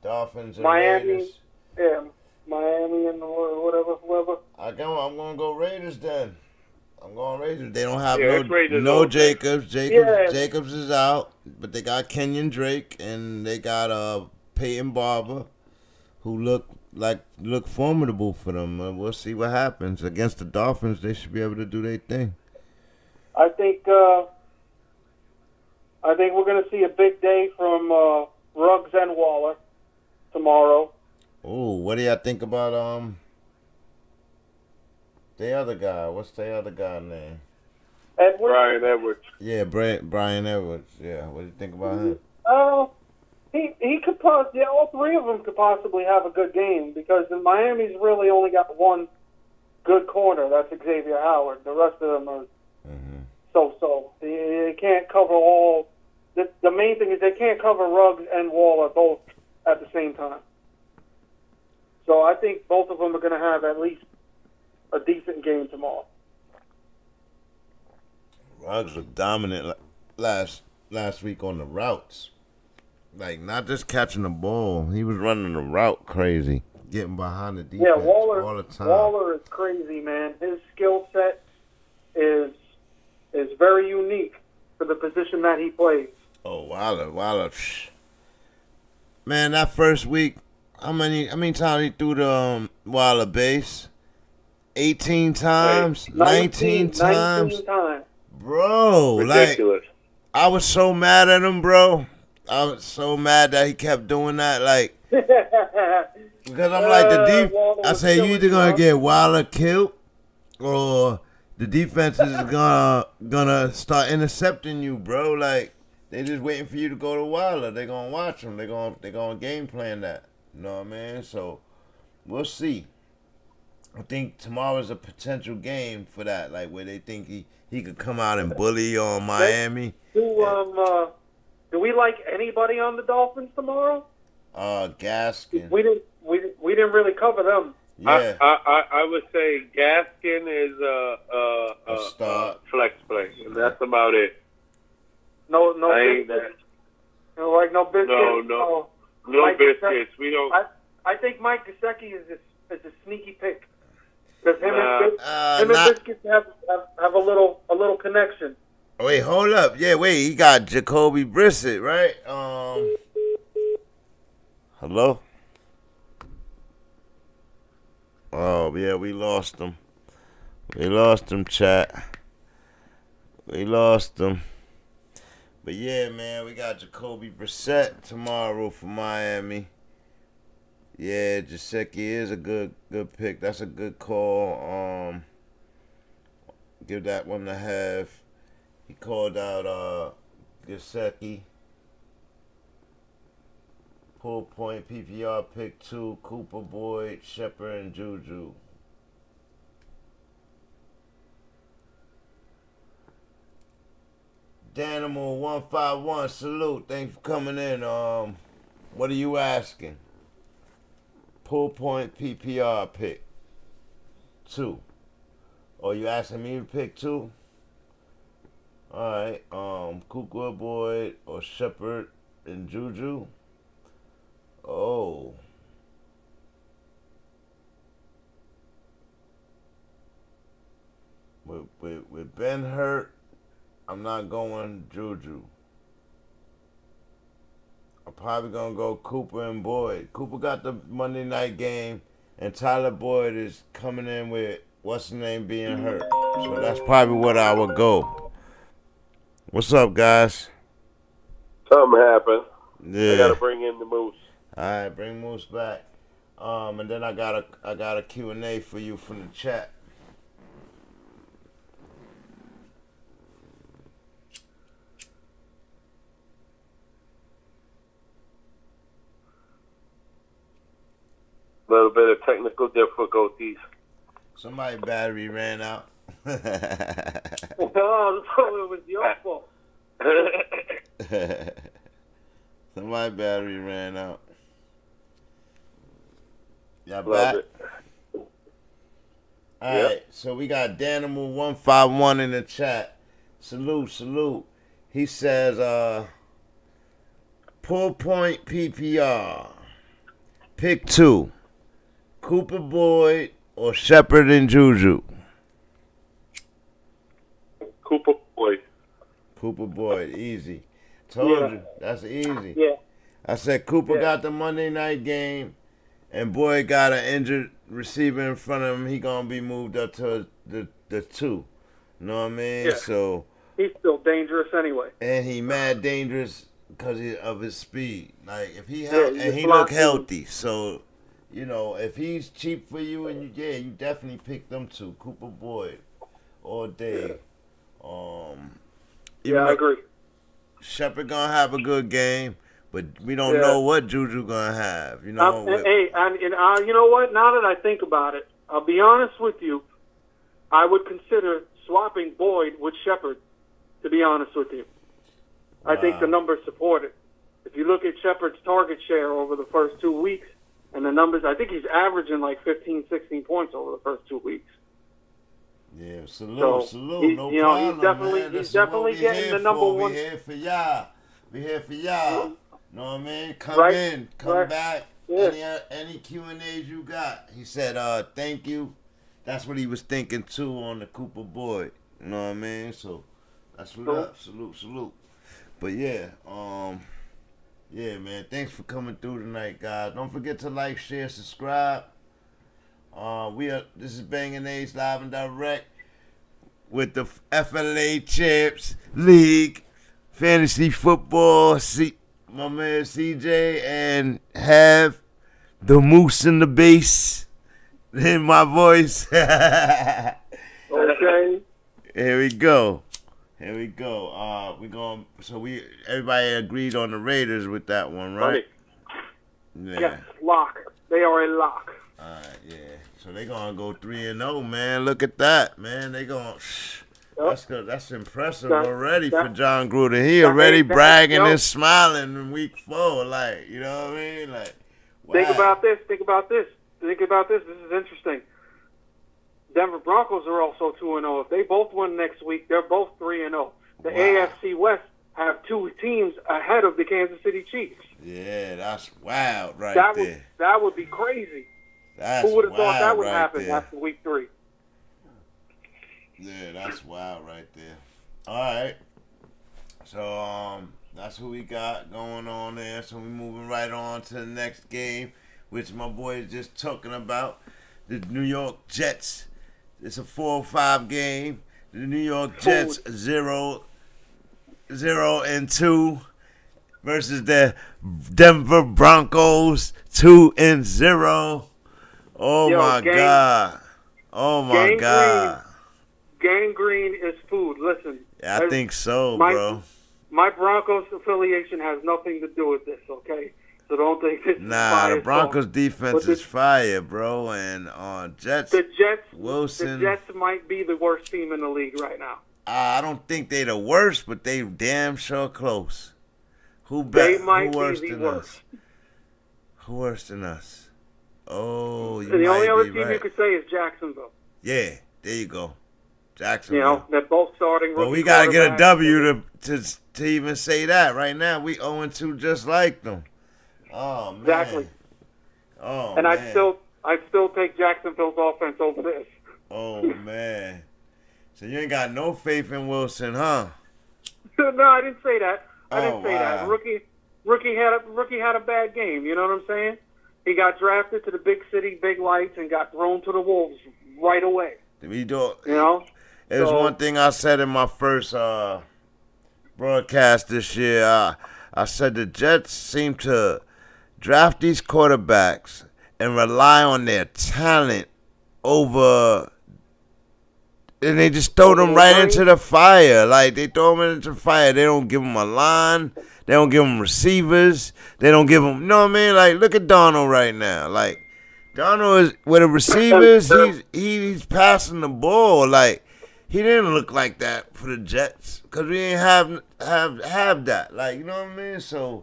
Dolphins and Miami. Raiders. Yeah, Miami and whoever. I'm gonna go Raiders then. I'm going Raiders. They don't have no Jacobs. Jacobs is out, but they got Kenyon Drake and they got Peyton Barber, who look formidable for them. We'll see what happens against the Dolphins. They should be able to do their thing. I think we're going to see a big day from Ruggs and Waller tomorrow. Oh, what do y'all think about the other guy? What's the other guy name? Brian Edwards. Yeah, Brian Edwards. Yeah, what do you think about him? He could possibly, all three of them could possibly have a good game because Miami's really only got one good corner. That's Xavier Howard. The rest of them are so-so. They can't cover all. The main thing is they can't cover Ruggs and Waller both at the same time. So I think both of them are going to have at least a decent game tomorrow. Ruggs looked dominant last week on the routes. Like, not just catching the ball. He was running the route crazy, getting behind the defense all the time. Waller is crazy, man. His skill set is very unique for the position that he plays. Oh, Waller. Man, that first week, how many times he threw the Waller base? 18 times? 19 times? 19 times. Bro, ridiculous. Like, I was so mad at him, bro. I was so mad that he kept doing that, like, because I'm like, I say, you either gonna get Waller killed, or the defense is gonna start intercepting you, bro. Like, they just waiting for you to go to Waller. They gonna watch him. They gonna game plan that. You know what I mean? So we'll see. I think tomorrow's a potential game for that, like where they think he could come out and bully on Miami. Do we like anybody on the Dolphins tomorrow? Gaskin. We didn't really cover them. Yeah. I would say Gaskin is a start. Flex play, and that's about it. No biscuits. No biscuits. No biscuits. We don't. I think Mike Gesicki is a sneaky pick because him and biscuits have a little connection. Wait, hold up. Yeah, wait. He got Jacoby Brissett, right? Hello? Oh, yeah, we lost him. We lost him, chat. We lost him. But, yeah, man, we got Jacoby Brissett tomorrow for Miami. Yeah, Gesicki is a good pick. That's a good call. Give that one a half. He called out Gesicki. Pull point PPR pick 2, Cooper, Boyd, Shepard, and Juju. Danimal 151, salute. Thanks for coming in. What are you asking? Pull point PPR pick 2. Oh, you asking me to pick 2? Alright, Cooper, Boyd, or Shepard and Juju. Oh. With Ben hurt, I'm not going Juju. I'm probably going to go Cooper and Boyd. Cooper got the Monday night game, and Tyler Boyd is coming in with what's the name being hurt. So that's probably what I would go. What's up, guys? Something happened. Yeah. I got to bring in the Moose. All right, bring Moose back. And then I got a Q&A for you from the chat. A little bit of technical difficulties. Somebody's battery ran out. Oh, it was your fault. Somebody's battery ran out. Y'all Love back? it. All Yep. right, so we got Danimal 151 in the chat. Salute. He says, pull point PPR. Pick 2. Cooper, Boyd, or Shepard and Juju. Cooper Boyd. Cooper, Boyd, easy. Told you, that's easy. Yeah. I said Cooper got the Monday night game, and Boyd got an injured receiver in front of him. He gonna be moved up to the 2. You know what I mean? Yeah. So He's still dangerous anyway. and he mad dangerous because of his speed. Like if he he's he flat look footed. healthy, so you know if he's cheap for you and you definitely pick them 2, Cooper, Boyd, all day. Yeah, I agree. Shepard gonna have a good game, but we don't know what Juju gonna have. You know. You know what? Now that I think about it, I'll be honest with you. I would consider swapping Boyd with Shepard. To be honest with you, I think the numbers support it. If you look at Shepard's target share over the first 2 weeks, and the numbers, I think he's averaging like 15, 16 points over the first 2 weeks. Yeah, salute. No you know, problem, he's definitely getting the number one. We here for y'all. Know what I mean? Come back. Yeah. Any Q&As you got? He said, thank you. That's what he was thinking too on the Cooper Boyd. You know what I mean? So that's what up. Salute. But yeah, yeah, man. Thanks for coming through tonight, guys. Don't forget to like, share, subscribe. This is BANGnACES live and direct with the FLA Champs League Fantasy Football. My man CJ and have the Moose in the bass in my voice. Okay. Here we go. Everybody agreed on the Raiders with that one, right? Yeah. Yes, lock. They are a lock. All right, yeah. So they gonna go 3-0, man. Look at that, man. They gonna. That's impressive already for John Gruden. He already bragging and smiling in week 4, like, you know what I mean? Like, wow. Think about this. This is interesting. Denver Broncos are also 2-0. If they both win next week, they're both 3-0. The AFC West have 2 teams ahead of the Kansas City Chiefs. Yeah, that's wild there. That would be crazy. That's Who would have thought that would right happen there. after week 3? Yeah, that's wild right there. All right. So, that's what we got going on there. So, we're moving right on to the next game, which my boy is just talking about. The New York Jets. It's a 4-5 game. The New York Jets 0-2 versus the Denver Broncos 2-0. Oh, my God. Oh, my God. Gangrene is food. Listen. Yeah, I think so, bro. My Broncos affiliation has nothing to do with this, okay? So don't think this is the Broncos defense is fire, bro. And Jets. The Wilson. The Jets might be the worst team in the league right now. I don't think they the worst, but they damn sure close. Who worse than us? Who worse than us? Oh, you the only other team right. you could say is Jacksonville. Yeah, there you go. Jacksonville. You know, they're both starting. But we got to get a W to even say that. Right now, we 0-2 just like them. Oh, man. Exactly. Oh, and man. I'd still take Jacksonville's offense over this. Oh, man. So you ain't got no faith in Wilson, huh? No, I didn't say that. I didn't say wow. that. Rookie had a bad game. You know what I'm saying? He got drafted to the big city, big lights, and got thrown to the wolves right away. We do. You know. There's one thing I said in my first broadcast this year. I said the Jets seem to draft these quarterbacks and rely on their talent over, and they just throw them right into the fire. Like, they throw them into the fire. They don't give them a line. They don't give them receivers. They don't give them, you know what I mean? Like, look at Donald right now. Like, Donald is, with the receivers, he's passing the ball. Like, he didn't look like that for the Jets because we didn't have that. Like, you know what I mean? So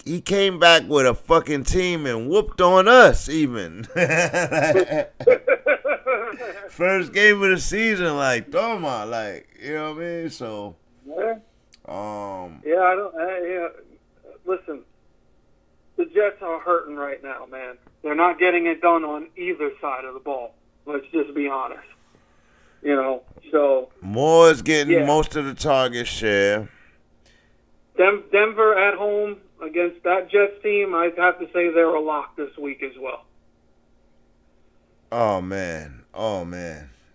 he came back with a fucking team and whooped on us even. First game of the season, like, Toma, like, you know what I mean? So, listen, the Jets are hurting right now, man. They're not getting it done on either side of the ball. Let's just be honest. You know, so Moore is getting most of the target share. Denver at home against that Jets team, I'd have to say they're a lock this week as well. Oh man.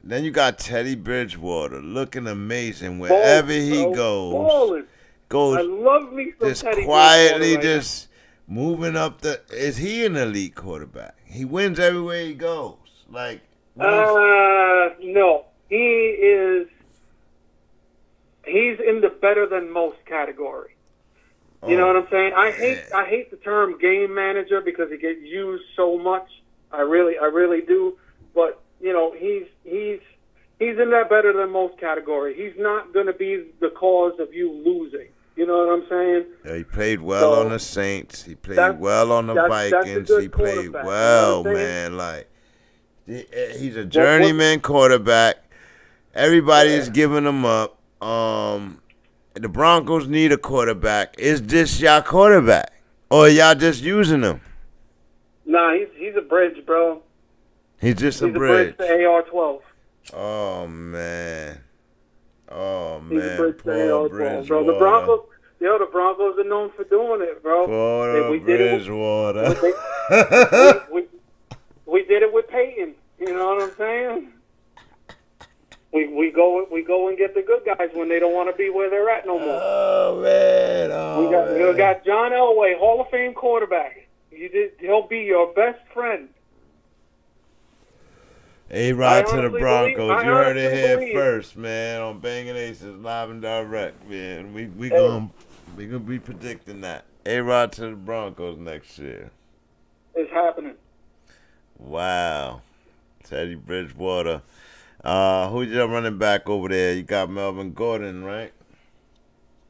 Then you got Teddy Bridgewater looking amazing wherever he goes. I love me some just Teddy quietly, right just moving up the. Is he an elite quarterback? He wins everywhere he goes. Like, no. He is. He's in the better than most category. You know what I'm saying? I hate the term game manager because it gets used so much. I really do. But you know, he's in that better than most category. He's not going to be the cause of you losing. You know what I'm saying? Yeah, he played well on the Saints. He played well on the Vikings. He played well, man. Like, he's a journeyman quarterback. Everybody is giving him up. The Broncos need a quarterback. Is this y'all quarterback? Or y'all just using him? Nah, he's a bridge, bro. He's just a bridge. He's a bridge to AR-12. Oh, man. He's a bridge to AR-12, bro. The Broncos are known for doing it, bro. For Bridgewater. We did it with Peyton. You know what I'm saying? We go and get the good guys when they don't want to be where they're at no more. Oh man! We got John Elway, Hall of Fame quarterback. He'll be your best friend. A-Rod to the Broncos. You heard it here first, man. On BANGnACES live and direct, man. We gonna be predicting that. A-Rod to the Broncos next year. It's happening. Wow, Teddy Bridgewater. Who's your running back over there? You got Melvin Gordon, right?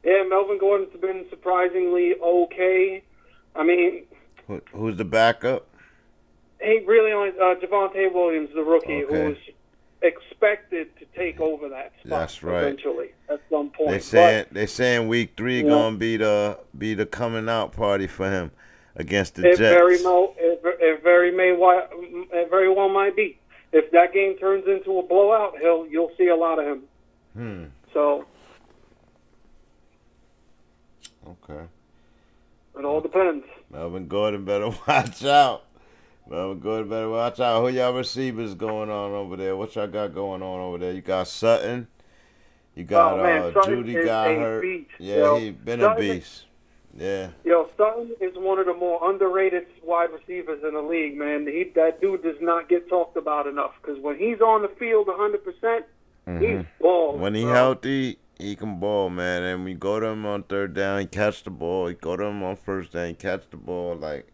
Yeah, Melvin Gordon's been surprisingly okay. I mean, who's the backup? He really only Javonte Williams, the rookie, who's expected to take over that spot. That's right. Eventually, at some point. They saying week 3 gonna be the coming out party for him against the Jets. It very well might be. If that game turns into a blowout, you'll see a lot of him. So, okay, it all depends. Melvin Gordon better watch out. Who y'all receivers going on over there? What y'all got going on over there? You got Sutton. You got Judy got hurt. Beast, he been a beast. Yeah. Startem is one of the more underrated wide receivers in the league, man. That dude does not get talked about enough because when he's on the field 100%, he's balling. When he's healthy, He can ball, man. And we go to him on third down, he catch the ball. He go to him on first down, he catch the ball. Like,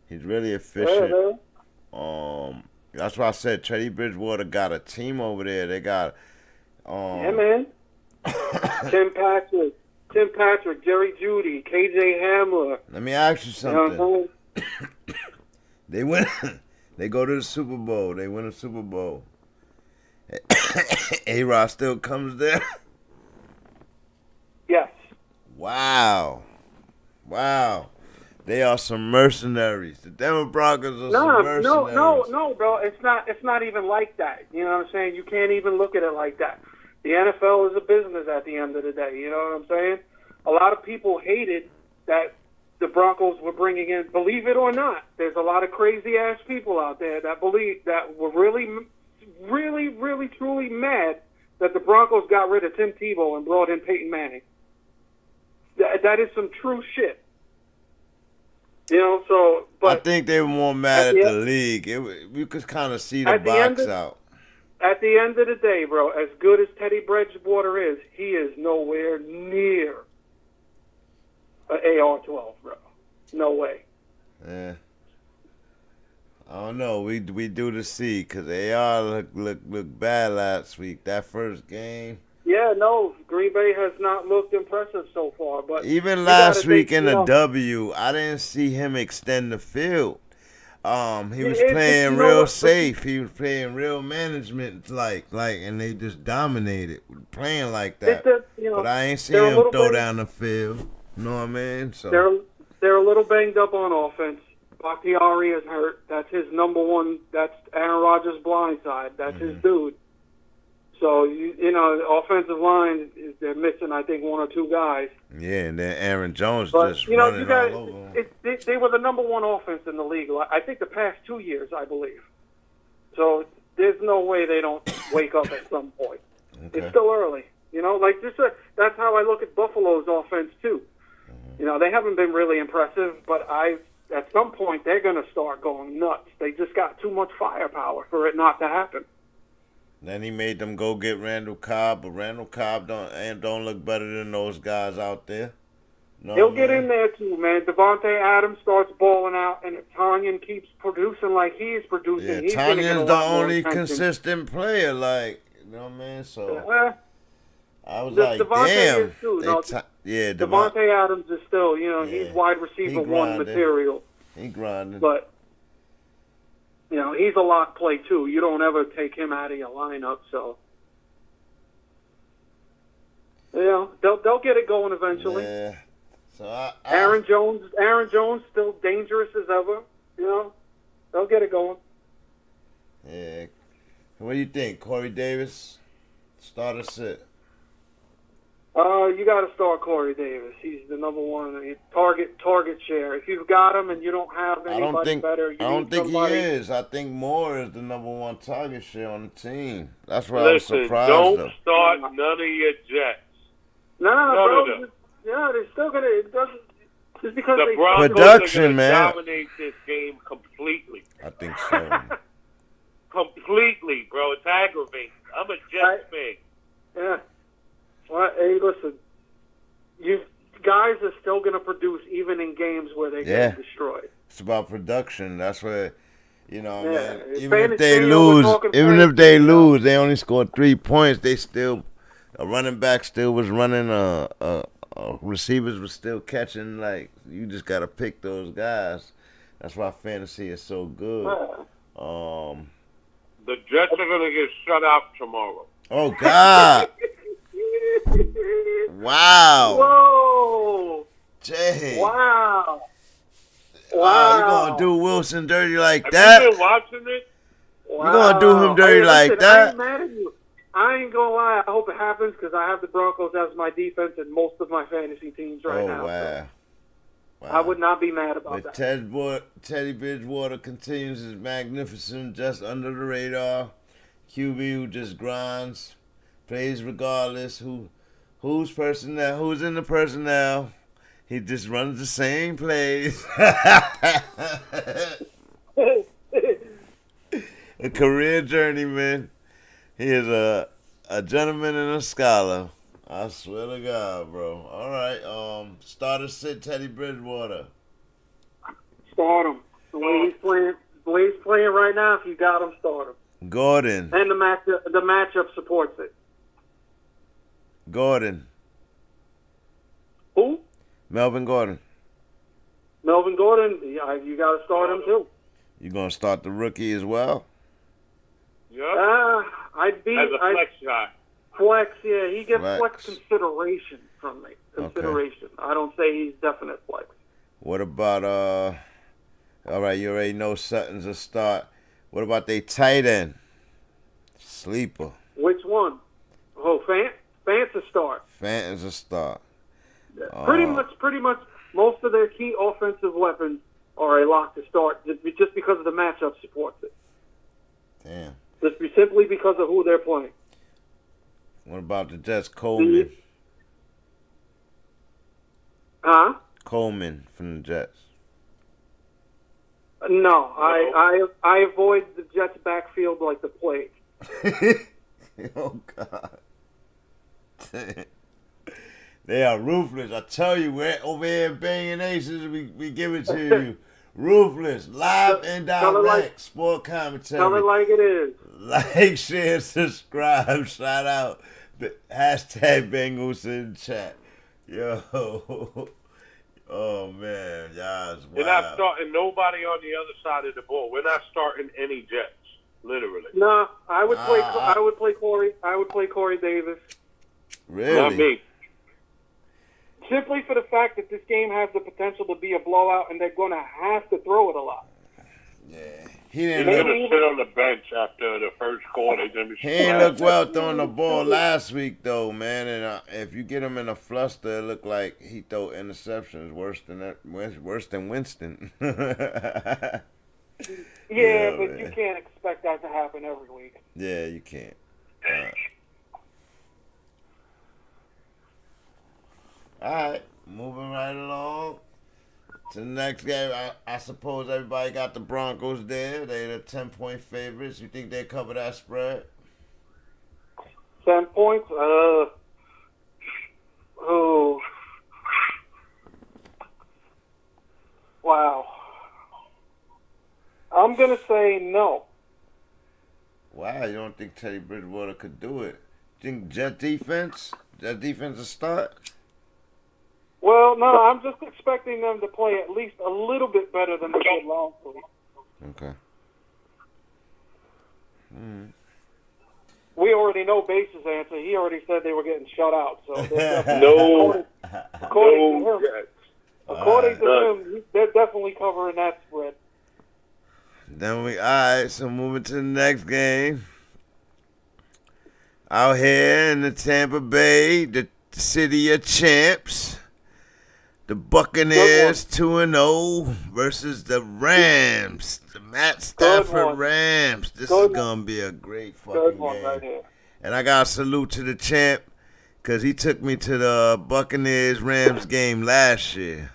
he's really efficient. That's why I said Teddy Bridgewater got a team over there. They got yeah, man. Tim Patrick, Jerry Jeudy, KJ Hamler. Let me ask you something. They win. They go to the Super Bowl. They win the Super Bowl. A-Rod still comes there. Yes. Wow. They are some mercenaries. The Denver Broncos are some mercenaries. No, bro. It's not even like that. You know what I'm saying? You can't even look at it like that. The NFL is a business at the end of the day. You know what I'm saying? A lot of people hated that the Broncos were bringing in. Believe it or not, there's a lot of crazy ass people out there that were really, really, really, truly mad that the Broncos got rid of Tim Tebow and brought in Peyton Manning. That is some true shit. You know, so, but I think they were more mad at the league. You could kind of see the box out. At the end of the day, bro, as good as Teddy Bridgewater is, he is nowhere near an AR-12, bro. No way. Yeah. I don't know. We do to see because AR looked bad last week. That first game. Yeah, no, Green Bay has not looked impressive so far. But even last week in the W, I didn't see him extend the field. He was playing real safe. He was playing real management, like, and they just dominated playing like that. But I ain't seen him throw down the field. You know what I mean? So they're a little banged up on offense. Bakhtiari is hurt. That's his number one. That's Aaron Rodgers' blind side. That's his dude. So, you know, the offensive line, they're missing, I think, one or two guys. Yeah, and then Aaron Jones but, just you know, running all over them. They were the number one offense in the league, I think, the past 2 years, I believe. So there's no way they don't wake up at some point. Okay. It's still early. You know, like that's how I look at Buffalo's offense, too. You know, they haven't been really impressive, but at some point they're going to start going nuts. They just got too much firepower for it not to happen. Then he made them go get Randall Cobb, but Randall Cobb don't look better than those guys out there. No, he'll get in there too, man. Devontae Adams starts balling out, and if Tanyan keeps producing like he's producing, he's going to get a lot the more only attention. Consistent player, like, you know what I mean? So I was like, Devontae damn. Is too. Devontae Devontae Adams is still, you know, he's wide receiver one material. He grinding. But you know, he's a lock play, too. You don't ever take him out of your lineup, so. You know, they'll get it going eventually. Yeah. So Aaron Jones still dangerous as ever. You know, they'll get it going. Yeah. What do you think? Corey Davis, start or sit? You got to start Corey Davis. He's the number one target share. If you've got him and you don't have anybody better, I don't think he is. I think Moore is the number one target share on the team. That's why I was surprised. Don't start none of your Jets. No, bro. Yeah, they're still gonna. It doesn't. Just because the they Broncos production, are man, dominate this game completely. I think so. Completely, bro. It's aggravating. I'm a Jets fan. Yeah. Well, hey, listen. You guys are still going to produce even in games where they get destroyed. It's about production. That's where, you know, man. Even if they lose, they only scored 3 points. They still, a running back still was running. Receivers were still catching. Like, you just got to pick those guys. That's why fantasy is so good. The Jets are going to get shut out tomorrow. Oh God. Wow. Whoa. Jay. Wow. You gonna do Wilson dirty like that? Have you been watching it? Wow. You gonna do him dirty like that? I ain't mad at you. I ain't gonna lie. I hope it happens because I have the Broncos as my defense in most of my fantasy teams now. Wow. So I would not be mad about that. Teddy Bridgewater continues his magnificent, just under the radar QB who just grinds, plays regardless who's in the personnel. He just runs the same plays. A career journeyman. He is a gentleman and a scholar. I swear to God, bro. All right. Starter sit Teddy Bridgewater. Start him. The way he's playing right now, if you got him, start him. Gordon. And the matchup supports it. Gordon. Who? Melvin Gordon. Melvin Gordon, you got to start him too. You gonna start the rookie as well? Yeah. I'd be as a flex guy. Flex, yeah, he gets flex consideration from me. Consideration. Okay. I don't say he's definite flex. What about all right, you already know Sutton's a start. What about they tight end? Sleeper. Which one? Oh, Fant's a start. Fant is a start. Pretty much most of their key offensive weapons are a lock to start just because of the matchup supports it. Damn. Just simply because of who they're playing. What about the Jets? Coleman. Huh? Coleman from the Jets. No, I avoid the Jets' backfield like the plague. Oh, God. They are ruthless. I tell you, we're over here in BANGnACES, we give it to you. Ruthless, live and direct, sport commentary. Tell it like it is. Like, share, subscribe, shout out. Hashtag BANGUSA in chat. Yo. Oh, man. Y'all is wild. We're not starting nobody on the other side of the ball. We're not starting any Jets, literally. No, I would play Corey Davis. Really? Not me. Simply for the fact that this game has the potential to be a blowout and they're going to have to throw it a lot. Yeah. He's going to sit on the bench after the first quarter. He ain't look well throwing the ball last week, though, man. And if you get him in a fluster, it look like he throw interceptions worse than Winston. Yeah, but man, you can't expect that to happen every week. Yeah, you can't. All right, moving right along to the next game. I suppose everybody got the Broncos there. They're the 10-point favorites. You think they cover that spread? 10 points? Wow. I'm going to say no. Wow, you don't think Teddy Bridgewater could do it? You think Jet defense a start? Well, no, I'm just expecting them to play at least a little bit better than they did last week. Okay. We already know Base's answer. He already said they were getting shut out. So according to him, they're definitely covering that spread. All right, so moving to the next game. Out here in the Tampa Bay, the city of champs. The Buccaneers 2-0 versus the Rams. The Matt Stafford Rams. This is going to be a great fucking game. Right here. And I got to salute to the champ because he took me to the Buccaneers-Rams game last year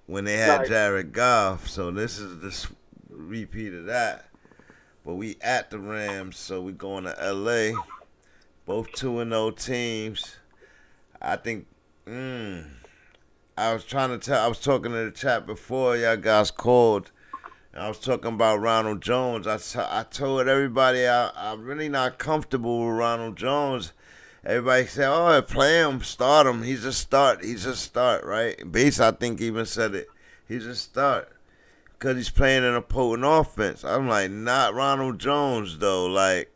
when they had Jared Goff. So this is the repeat of that. But we at the Rams, so we going to L.A. Both 2-0 teams. I think... I was talking to the chat before y'all guys called. And I was talking about Ronald Jones. I told everybody I'm really not comfortable with Ronald Jones. Everybody said, oh, play him, start him. He's a start, right? Base, I think, even said it. He's a start. Because he's playing an potent offense. I'm like, not Ronald Jones, though. Like,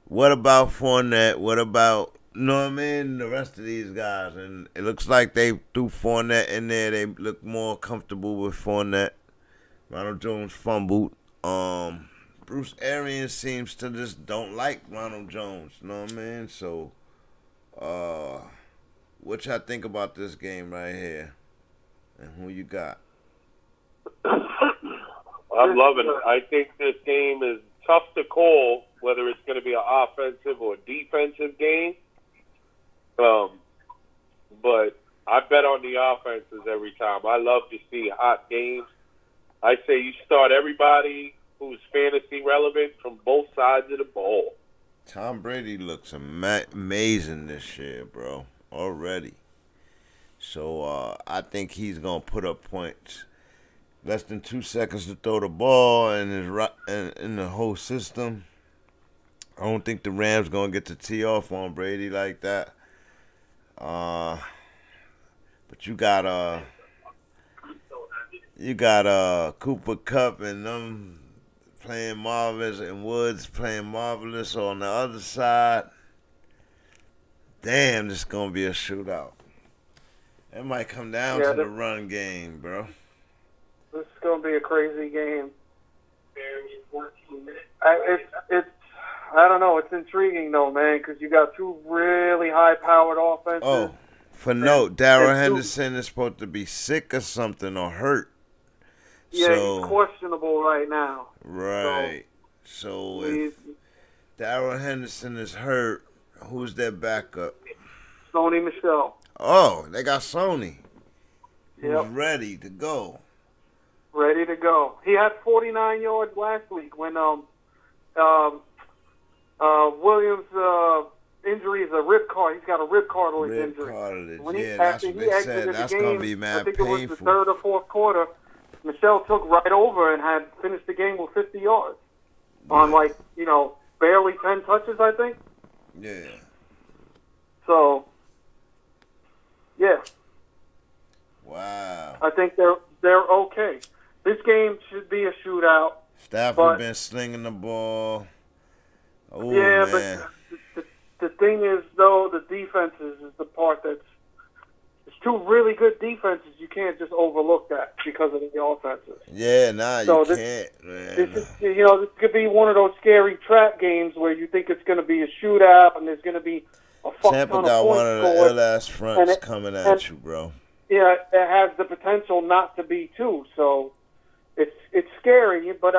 what about Fournette? What about... You know what I mean? The rest of these guys. And it looks like they threw Fournette in there. They look more comfortable with Fournette. Ronald Jones fumbled. Bruce Arians seems to just don't like Ronald Jones. You know what I mean? So, what y'all think about this game right here? And who you got? I'm loving it. I think this game is tough to call whether it's going to be an offensive or defensive game. But I bet on the offenses every time. I love to see hot games. I say you start everybody who's fantasy relevant from both sides of the ball. Tom Brady looks amazing this year, bro. Already. So I think he's gonna put up points. Less than 2 seconds to throw the ball and in the whole system. I don't think the Rams gonna get the tee off on Brady like that. But you got Cooper Kupp and them playing marvelous and Woods playing marvelous on the other side. Damn, this is gonna be a shootout. It might come down to the run game, bro. This is going to be a crazy game. I don't know. It's intriguing, though, man, because you got two really high-powered offenses. Oh, for note, Darrell Henderson is supposed to be sick or something or hurt. Yeah, he's questionable right now. Right. So if Darrell Henderson is hurt, who's their backup? Sony Michel. Oh, they got Sony. Yep. Who's ready to go. Ready to go. He had 49 yards last week when Williams' injury is a rib card. He's got a rib cartilage injury. That's what they said. That's going to be mad painful. I think it was the third or fourth quarter. Michel took right over and had finished the game with 50 yards on, barely 10 touches, I think. Yeah. So, yeah. Wow. I think they're okay. This game should be a shootout. Stafford been slinging the ball. Oh, yeah, man. But the thing is, though, the defenses is the part that's it's two really good defenses. You can't just overlook that because of the offenses. Yeah, you can't, man. This could be one of those scary trap games where you think it's going to be a shootout and there's going to be a fuck Tampa ton got of points one of the ill-ass fronts coming at you, bro. Yeah, it has the potential not to be too. So it's scary, but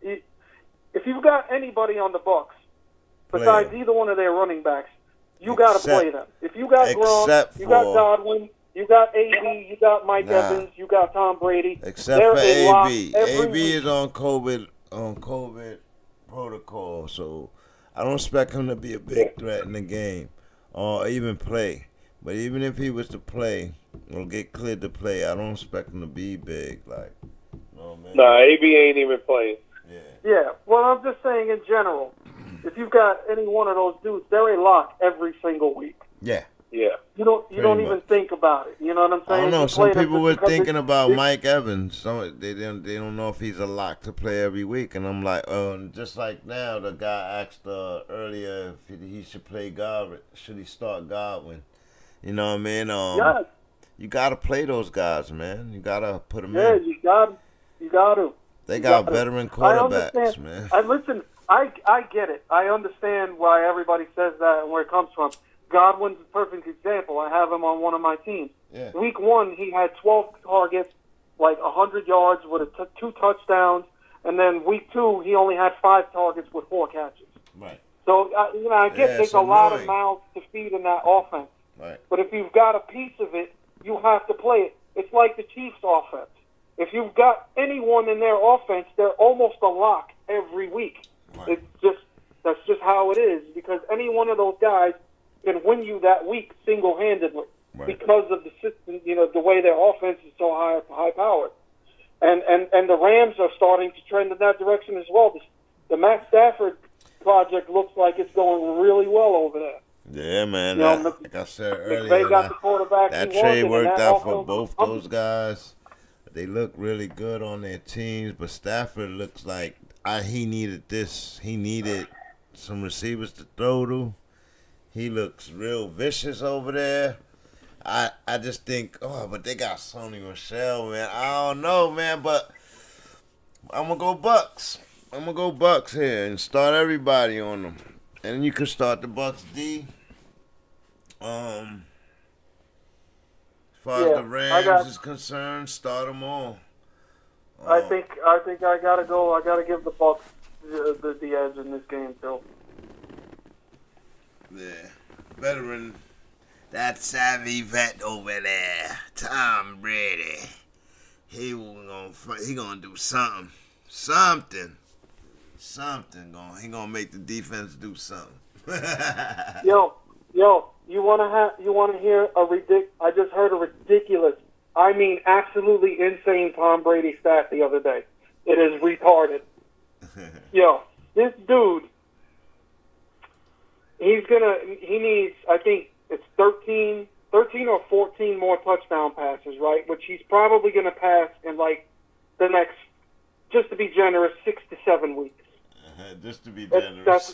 if you've got anybody on the Bucs besides either one of their running backs, you got to play them. If you got Gronk, you got Godwin, you got AB, you got Mike Evans, you got Tom Brady. Except for AB. AB is on COVID protocol, so I don't expect him to be a big threat in the game or even play. But even if he was to play or get cleared to play, I don't expect him to be big. Nah, AB ain't even playing. Yeah. Well, I'm just saying in general, if you've got any one of those dudes, they're a lock every single week. Yeah. Yeah. You don't even think about it. You know what I'm saying? I don't know. Some people were thinking about Mike Evans. They don't know if he's a lock to play every week. And I'm like, just like now, the guy asked earlier if he should play Godwin. Should he start Godwin? You know what I mean? Yes. You got to play those guys, man. You got to put them in. Yeah, you got to. They got veteran quarterbacks, man. I get it. I understand why everybody says that and where it comes from. Godwin's a perfect example. I have him on one of my teams. Yeah. Week 1, he had 12 targets, 100 yards with 2 touchdowns, and then week 2, he only had 5 targets with 4 catches. Right. So, I get there's a lot of mouths to feed in that offense. Right. But if you've got a piece of it, you have to play it. It's like the Chiefs' offense. If you've got anyone in their offense, they're almost a lock every week. Right. That's just how it is, because any one of those guys can win you that week single-handedly because of the system, the way their offense is so high-powered. And the Rams are starting to trend in that direction as well. The Matt Stafford project looks like it's going really well over there. Yeah, man. Like I said earlier, they got the quarterback that trade worked out for both those guys. They look really good on their teams, but Stafford looks like he needed this. He needed some receivers to throw to. He looks real vicious over there. I just think, but they got Sony Michel, man. I don't know, man, but I'm going to go Bucks. I'm going to go Bucks here and start everybody on them. And you could start the Bucks D. As far as the Rams is concerned, start them all. I think I gotta go. I gotta give the Bucks the edge in this game too. Yeah, veteran, that savvy vet over there, Tom Brady. He gonna do something. He gonna make the defense do something. Yo, you wanna hear I just heard a ridiculous, I mean absolutely insane Tom Brady stat the other day. It is retarded. Yo, this dude, he needs, I think it's 13 or 14 more touchdown passes, right? Which he's probably gonna pass in like the next, just to be generous, 6 to 7 weeks. Just to be generous.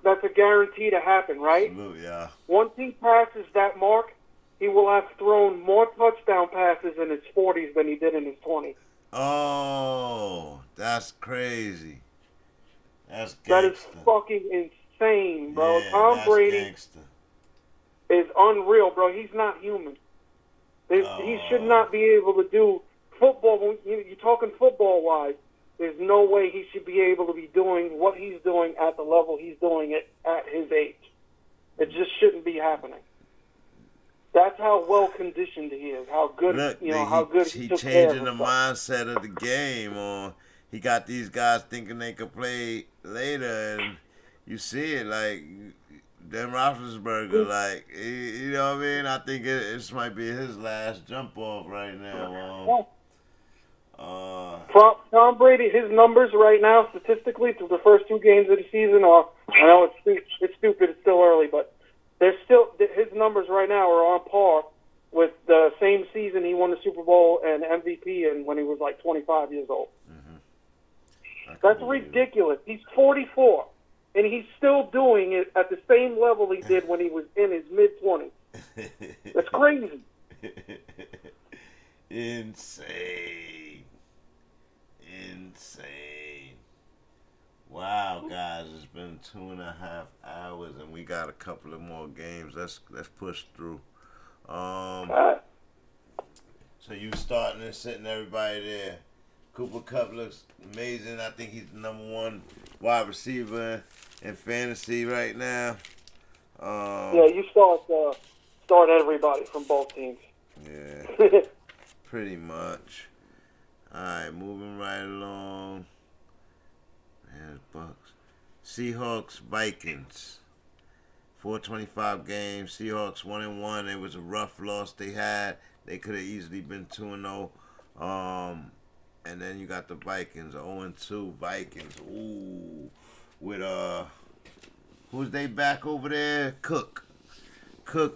That's a guarantee to happen, right? Absolutely, yeah. Once he passes that mark, he will have thrown more touchdown passes in his 40s than he did in his 20s. Oh, that's crazy. That's gangster. That is fucking insane, bro. Yeah, Tom Brady gangster. is unreal, bro. He's not human. He should not be able to do football. You're talking football-wise. There's no way he should be able to be doing what he's doing at the level he's doing it at his age. It just shouldn't be happening. That's how well conditioned he is. How good, how good he took care of changing the mindset of the game. Or he got these guys thinking they could play later, and you see it like Ben Roethlisberger. Like, you know what I mean? I think this might be his last jump off right now. Tom Brady, his numbers right now, statistically, through the first 2 games of the season are, I know it's stupid, it's still early, but his numbers right now are on par with the same season he won the Super Bowl and MVP in when he was like 25 years old. Mm-hmm. That's ridiculous. He's 44, and he's still doing it at the same level he did when he was in his mid-20s. That's crazy. Insane. Wow, guys, it's been 2.5 hours, and we got a couple of more games. Let's push through. So you starting and sitting everybody there. Cooper Kupp looks amazing. I think he's the #1 wide receiver in fantasy right now. Yeah, you start everybody from both teams. Yeah, pretty much. All right, moving right along. Man, Bucks. Seahawks, Vikings. 425 games. Seahawks 1-1. It was a rough loss they had. They could have easily been 2-0. And then you got the Vikings, 0-2 Vikings. Ooh, with who's they back over there? Cook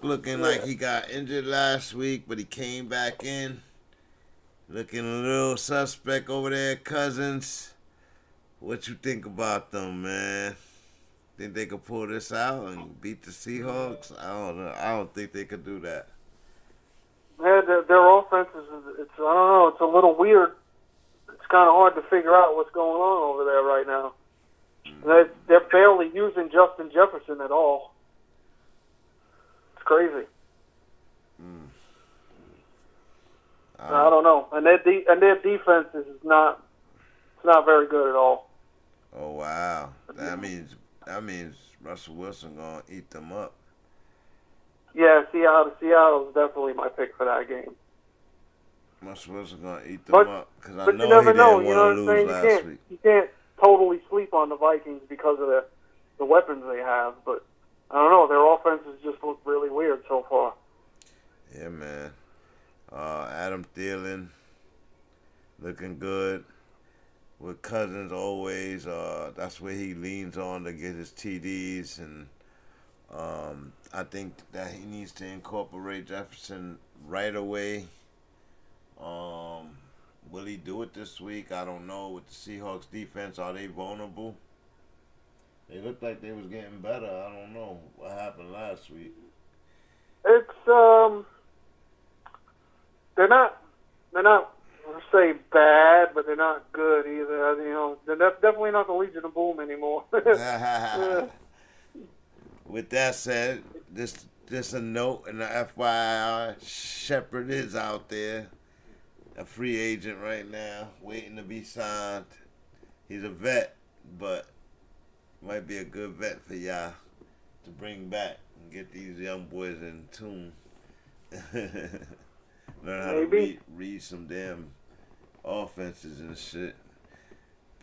looking like he got injured last week, but he came back in. Looking a little suspect over there, Cousins. What you think about them, man? Think they could pull this out and beat the Seahawks? I don't know. I don't think they could do that. Yeah, their offense is, I don't know, it's a little weird. It's kind of hard to figure out what's going on over there right now. They're barely using Justin Jefferson at all. It's crazy. I don't know, and their defense is not very good at all. Oh wow, that means Russell Wilson gonna eat them up. Yeah, Seattle's definitely my pick for that game. Russell Wilson gonna eat them up because I know you never he know. didn't You know want what to I'm lose saying? last week. You can't totally sleep on the Vikings because of the weapons they have, but I don't know. Their offenses just look really weird so far. Yeah, man. Adam Thielen looking good. With Cousins always, that's where he leans on to get his TDs, and I think that he needs to incorporate Jefferson right away. Will he do it this week? I don't know. With the Seahawks defense, are they vulnerable? They looked like they was getting better. I don't know what happened last week. It's they're not let's say bad, but they're not good either. You know, they're definitely not the Legion of Boom anymore. With that said, just a note and the FYI, Shepard is out there, a free agent right now, waiting to be signed. He's a vet, but might be a good vet for y'all to bring back and get these young boys in tune. Learn how to read some damn offenses and shit.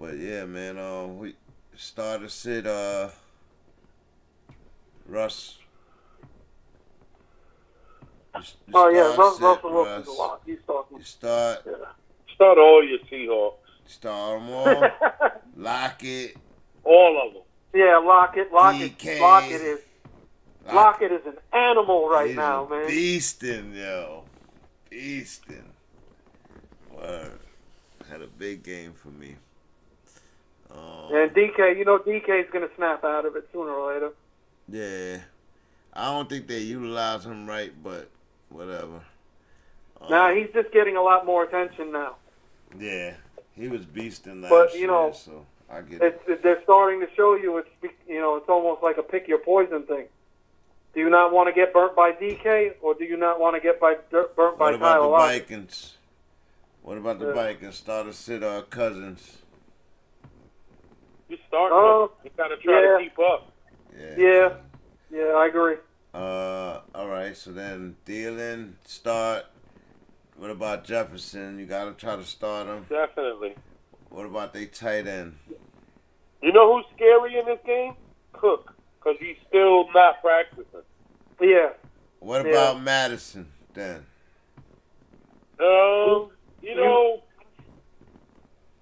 But yeah, man, we started to sit Russ. Russell Wilson's a lot. He's talking. Start all your Seahawks. Start them all. Lockett. All of them. Yeah, Lockett. DK. Lockett is an animal right now, man. Beastin', yo. Beastin'. Word. Had a big game for me. And DK, DK's going to snap out of it sooner or later. Yeah. I don't think they utilize him right, but whatever. Nah, he's just getting a lot more attention now. Yeah. He was beasting last year, so I get it. They're starting to show you it's almost like a pick your poison thing. Do you not want to get burnt by DK, or do you not want to get burnt by Tyler Lockett? What about the Vikings? What about the Vikings? Start to sit our Cousins. You start. You got to try to keep up. Yeah. Yeah, I agree. All right. So then Thielen start. What about Jefferson? You got to try to start him. Definitely. What about they tight end? You know who's scary in this game? Cook, because he's still not practicing. Yeah. What about Madison then?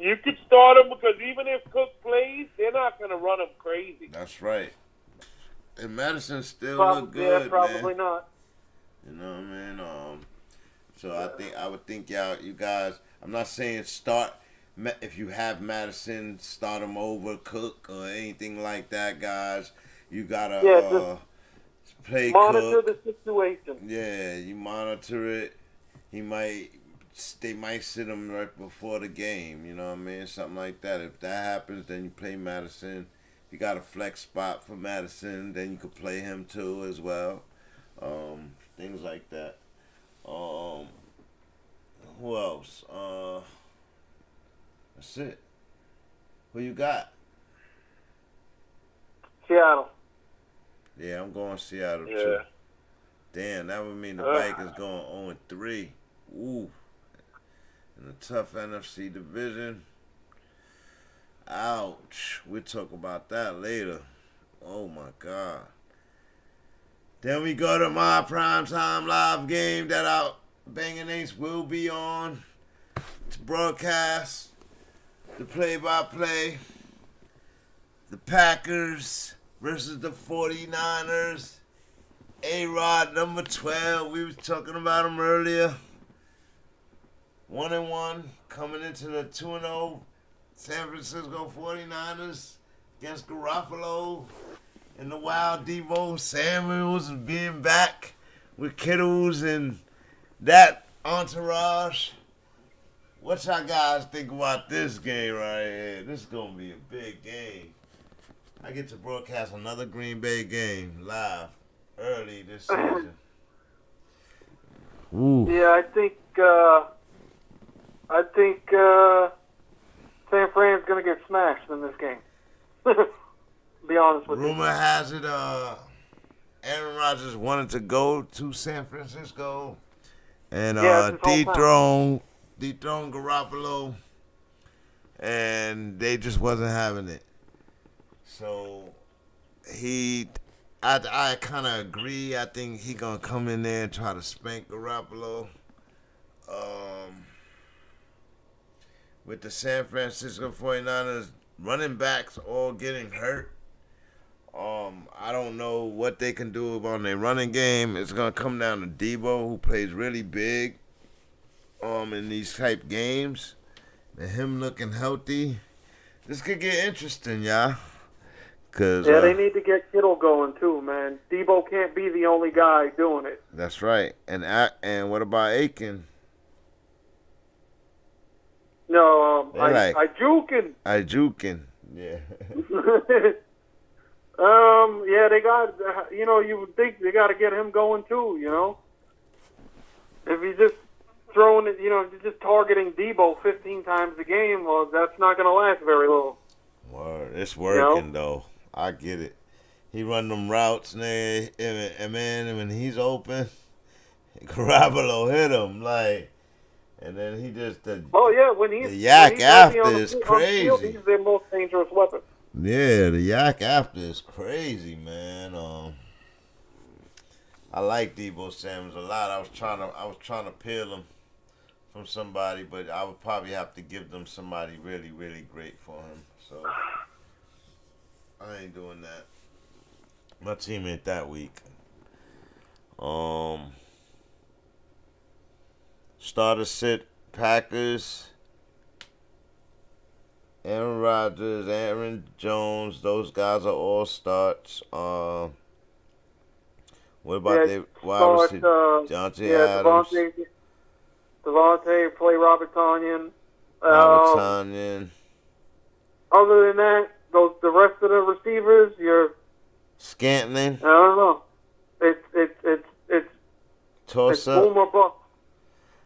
You could start him because even if Cook plays, they're not going to run him crazy. That's right. And Madison still look Yeah, good, probably man. not. You know what I mean? So I would think you guys. I'm not saying start if you have Madison, start him over Cook or anything like that, guys. You gotta play monitor Cook. the situation. Yeah, you monitor it. They might sit him right before the game. You know what I mean? Something like that. If that happens, then you play Madison. If you got a flex spot for Madison, then you could play him too as well. Things like that. Who else? That's it. Who you got? Seattle. Yeah, I'm going Seattle too. Damn, that would mean the Vikings going 0-3. Ooh. In a tough NFC division. Ouch. We'll talk about that later. Oh my God. Then we go to my primetime live game that our BANGnACES will be on to broadcast the play-by-play. The Packers versus the 49ers. A-Rod, number 12. We was talking about him earlier. 1-1 coming into the 2-0 San Francisco 49ers against Garoppolo and the wild Deebo Samuels being back with Kittles and that entourage. What y'all guys think about this game right here? This is going to be a big game. I get to broadcast another Green Bay game live early this season. Ooh. Yeah, I think San Fran's going to get smashed in this game. Be honest with you. Rumor has it Aaron Rodgers wanted to go to San Francisco and dethrone Garoppolo, and they just wasn't having it. So I kind of agree. I think he gonna come in there and try to spank Garoppolo. With the San Francisco 49ers running backs all getting hurt. I don't know what they can do on their running game. It's gonna come down to Deebo, who plays really big in these type games. And him looking healthy. This could get interesting, y'all. They need to get Kittle going too, man. Deebo can't be the only guy doing it. That's right. And what about Aiken? No, I juking. Yeah. Yeah, they got, you would think they got to get him going too, If he's just throwing it, just targeting Deebo 15 times a game, well, that's not going to last very long. Word. It's working, though. I get it. He run them routes, and when he's open, Garoppolo hit him. Like, And then he just the when the yak after is crazy. Field, he's their most dangerous weapon. Yeah, the yak after is crazy, man. I like Deebo Samuels a lot. I was trying to peel him from somebody, but I would probably have to give them somebody really, really great for him. So I ain't doing that. My team ain't that weak. Starter sit Packers. Aaron Rodgers, Aaron Jones, those guys are all starts. What about the wide receiver? Deontay Adams. Devontae, play Robert Tonyan. Other than that, the rest of the receivers, you're Scantling. I don't know. It's toss up. boom or bust.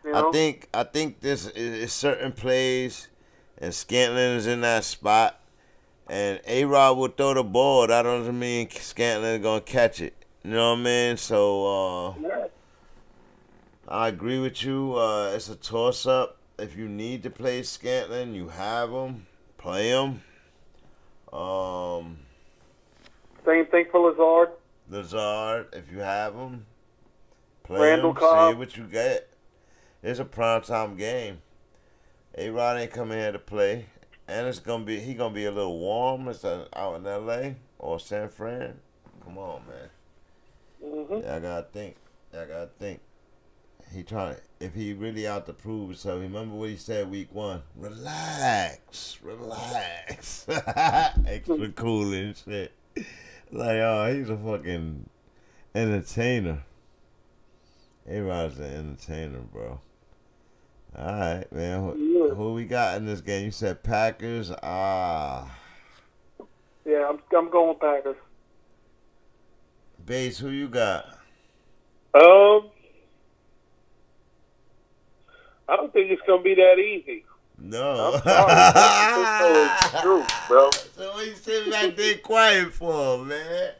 You know? I think this is certain plays, and Scantling is in that spot, and A-Rod will throw the ball. That doesn't mean Scantling is gonna catch it. You know what I mean? So I agree with you. It's a toss up. If you need to play Scantling, you have him. Play him. Same thing for Lazard. Lazard, if you have him, play Randall him. Cobb. See what you get. It's a primetime game. A-Rod ain't coming here to play, and he gonna be a little warm. It's out in L.A. or San Fran. Come on, man. Mm-hmm. Yeah, I gotta think. If he really out to prove himself. Remember what he said week 1? Relax. Extra cool and shit. Like, he's a fucking entertainer. A-Rod's an entertainer, bro. All right, man. Who we got in this game? You said Packers. Yeah, I'm going Packers. Bates, who you got? I don't think it's gonna be that easy. No. It's true, bro. So what you sitting back there quiet for, man?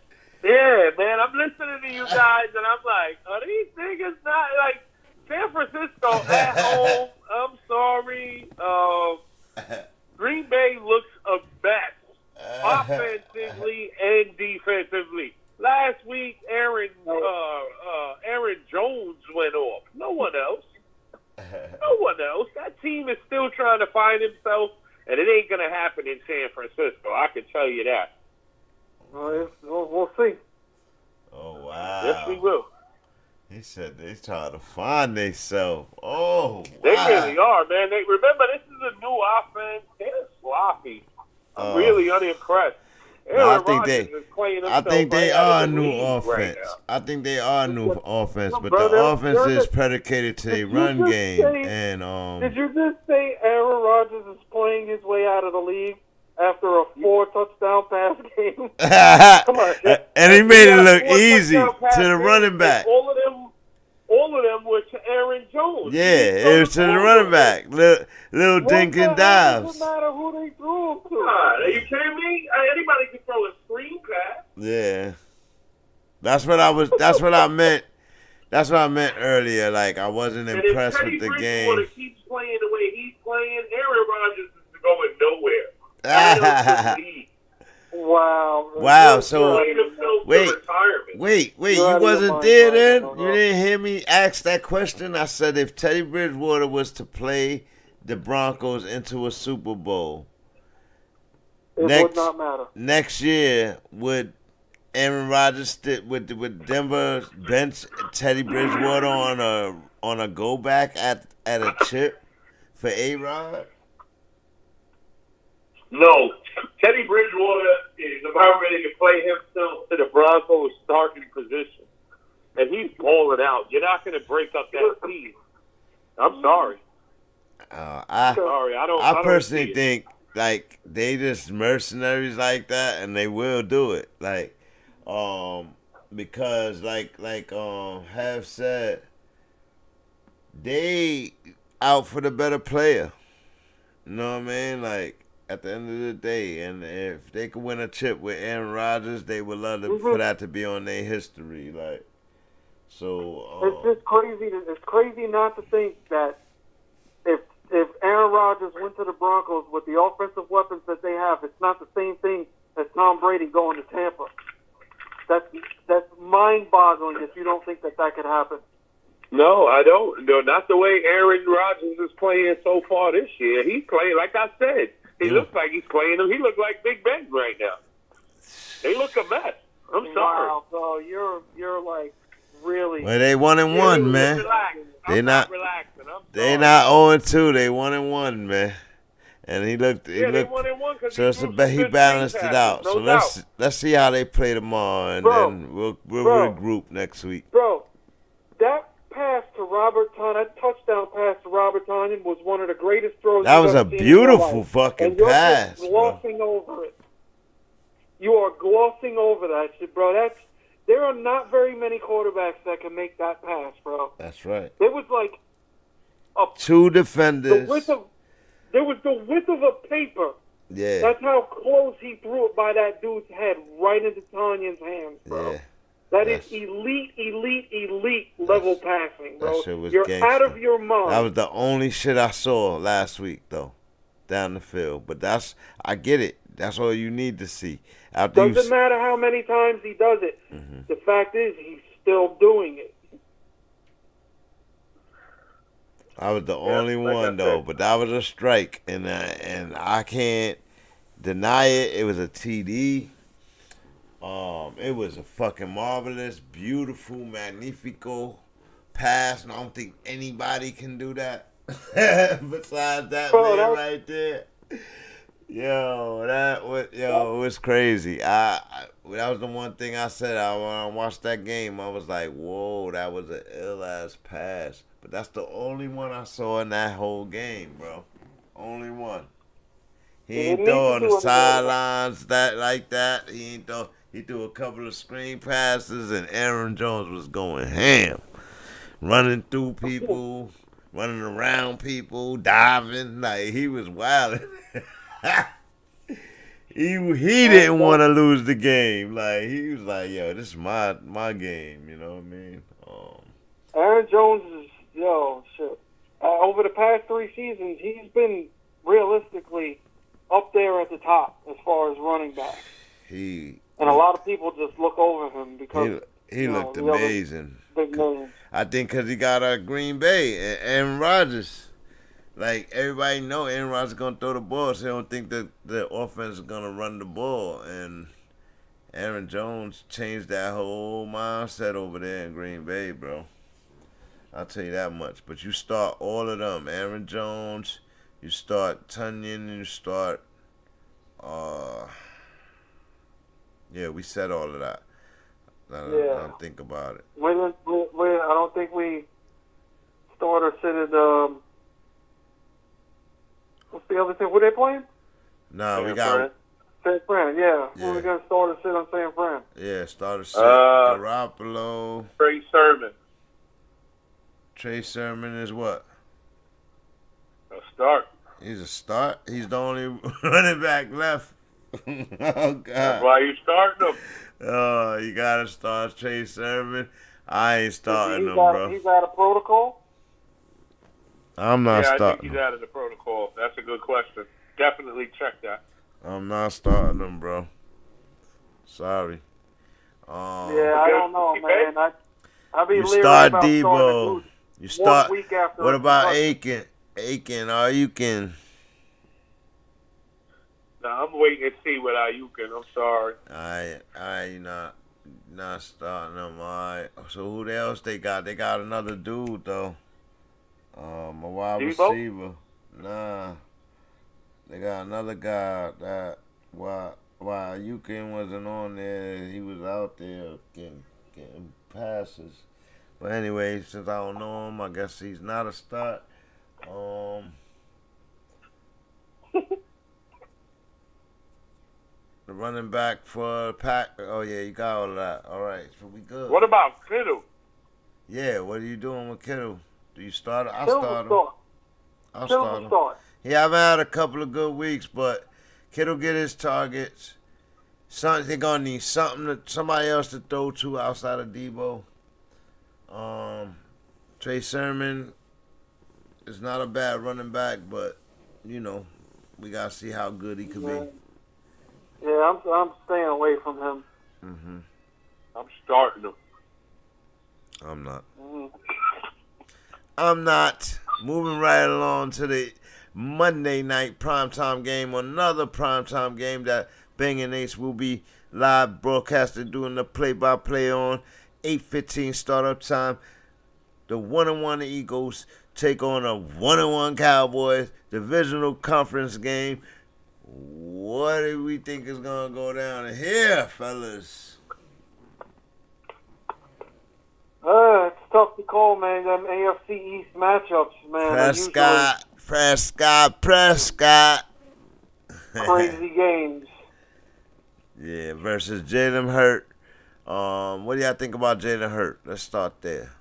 Yeah, man. I'm listening to you guys, and I'm like, are these niggas not like San Francisco at home? I'm sorry. Green Bay looks a mess, offensively and defensively. Last week, Aaron Jones went off. No one else. That team is still trying to find himself, and it ain't going to happen in San Francisco. I can tell you that. We'll see. Oh, wow. Yes, we will. He said they trying to find themselves. Oh, wow. They really are, man. Remember, this is a new offense. They're sloppy. I'm really unimpressed. I think they are a new offense. I think they are a new offense, but the offense is predicated to a run game. Did you just say Aaron Rodgers is playing his way out of the league after a 4-touchdown pass game? Come on, and he made it look easy to the running back. All of them were to Aaron Jones. Yeah, it was to the running back. Little dink and dives. Doesn't matter who they threw to. Are you kidding me? Anybody can throw a screen pass. Yeah, that's what I meant. That's what I meant earlier. Like, I wasn't impressed with the game. If Teddy Bridgewater keeps playing the way he's playing, Aaron Rodgers is going nowhere. Wow. So wait. You wasn't there then? You didn't hear me ask that question? I said if Teddy Bridgewater was to play the Broncos into a Super Bowl, would not matter. Next year, would Aaron Rodgers would Denver bench Teddy Bridgewater on a go back at a chip for A-Rod? No. Teddy Bridgewater is about ready to play himself to the Broncos starting position. And he's balling out. You're not going to break up that team. I'm sorry. I personally think, like, they just mercenaries like that, and they will do it. Like, because, like Have said, they out for the better player. You know what I mean? Like, at the end of the day, and if they could win a chip with Aaron Rodgers, they would love for that to be on their history. Like, so it's just crazy. It's crazy not to think that if Aaron Rodgers went to the Broncos with the offensive weapons that they have, it's not the same thing as Tom Brady going to Tampa. That's mind-boggling if you don't think that could happen. No, I don't. No, not the way Aaron Rodgers is playing so far this year. He's playing, like I said, he looks like he's playing them. He looks like Big Ben right now. They look a mess. I'm sorry. Wow, so you're like really. Well, they 1-1, man. They not relaxing. They not 0-2. They 1-1, man. And he looked. They 1-1 so he balanced it out. So let's see how they play tomorrow, and then we'll regroup next week. Bro, that pass to Robert Tonyan, that touchdown pass to Robert Tonyan was one of the greatest throws. That was a beautiful fucking pass. You're glossing over it. You are glossing over that shit, bro. There are not very many quarterbacks that can make that pass, bro. That's right. It was like two defenders. There was the width of a paper. Yeah. That's how close he threw it by that dude's head, right into Tanyan's hands, bro. Yeah. That is elite level passing, bro. That shit was You're gangster. Out of your mind. That was the only shit I saw last week, though, down the field. But I get it. That's all you need to see. Doesn't matter how many times he does it. Mm-hmm. The fact is, he's still doing it. I was the only one, though, but that was a strike, and I can't deny it. It was a TD. It was a fucking marvelous, beautiful, magnifico pass, and I don't think anybody can do that besides that man right there. It was crazy. That was the one thing I said. When I watched that game, I was like, whoa, that was an ill-ass pass. But that's the only one I saw in that whole game, bro. Only one. He ain't throw on the sidelines like that. He ain't throw. He threw a couple of screen passes, and Aaron Jones was going ham. Running through people, running around people, diving. Like, he was wilding. He didn't want to lose the game. Like, he was like, yo, this is my game. You know what I mean? Aaron Jones is, shit. Over the past 3 seasons, he's been realistically up there at the top as far as running back. And a lot of people just look over him because he looked amazing. I think because he got Green Bay and Aaron Rodgers. Like, everybody know Aaron Rodgers is going to throw the ball, so they don't think that the offense is going to run the ball. And Aaron Jones changed that whole mindset over there in Green Bay, bro. I'll tell you that much. But you start all of them. Aaron Jones, you start Tonyan, you start... we said all of that. I don't think about it. I don't think we started or said it... What's the other thing? Were they playing? No, we got San Fran. Yeah. We're going to start or sit on San Fran. Yeah, start or sit. Garoppolo. Trey Sermon is what? A start. He's a start. He's the only running back left. Oh God. That's why you starting him. Oh, you gotta start Trey Sermon. I ain't starting him, bro. He's out of protocol. I'm not starting. I think he's out of the protocol. That's a good question. Definitely check that. I'm not starting him, bro. Sorry. I don't know, man. I be you leery start about Debo. You start. 1 week after. What about Aiken? Ayukin. Nah, I'm waiting to see with Ayukin. I'm sorry. I not starting them. All right. So who else they got? They got another dude though. A wide receiver. Nah. They got another guy that while Ayukin wasn't on there, he was out there getting passes. But anyway, since I don't know him, I guess he's not a start. The running back for Pack. Oh yeah, you got all of that. All right, so we good. What about Kittle? Yeah, what are you doing with Kittle? Do you start him? I'll start him. He haven't had a couple of good weeks, but Kittle get his targets. They're gonna need somebody else to throw to outside of Debo. Trey Sermon is not a bad running back, but, you know, we got to see how good he could be. Yeah, I'm staying away from him. Mm-hmm. I'm starting him. I'm not. Mm-hmm. I'm not. Moving right along to the Monday night primetime game, another primetime game that BANGnACES will be live broadcasting, doing the play-by-play on 8:15 startup time. The 1-1 Eagles take on a 1-1 Cowboys divisional conference game. What do we think is going to go down here, fellas? It's tough to call, man. Them AFC East matchups, man. Prescott. Crazy games. Yeah, versus Jalen Hurt. What do y'all think about Jalen Hurt? Let's start there.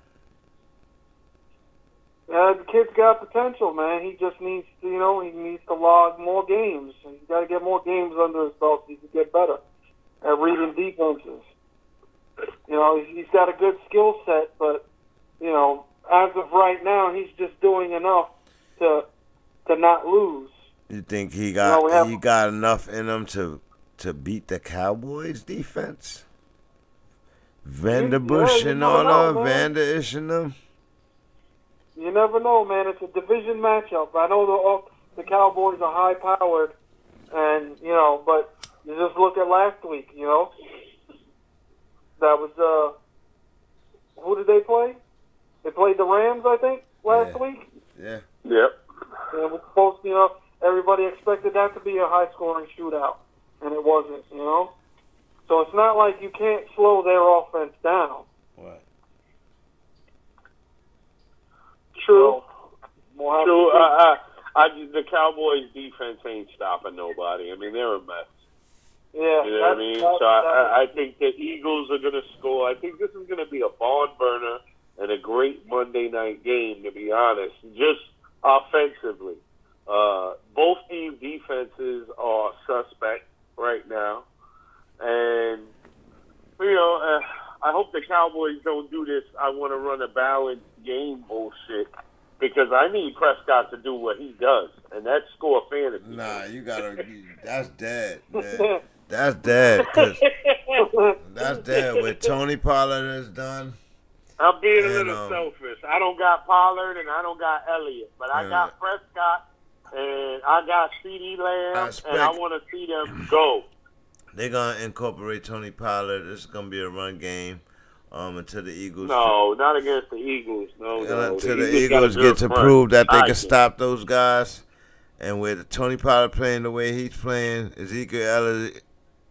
The kid's got potential, man. He just needs to, he needs to log more games. He's got to get more games under his belt so he can get better at reading defenses. He's got a good skill set, but, as of right now, he's just doing enough to not lose. You think he got enough in him to beat the Cowboys defense? Vanderbush and all them, Vander-ish and them? You never know, man. It's a division matchup. I know the Cowboys are high-powered, and, but you just look at last week, That was, who did they play? They played the Rams, I think, last week? Yeah. Yep. And it was supposed to, everybody expected that to be a high-scoring shootout, and it wasn't, So it's not like you can't slow their offense down. What? True. The Cowboys' defense ain't stopping nobody. I mean, they're a mess. Yeah. You know what I mean? So I think the Eagles are going to score. I think this is going to be a barn burner and a great Monday night game, to be honest, just offensively. Both team defenses are suspect right now. And, I hope the Cowboys don't do this I want to run a balanced game bullshit, because I need Prescott to do what he does, and that's score fantasy. Nah, that's dead, man. That's dead. That's dead. What Tony Pollard has done. I'm being a little selfish. I don't got Pollard and I don't got Elliott, but I got Prescott and I got CeeDee Lamb, and I want to see them go. They're going to incorporate Tony Pollard. This is going to be a run game until the Eagles. No, not against the Eagles. No. Until the Eagles get to prove that they can stop those guys. And with Tony Pollard playing the way he's playing, Ezekiel Elliott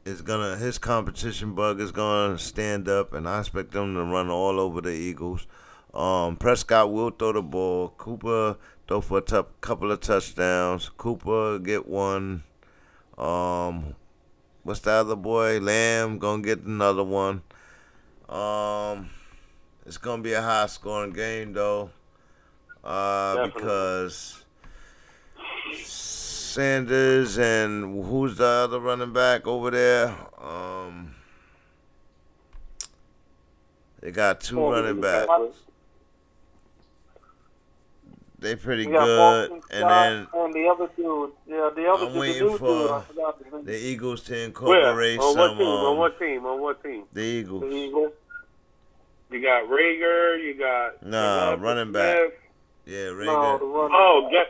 his competition bug is going to stand up, and I expect them to run all over the Eagles. Prescott will throw the ball. Cooper throw for a couple of touchdowns. Cooper get one. What's the other boy? Lamb gonna get another one. It's gonna be a high-scoring game though, because Sanders and who's the other running back over there? They got two running backs. They pretty good, and then the other dude, I'm waiting for the Eagles to incorporate some. On what team? The Eagles. You got Rager. You got running back. Smith. Yeah, Rager.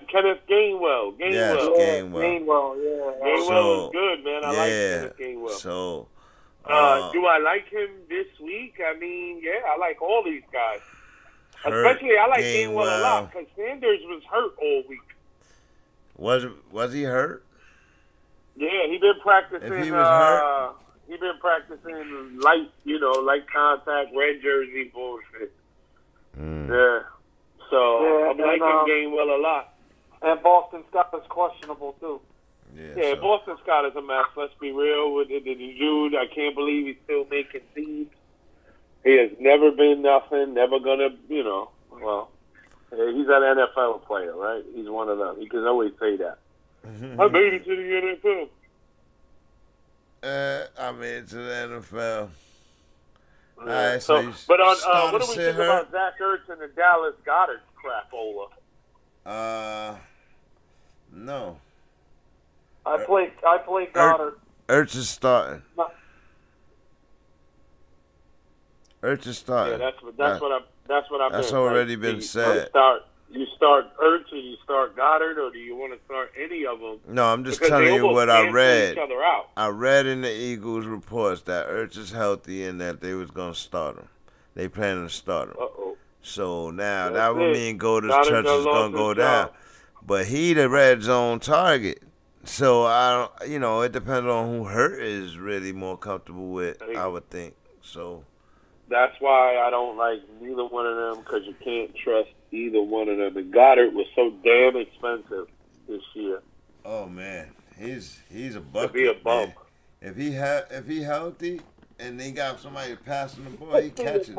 Kenneth Gainwell. Yes, Gainwell. Gainwell, yeah. Gainwell is good, man. I like Kenneth Gainwell. So, do I like him this week? I mean, yeah, I like all these guys. Especially, I like Gainwell a lot because Sanders was hurt all week. Was he hurt? Yeah, he been practicing. If he was hurt, he been practicing light contact, red jersey bullshit. Yeah. So I'm liking Gainwell a lot. And Boston Scott is questionable too. Yeah, Boston Scott is a mess. Let's be real with the dude. I can't believe he's still making teams. He has never been nothing, never gonna, well, he's an NFL player, right? He's one of them. He can always say that. I made it to the NFL. I made it to the NFL. All right, but what do we think about Zach Ertz and the Dallas Goddard crapola? No. I play Goddard. Ertz is starting. Ertz is starting. Yeah, that's what I'm. That's already been said. You start Ertz or you start Goddard, or do you want to start any of them? No, I'm just Because telling you what I read. Each other out. I read in the Eagles reports that Ertz is healthy and that they was gonna start him. They planning to start him. Uh-oh. So now That's that would it. mean Golden's Goddard Church done is lost gonna go his down. job. But he the red zone target. So I don't, it depends on who Hurt is really more comfortable with. I would think so. That's why I don't like neither one of them, because you can't trust either one of them. And Goddard was so damn expensive this year. Oh man, he's a bucket. To be a bum. Man. If he healthy and they got somebody passing the ball, he catches it.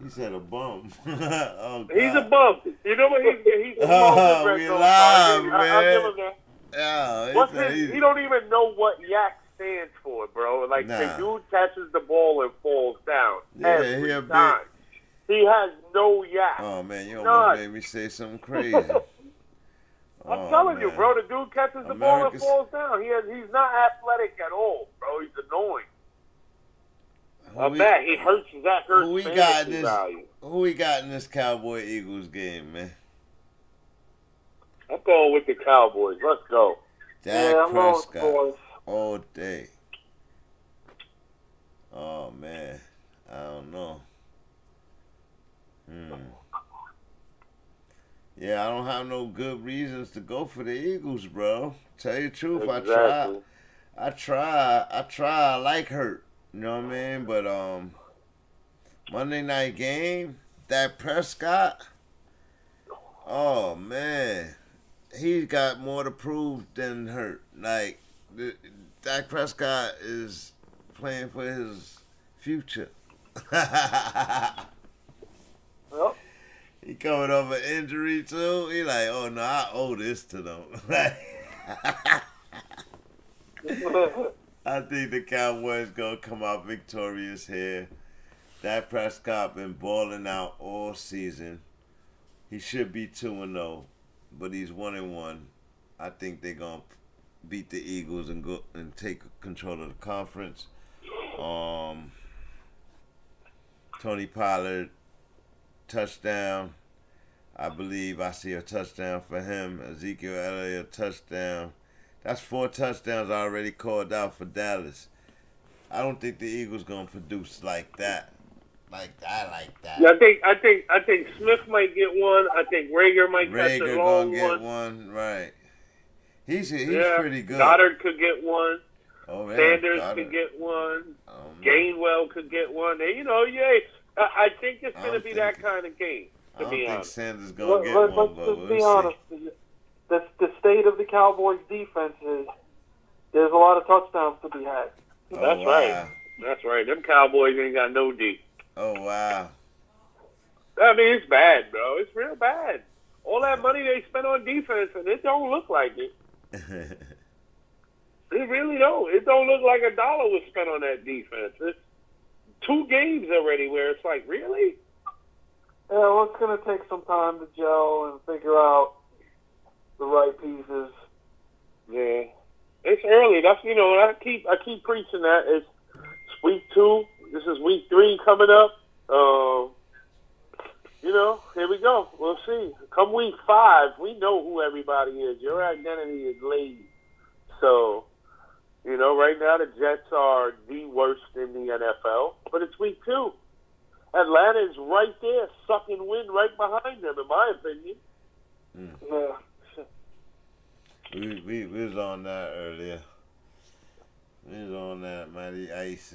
He said a bum. Oh, God. He's a bum. You know what? He's a bum. We live, man. I'll give him that. Yeah, he don't even know what yak stands for, bro. Like, the dude catches the ball and falls down every time. He has no yak. Oh, man, you almost made me say something crazy. I'm telling you, bro, the dude catches the ball and falls down. He's not athletic at all, bro. He's annoying. He hurts fantasy value. Who we got in this Cowboy-Eagles game, man? I'm going with the Cowboys. Let's go. Dak Prescott all day. Oh, man. I don't know. Yeah, I don't have no good reasons to go for the Eagles, bro. Tell you the truth, exactly. I try. I like Hurt. You know what I mean? But Monday night game, Dak Prescott. Oh man, he got more to prove than Hurt. Like Dak Prescott is playing for his future. Well, he coming off an injury too. He like, oh no, I owe this to them. I think the Cowboys gonna come out victorious here. Dak Prescott been balling out all season. He should be 2-0, but he's 1-1. I think they're gonna beat the Eagles and go and take control of the conference. Tony Pollard touchdown. I believe I see a touchdown for him. Ezekiel Elliott touchdown. That's 4 touchdowns already called out for Dallas. I don't think the Eagles gonna produce like that. Yeah, I think Smith might get one. I think Rager might catch a long gonna get one. Right. He's pretty good. Goddard could get one. Oh, man, Sanders could get one. Gainwell could get one. And, I think it's gonna be that kind of game. I don't think Sanders gonna get one. Let's just be honest. The state of the Cowboys' defense is there's a lot of touchdowns to be had. That's right. That's right. Them Cowboys ain't got no D. Oh, wow. I mean, it's bad, bro. It's real bad. All that money they spent on defense, and it don't look like it. It really don't. It don't look like $1 was spent on that defense. It's 2 games already where it's like, really? Yeah, well, it's going to take some time to gel and figure out the right pieces. Yeah. It's early. That's, I keep preaching that. It's week 2. This is week 3 coming up. Here we go. We'll see. Come week 5, we know who everybody is. Your identity is laid. So, right now the Jets are the worst in the NFL, but it's week 2. Atlanta is right there, sucking wind right behind them, in my opinion. Yeah. We was on that earlier. We was on that, Matty Ice,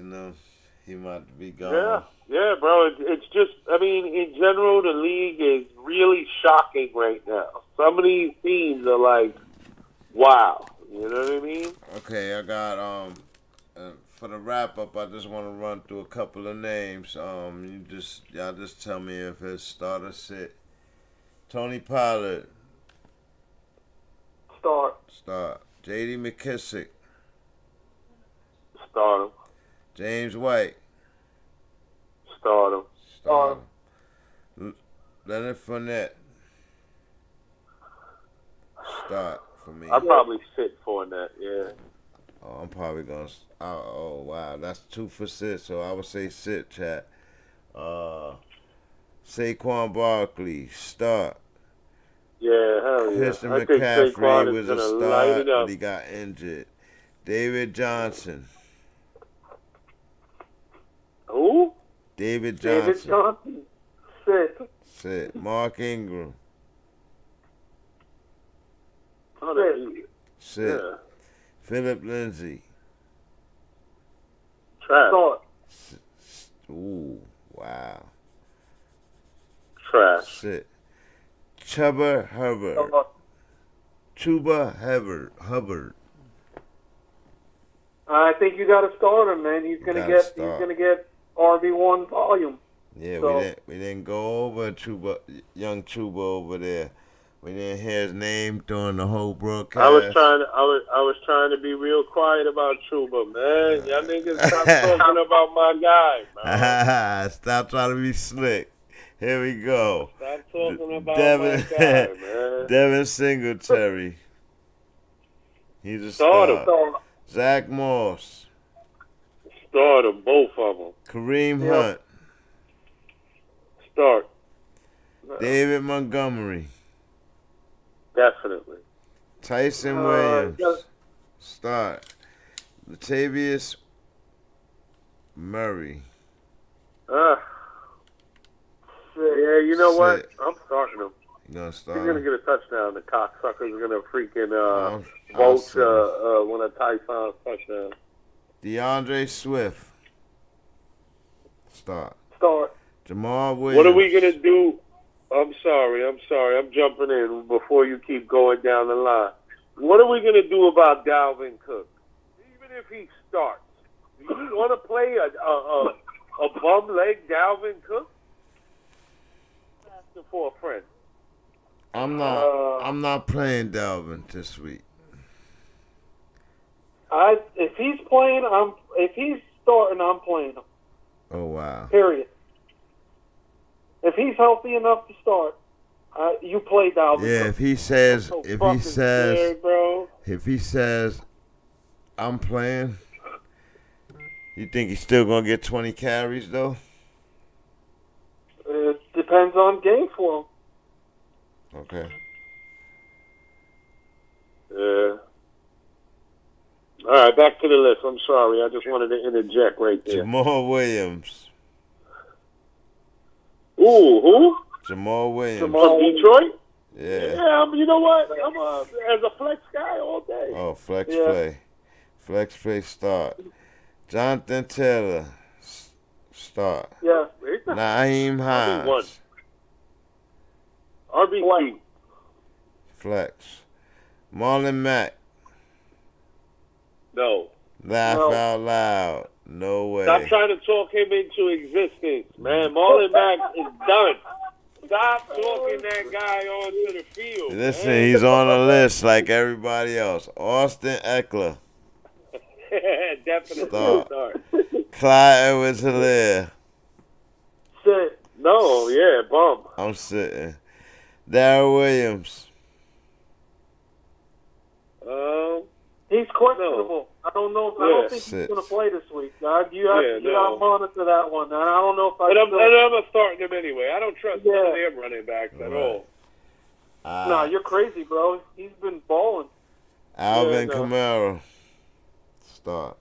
he might be gone. Yeah, bro. It's just, in general, the league is really shocking right now. Some of these teams are like, wow. You know what I mean? Okay, I got, for the wrap-up, I just want to run through a couple of names. Y'all just tell me if it's start or sit. Tony Pollard. Start. J.D. McKissick. Start him. James White. Start him. Leonard Fournette. start for me. I'd probably sit Fournette, yeah. Oh, I'm probably going to... Oh, wow. That's 2 for sit, so I would say sit, chat. Saquon Barkley, start. Yeah, hell yeah. Christian I think McCaffrey Saquon was is a going to light start, it up. but he got injured. David Johnson. Who? David Johnson. David Johnson. Sit. Sit. Mark Ingram. Sit. Yeah. Philip Lindsay. Trash. Start. Ooh, wow. Trash. Sit. Chuba Hubbard. Hubbard. I think you got to start him, man. He's gonna get RB1 volume. Yeah, So, we didn't go over young Chuba over there. We didn't hear his name during the whole broadcast. I was trying to be real quiet about Chuba, man. Y'all niggas stop talking about my guy, man. Stop trying to be slick. Here we go. Stop talking about my guy, man. Devin Singletary. He's a Start star. him. Zach Moss. Start them, both of them. Kareem Hunt. Start. David Montgomery. Definitely. Tyson Williams. Start. Latavius Murray. Yeah, you know what? I'm starting him. You gonna start? He's gonna get a touchdown. The cocksucker's gonna freaking vote when a Tyson touchdown. DeAndre Swift. Start. Jamal Williams. What are we gonna do? I'm sorry. I'm jumping in before you keep going down the line. What are we gonna do about Dalvin Cook? Even if he starts, do you want to play a bum leg Dalvin Cook? Asking for a friend. I'm not playing Dalvin this week. If he's playing, if he's starting, I'm playing him. Oh wow. Period. If he's healthy enough to start, you play Dalvin. Yeah, if he says, I'm playing, you think he's still gonna get 20 carries though? It depends on game flow. Okay. Yeah. All right, back to the list. I'm sorry. I just wanted to interject right there. Jamal Williams. Ooh, who? Jamal Williams. From Detroit? Yeah. Yeah, you know what? I'm as a flex guy all day. Oh, flex play. Flex play start. Jonathan Taylor. Start. Yeah. Naeem Hines. RB2. Flex. Marlon Mack. No. Laugh out loud. No way. Stop trying to talk him into existence, man. Marlon Mack is done. Stop talking that guy onto the field. Listen, man. he's on the list like everybody else. Austin Eckler. Definitely Start. Clyde Edwards-Helaire. Sit. No, yeah, bump. I'm sitting. Darrell Williams. He's questionable. I don't know. I don't think he's going to play this week. You got to monitor that one. And I don't know if I'm starting him anyway. I don't trust none of their running backs at all. No, you're crazy, bro. He's been balling. Alvin Kamara. Start.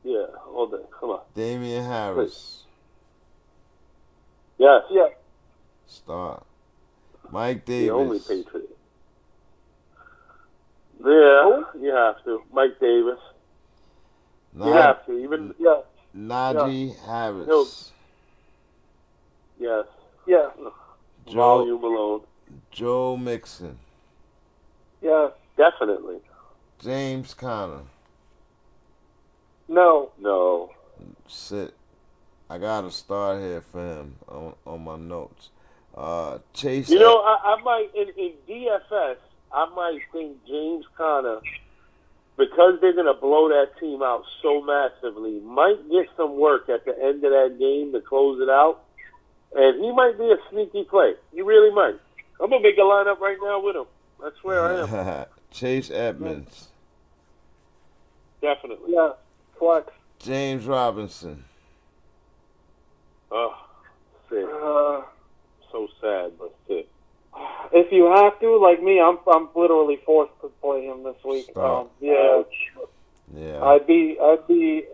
Yeah, all day. Come on. Damian Harris. Yes. Yeah. Start. Mike Davis. The only Patriot. Yeah, you have to. Mike Davis. You have to. Even Najee Harris. Yes. Yeah. Volume alone. Joe Mixon. Yeah. Definitely. James Conner. No. Sit. I got to start here for him on my notes. Chase. You know, I might, in DFS, I might think James Conner, because they're going to blow that team out so massively, might get some work at the end of that game to close it out. And he might be a sneaky play. He really might. I'm going to make a lineup right now with him. That's where I am. Chase Edmonds. Definitely. Yeah, flex. James Robinson. Oh, sick. So sad, but sick. If you have to, like me, I'm literally forced to play him this week. Yeah. I'd be.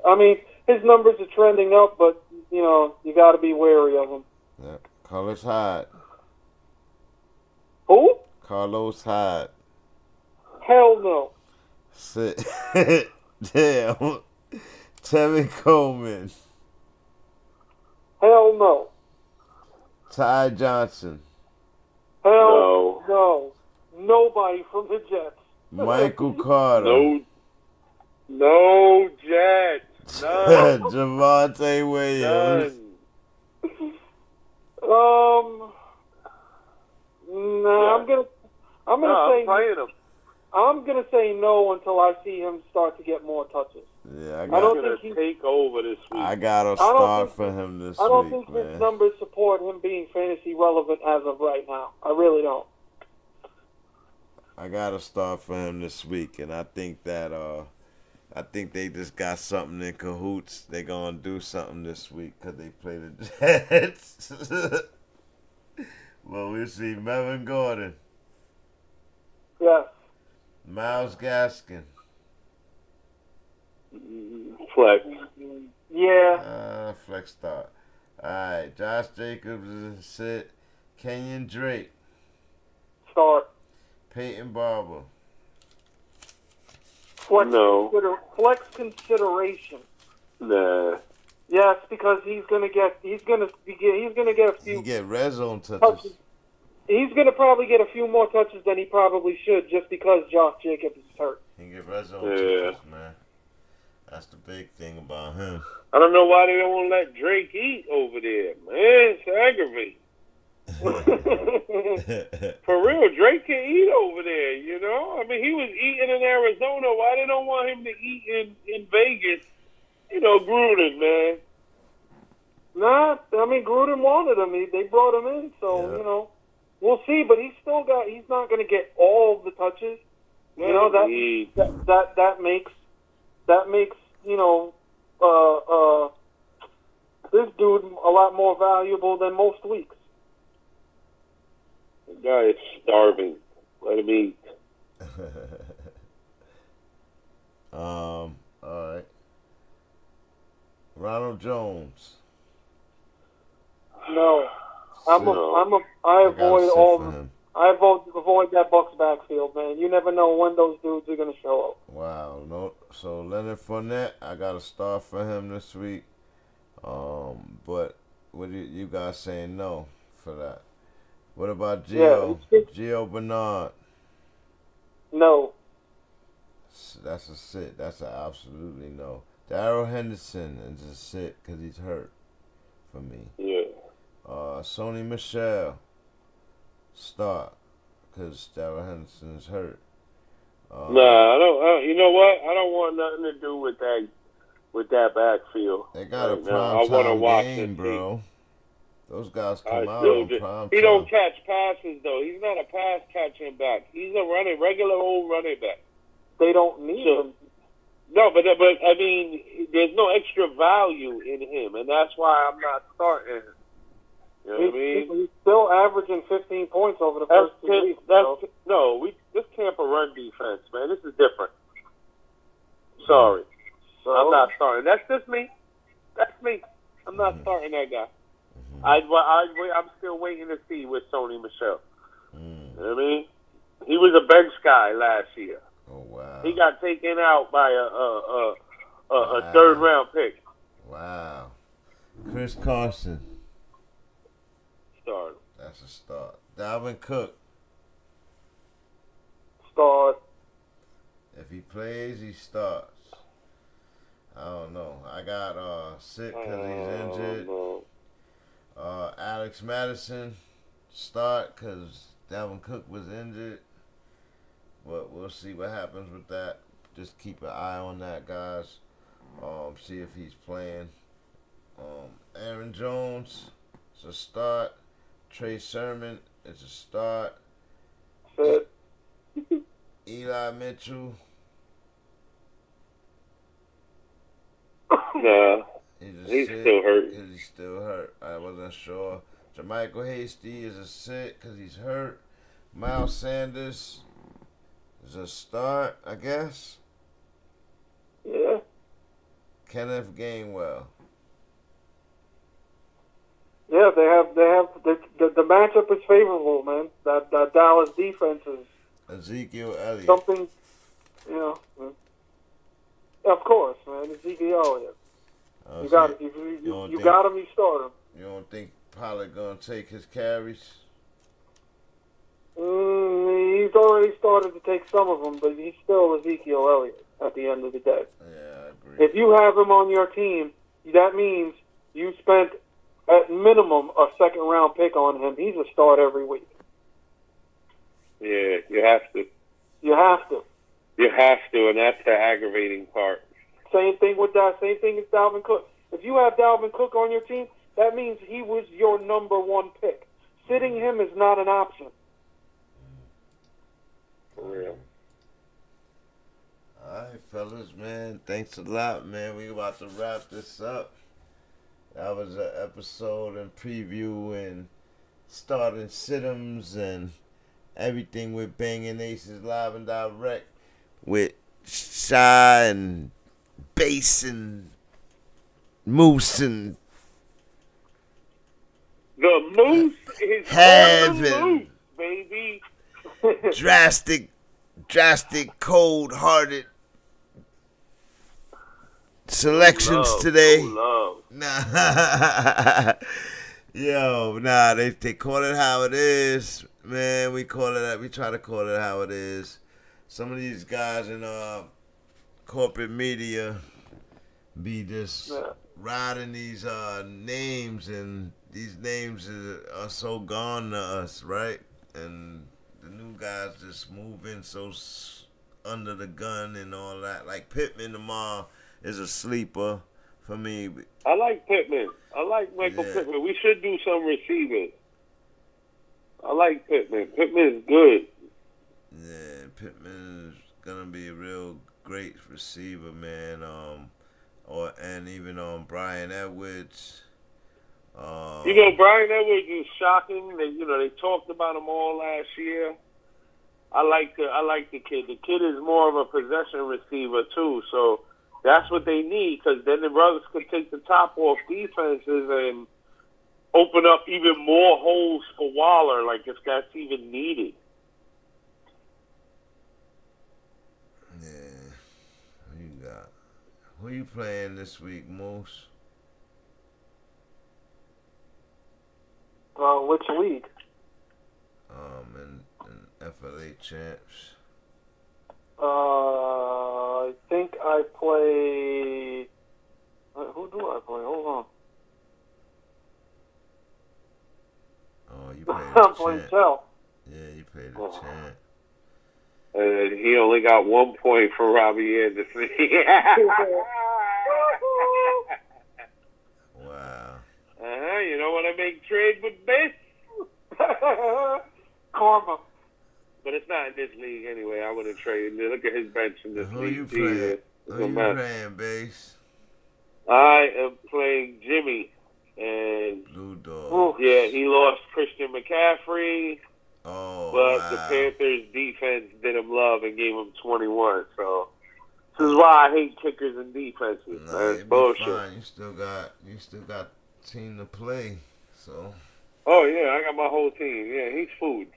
I mean, his numbers are trending up, but you got to be wary of him. Yeah. Carlos Hyde. Who? Carlos Hyde. Hell no. Sit. Damn. Tevin Coleman. Hell no. Ty Johnson. Hell no. Nobody from the Jets. Michael Carter. No Jets. None. Javonte Williams. None. Nah, I'm gonna say no until I see him start to get more touches. Yeah, I don't think he's take over this week. I gotta start for him this week. I don't think his numbers support him being fantasy relevant as of right now. I really don't. I gotta start for him this week, and I think that I think they just got something in cahoots. They're gonna do something this week because they play the Jets. Well, we'll see. Melvin Gordon. Yes. Myles Gaskin. Flex. Yeah. Flex start. All right. Josh Jacobs is a sit. Kenyon Drake. Start. Peyton Barber. Flex consideration. Nah. Yes, because he's gonna get a few. He get red zone touches. He's gonna probably get a few more touches than he probably should, just because Josh Jacobs is hurt. He get red zone touches, man. That's the big thing about him. I don't know why they don't want to let Drake eat over there, man. It's aggravating. For real, Drake can eat over there, I mean, he was eating in Arizona. Why they don't want him to eat in Vegas? Gruden, man. Nah, I mean, Gruden wanted him. They brought him in, so, we'll see. But he's not going to get all the touches. That makes this dude a lot more valuable than most weeks. The guy is starving. Let him eat. All right. Ronald Jones. No. I avoid that Bucs backfield, man. You never know when those dudes are going to show up. Wow. No. So Leonard Fournette, I got a start for him this week. But what you guys saying no for that? What about Gio Bernard? No. That's a sit. That's an absolutely no. Darrell Henderson is a sit because he's hurt for me. Yeah. Sony Michel, start because Darrell Henderson is hurt. Nah, I don't. You know what? I don't want nothing to do with that backfield. They got a prime time game, bro. Those guys come out on prime time. He don't catch passes though. He's not a pass catching back. He's a regular old running back. They don't need him. No, but I mean, there's no extra value in him, and that's why I'm not starting him. You know what I mean? He's still averaging 15 points over the first 2 weeks. This Tampa run defense, man, this is different. Sorry. I'm not starting. That's just me. That's me. I'm not starting that guy. I'm still waiting to see with Sony Michel. You know what I mean? He was a bench guy last year. Oh, wow. He got taken out by a third round pick. Wow. Chris Carson. Start. That's a start. Dalvin Cook. Start. If he plays, he starts. I don't know. I got sick because he's injured. No. Alex Madison, start because Dalvin Cook was injured. But we'll see what happens with that. Just keep an eye on that, guys. See if he's playing. Aaron Jones, it's a start. Trey Sermon, it's a start. Sit. Eli Mitchell. No, he's still hurt. He's still hurt. I wasn't sure. Jermichael Hasty is a sit because he's hurt. Miles Sanders is a start, I guess. Yeah. Kenneth Gainwell. Yeah, they have the matchup is favorable, man. That Dallas defense is Ezekiel Elliott. something, you know. Of course, man. Ezekiel Elliott. You got it. You got him. You start him. You don't think Pollard gonna take his carries? He's already started to take some of them, but he's still Ezekiel Elliott at the end of the day. Yeah, I agree. If you have him on your team, that means you spent at minimum a second-round pick on him. He's a start every week. Yeah, you have to. You have to. You have to, and that's the aggravating part. Same thing with that. Same thing as Dalvin Cook. If you have Dalvin Cook on your team, that means he was your number one pick. Sitting him is not an option. For real. All right, fellas, man. Thanks a lot, man. We about to wrap this up. That was an episode and preview and starting Sittems and everything with BANGnACES live and direct with Shy and Bass and Moose and The Moose is Heaven. on the loose, baby. drastic, cold-hearted selections today. Nah. Yo, nah, they call it how it is, man. We try to call it how it is. Some of these guys in corporate media be just riding these names, and these names are so gone to us, right? And the new guys just moving so under the gun and all that. Like Pittman tomorrow is a sleeper for me. I like Pittman. I like Michael Pittman. We should do some receivers. I like Pittman. Pittman is good. Yeah, Pittman is gonna be a real great receiver, man. And even Brian Edwards. Brian Edwards is shocking. They talked about him all last year. I like the kid. The kid is more of a possession receiver too, so that's what they need, because then the brothers could take the top off defenses and open up even more holes for Waller, like if that's even needed. Yeah. Who you playing this week, Moose? Which league? In FLA Champs. I think I play. Who do I play? Hold on. Oh, you play I'm playing Chell. Yeah, you play the champ. And he only got 1 point for Robbie Anderson. Wow. You know what I make trade with this? Karma. But it's not in this league anyway. I wouldn't trade. Look at his bench in this Who league. you playing? Who you playing, Bass? I am playing Jimmy. And Blue Dog. Yeah, he lost Christian McCaffrey. Oh, but wow. the Panthers defense did him love and gave him 21. So this is why I hate kickers and defenses. That's bullshit. Fine. You still got team to play. So. Oh yeah, I got my whole team. Yeah, he's food.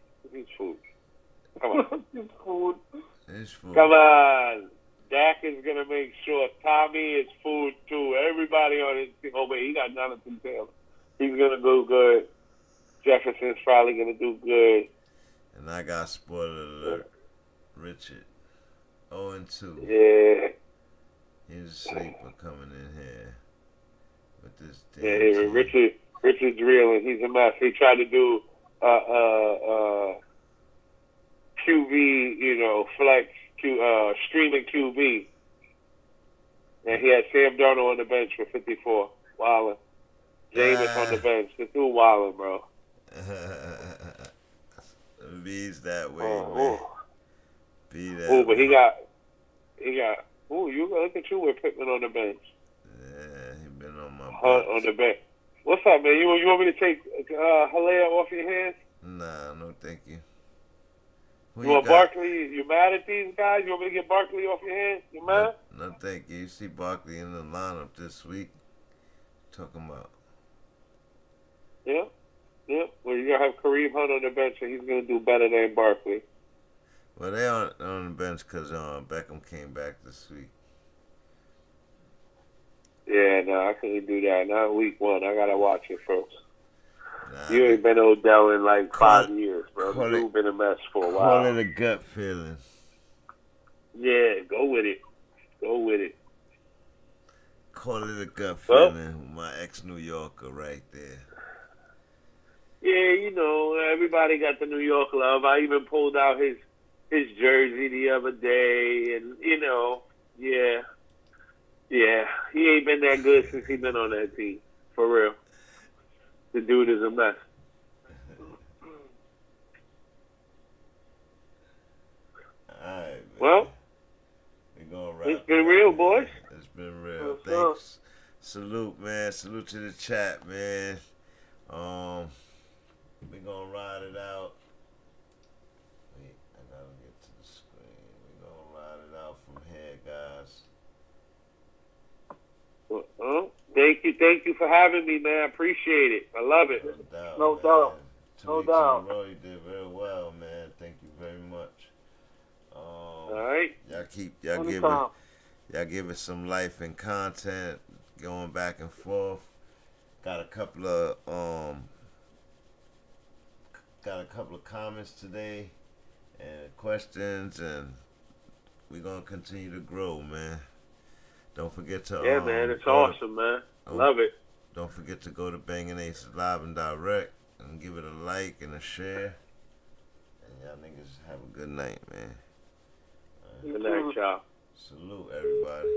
Come on. He's food. Come on. Dak is gonna make sure Tommy is food too. Everybody on his team. Oh wait, he got Jonathan Taylor. He's gonna do good. Jefferson's probably gonna do good. And I got spoiler alert. Richard. 0-2. Yeah. He's a sleeper coming in here with this damn Yeah, Richard's real and he's a mess. He tried to do QB, flex streaming QB. And he had Sam Darnold on the bench for 54. Wildin'. Jameis on the bench. The two wildin', bro. B's that way, man. Oh, but he got. Oh, you look at you with Pittman on the bench. Yeah, he been on my bench. On the bench. What's up, man? You want me to take Hilaire off your hands? Nah, no, thank you. You want Barkley? You mad at these guys? You want me to get Barkley off your hands? You mad? No, thank you. You see Barkley in the lineup this week. Talking about. Yeah. Well, you're going to have Kareem Hunt on the bench, and he's going to do better than Barkley. Well, they on the bench because Beckham came back this week. Yeah, no, I couldn't do that. Not week 1. I got to watch it first. Nah, you ain't been Odell in like 5 years, bro. You've been a mess for a while. Call it a gut feeling. Yeah, go with it. Call it a gut feeling. My ex-New Yorker right there. Yeah, you know, everybody got the New York love. I even pulled out his jersey the other day, and, you know, yeah, he ain't been that good since he been on that team, for real. The dude is a mess. Alright, well, it's been real, boys. It's been real. Thanks. Salute, man. Salute to the chat, man. We're gonna ride it out. Wait, I gotta get to the screen. We're gonna ride it out from here, guys. Thank you for having me, man. I appreciate it. I love it. No doubt. No doubt. You did very well, man. Thank you very much. All right. Y'all give it some life and content, going back and forth. Got a couple of comments today and questions, and we're gonna continue to grow, man. Don't forget to man, it's awesome, man. Love it. Don't forget to go to BANGnACES Live and Direct and give it a like and a share. And y'all niggas have a good night, man. Good night, y'all. Salute, everybody.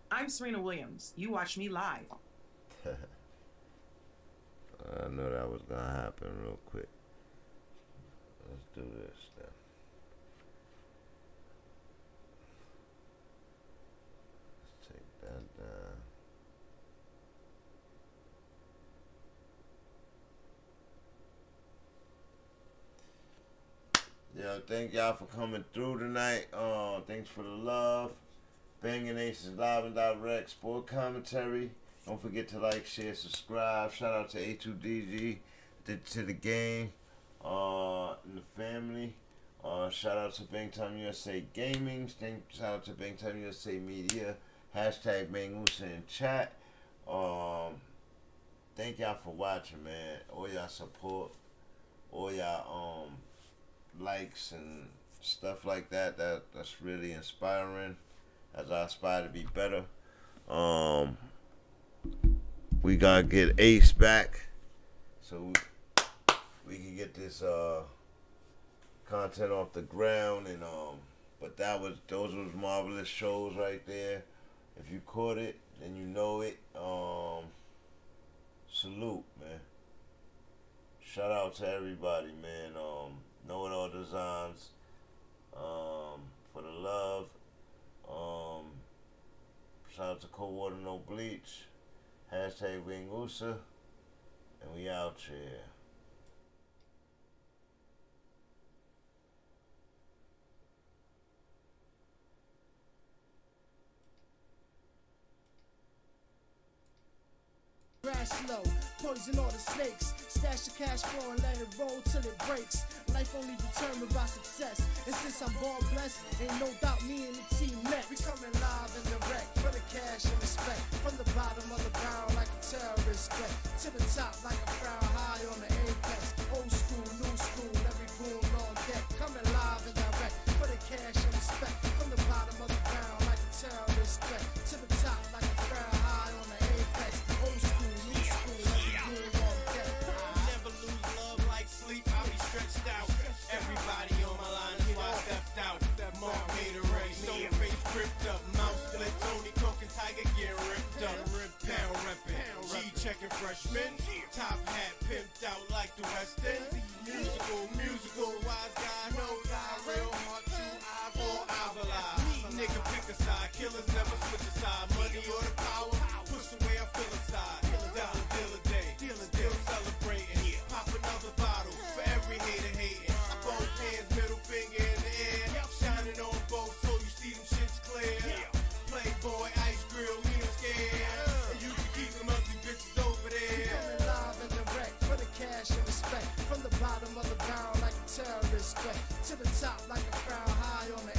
I'm Serena Williams. You watch me live. I know that was going to happen real quick. Let's do this then. Let's take that down. Yo, thank y'all for coming through tonight. Thanks for the love. BANGnACES Live and Direct Sport Commentary. Don't forget to like, share, subscribe. Shout out to A2DG, to the game, and the family. Shout out to Bang Time USA Gaming. Shout out to Bang Time USA Media. Hashtag BANGUSA in chat. Thank y'all for watching, man. All y'all support, all y'all likes and stuff like that. That's really inspiring. As I aspire to be better. We gotta get Ace back so we can get this content off the ground, and but those was marvelous shows right there. If you caught it, then you know it. Salute, man. Shout out to everybody, man. Know It All Designs, for the love. Shout out to Cold Water No Bleach. Hashtag BANGUSA. And we out here. Grass low, poison all the snakes. Stash the cash flow and let it roll till it breaks. Life only determined by success. And since I'm born blessed, ain't no doubt me and the team next. We coming live and direct for the cash and respect. From the bottom of the barrel like a terrorist threat. To the top like a frown high on the apex. Old school, new school, every goon on deck. Coming live and direct for the cash and respect. From the bottom of the barrel like a terrorist threat. To the top like a frown high on the apex. Old school, new school, every goon on deck. Never lose love like sleep. I'll be stretched out. checking freshmen. Top hat pimped out like the West End. Musical, wise guy, no lie, real heart, true eyeball, eyeball. Nigga pick a side, killers never switch a side. Money or the power, push the way I feel inside. Deal a day, still celebrating. Pop another bottle for every hater hating. Both hands, middle finger in the air. Shining on both so you see them shits clear. Playboy, ice grill, we don't scare. And you can keep them ugly bitches over there. Coming live and direct for the cash and respect. From the bottom of the barrel like a terrorist threat. To the top like a crown high on the